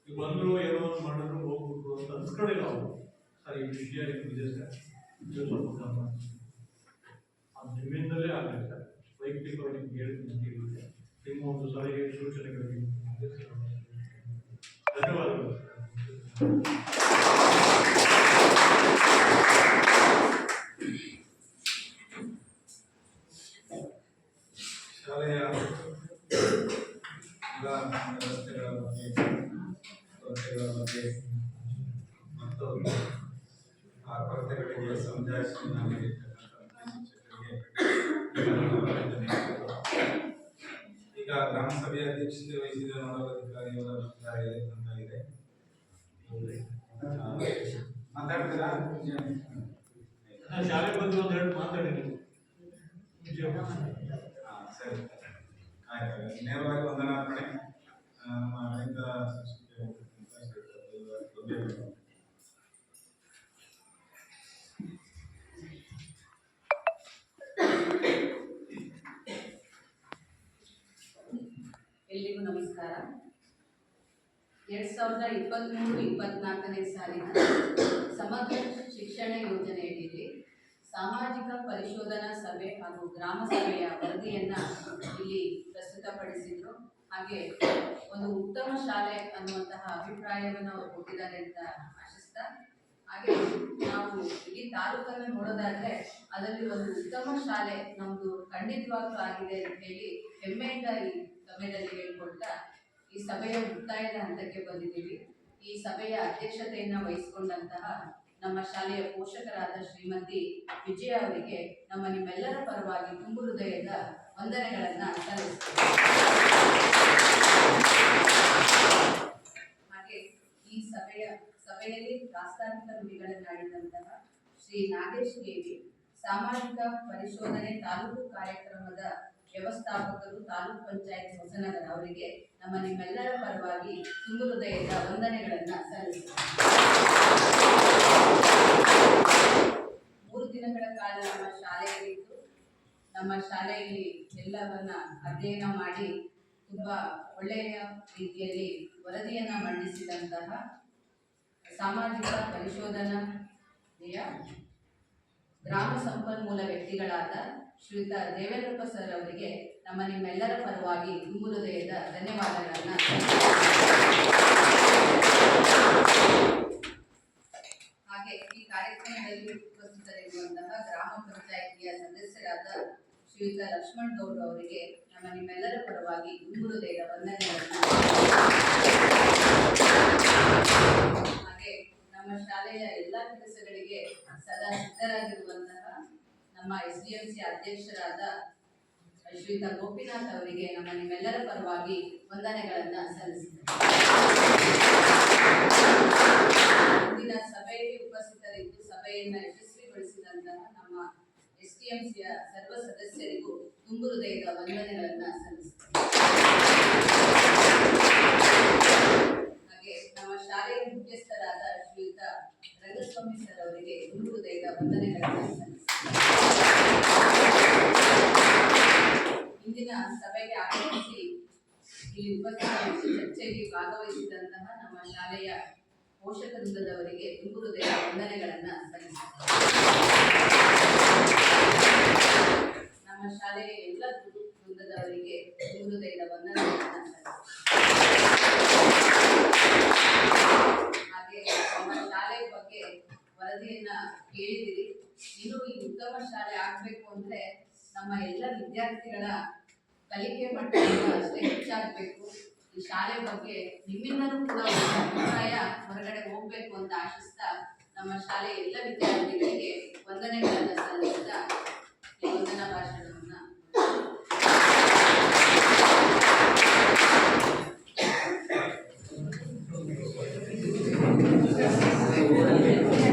ಈಗ ಬಂದ್ರು ಏನೋ ಒಂದು ಮಾಡಿದ್ರು ಹೋಗ್ಬಿಟ್ರು ಅಂತ ಅನ್ಸ್ಕೊಳ್ಳಿಲ್ಲ ಅವರು. ಸರ್ ಈ ವಿಷಯ ಇದೆ ಸರ್, ಇದು ಸ್ವಲ್ಪ ಗಮನ, ಅದು ನಿಮ್ಮಿಂದಲೇ ಆಗಲಿ ಸರ್. ವೈಯಕ್ತಿಕವಾಗಿ ನಿಮ್ಗೆ ಹೇಳ್ತೀನಿ, ನಿಮ್ಮ ಒಂದು ಸಲಹೆ ಸೂಚನೆಗಳಿಗೆ ಧನ್ಯವಾದಗಳು. ಶಾಲೆಯ ಎಲ್ಲ ವ್ಯವಸ್ಥೆಗಳನ್ನು ಈಗ ಗ್ರಾಮ ಸಭೆಯ ಅಧ್ಯಕ್ಷತೆ ವಹಿಸಿದ ನೋಡಲಾಧಿಕಾರಿಯವರ ಅಭಿಪ್ರಾಯ ಅಂತ ಇದೆ. ಮಾತಾಡ್ತೀರಾ? ನಾನು ಶಾಲೆ ಬಗ್ಗೆ ಒಂದೆರಡು ಮಾತಾಡಿದ್ದೀನಿ. ಸರಿ ಆಯ್ತು. ನೇರವಾಗಿ ವಂದನಾರ್ಪಣೆ ನಮ್ಮ ರೈತ ಎಲ್ರಿಗೂ ನಮಸ್ಕಾರ. 2023-24 ಸಾಲಿನ ಸಮಗ್ರ ಶಿಕ್ಷಣ ಯೋಜನೆಯಡಿಯಲ್ಲಿ ಸಾಮಾಜಿಕ ಪರಿಶೋಧನಾ ಸಭೆ ಹಾಗೂ ಗ್ರಾಮ ಸಭೆಯ ವರದಿಯನ್ನ ಇಲ್ಲಿ ಪ್ರಸ್ತುತಪಡಿಸಿದ್ರು. ಹಾಗೆ ಒಂದು ಉತ್ತಮ ಶಾಲೆ ಅನ್ನುವಂತಹ ಅಭಿಪ್ರಾಯವನ್ನು ಅವರು ಕೊಟ್ಟಿದ್ದಾರೆ ಅಂತ ಆಶಿಸ್ತಾ, ಹಾಗೆ ನಾವು ಇಡೀ ತಾಲೂಕನ್ನು ನೋಡೋದಾದ್ರೆ ಅದರಲ್ಲಿ ಒಂದು ಉತ್ತಮ ಶಾಲೆ ನಮ್ದು ಖಂಡಿತವಾಗ್ಲೂ ಆಗಿದೆ ಅಂತ ಹೇಳಿ ಹೆಮ್ಮೆಯಿಂದ ಈ ಸಮಯದಲ್ಲಿ ಹೇಳ್ಕೊಳ್ತಾ ಈ ಸಭೆಯ ಮುಕ್ತಾಯದ ಹಂತಕ್ಕೆ ಬಂದಿದ್ದೀವಿ. ಈ ಸಭೆಯ ಅಧ್ಯಕ್ಷತೆಯನ್ನ ವಹಿಸಿಕೊಂಡಂತಹ ನಮ್ಮ ಶಾಲೆಯ ಪೋಷಕರಾದ ಶ್ರೀಮತಿ ವಿಜಯ ಅವರಿಗೆ ನಮ್ಮ ನಿಮ್ಮೆಲ್ಲರ ಪರವಾಗಿ ತುಂಬು ಹೃದಯದ ವಂದನೆಗಳನ್ನ ಸಲ್ಲಿಸುತ್ತೇವೆ. ಹಾಗೆ ಈ ಸಭೆಯಲ್ಲಿ ಪ್ರಾಸ್ತಾವಿಕ ನುಡಿಗಳನ್ನಾಡಿದಂತಹ ಶ್ರೀ ನಾಗೇಶ್ ದೇವಿ, ಸಾಮಾಜಿಕ ಪರಿಶೋಧನೆ ತಾಲೂಕು ಕಾರ್ಯಕ್ರಮದ ವ್ಯವಸ್ಥಾಪಕರು, ತಾಲೂಕ್ ಪಂಚಾಯತ್ ಹೊಸನಗರ ಅವರಿಗೆ ನಮ್ಮ ನಿಮ್ಮೆಲ್ಲರ ಪರವಾಗಿ ತುಂಬು ಹೃದಯದ ವಂದನೆಗಳನ್ನ ಸಲ್ಲಿಸುತ್ತೇವೆ. 3 ದಿನಗಳ ಕಾಲ ನಮ್ಮ ಶಾಲೆಯಲ್ಲಿದ್ದು ನಮ್ಮ ಶಾಲೆಯಲ್ಲಿ ಎಲ್ಲವನ್ನ ಅಧ್ಯಯನ ಮಾಡಿ ತುಂಬಾ ಒಳ್ಳೆಯ ರೀತಿಯಲ್ಲಿ ವರದಿಯನ್ನ ಮಂಡಿಸಿದಂತಹ ಸಾಮಾಜಿಕ ಪರಿಶೋಧನೆಯ ಗ್ರಾಮ ಸಂಪನ್ಮೂಲ ವ್ಯಕ್ತಿಗಳಾದ ಶ್ರೀಯುತ ದೇವೇಂದ್ರಪ್ಪ ಸರ್ ಅವರಿಗೆ ನಮ್ಮ ನಿಮ್ಮೆಲ್ಲರ ಪರವಾಗಿ ತುಂಬು ಹೃದಯದ ಧನ್ಯವಾದಗಳನ್ನ. ಹಾಗೆ ಈ ಕಾರ್ಯಕ್ರಮದಲ್ಲಿ ಉಪಸ್ಥಿತರಿರುವಂತಹ ಗ್ರಾಮ ಪಂಚಾಯಿತಿಯ ಸದಸ್ಯರಾದ ಶ್ರೀಯುತ ಲಕ್ಷ್ಮಣ್ ಗೌಡ್ ಅವರಿಗೆ ನಮ್ಮ ನಿಮ್ಮೆಲ್ಲರ ಪರವಾಗಿ ತುಂಬು ಹೃದಯದ ವಂದನೆಗಳನ್ನ. ಹಾಗೆ ನಮ್ಮ ಶಾಲೆಯ ಎಲ್ಲ ಕೆಲಸಗಳಿಗೆ ಸದಾ ಸಿದ್ಧರಾಗಿರುವಂತಹ ನಮ್ಮ SDMC ಅಧ್ಯಕ್ಷರಾದ ಶ್ರೀಯುತ ಗೋಪಿನಾಥ್ ಅವರಿಗೆ ನಮ್ಮ ನಿಮ್ಮೆಲ್ಲರ ಪರವಾಗಿ ವಂದನೆಗಳನ್ನ ಸಲ್ಲಿಸಿದ್ದೇವೆ. ಇಂದಿನ ಸಭೆಯಲ್ಲಿ ಉಪಸ್ಥಿತರಿದ್ದು ಸಭೆಯನ್ನ ಯಶಸ್ವಿಗೊಳಿಸಿದಂತಹ ನಮ್ಮ SDMCಯ ಸರ್ವ ಸದಸ್ಯರಿಗೂ ತುಂಬು ಹೃದಯದ ವಂದನೆಗಳನ್ನ ಸಲ್ಲಿಸುತ್ತೇವೆ. ಹಾಗೆ ನಮ್ಮ ಶಾಲೆಯ ಮುಖ್ಯಸ್ಥರಾದ ಶ್ರೀಯುತ ರಂಗಸ್ವಾಮಿ ಸರ್ ಅವರಿಗೆ ತುಂಬು ಹೃದಯದ ವಂದನೆಗಳನ್ನ ಸಲ್ಲಿಸುತ್ತೇವೆ. ಇಂದಿನ ಸಭೆಗೆ ಆಗಮಿಸಿ ಇಲ್ಲಿ ಉಪಸ್ಥಿತರಿದ್ದು ಚರ್ಚೆಗೆ ಭಾಗವಹಿಸಿದಂತಹ ನಮ್ಮ ಶಾಲೆಯ ಪೋಷಕ ವೃಂದದವರಿಗೆ ತುಂಬು ಹೃದಯದ ವಂದನೆಗಳನ್ನ ಸಲ್ಲಿಸುತ್ತೇವೆ. ನಮ್ಮ ಶಾಲೆಯ ಎಲ್ಲ ವೃಂದದವರಿಗೆ ತುಂಬು ಹೃದಯದ ವಂದನೆಗಳನ್ನ ಸಲ್ಲಿಸುತ್ತೇವೆ. ಹಾಗೆ ನಮ್ಮ ಶಾಲೆಯ ಬಗ್ಗೆ ವರದಿಯನ್ನ ಕೇಳಿದಿರಿ. ಇನ್ನು ಈ ಉತ್ತಮ ಶಾಲೆ ಆಗ್ಬೇಕು ಅಂದ್ರೆ ನಮ್ಮ ಎಲ್ಲ ವಿದ್ಯಾರ್ಥಿಗಳ ಕಲಿಕೆ ಮಟ್ಟ ಅಷ್ಟೇ ಹೆಚ್ಚಾಗಬೇಕು. ಈ ಶಾಲೆ ಬಗ್ಗೆ ನಿಮ್ಮಿಂದಲೂ ಕೂಡ ಒಂದು ಅಭಿಪ್ರಾಯ ಹೊರಗಡೆ ಹೋಗ್ಬೇಕು ಅಂತ ಆಶಿಸ್ತಾ ನಮ್ಮ ಶಾಲೆಯ ಎಲ್ಲ ವಿದ್ಯಾರ್ಥಿಗಳಿಗೆ ವಂದನೆಗಳನ್ನ ಸಲ್ಲಿಸ್ತಾ ಈ ವಂದನಾ ಭಾಷಣ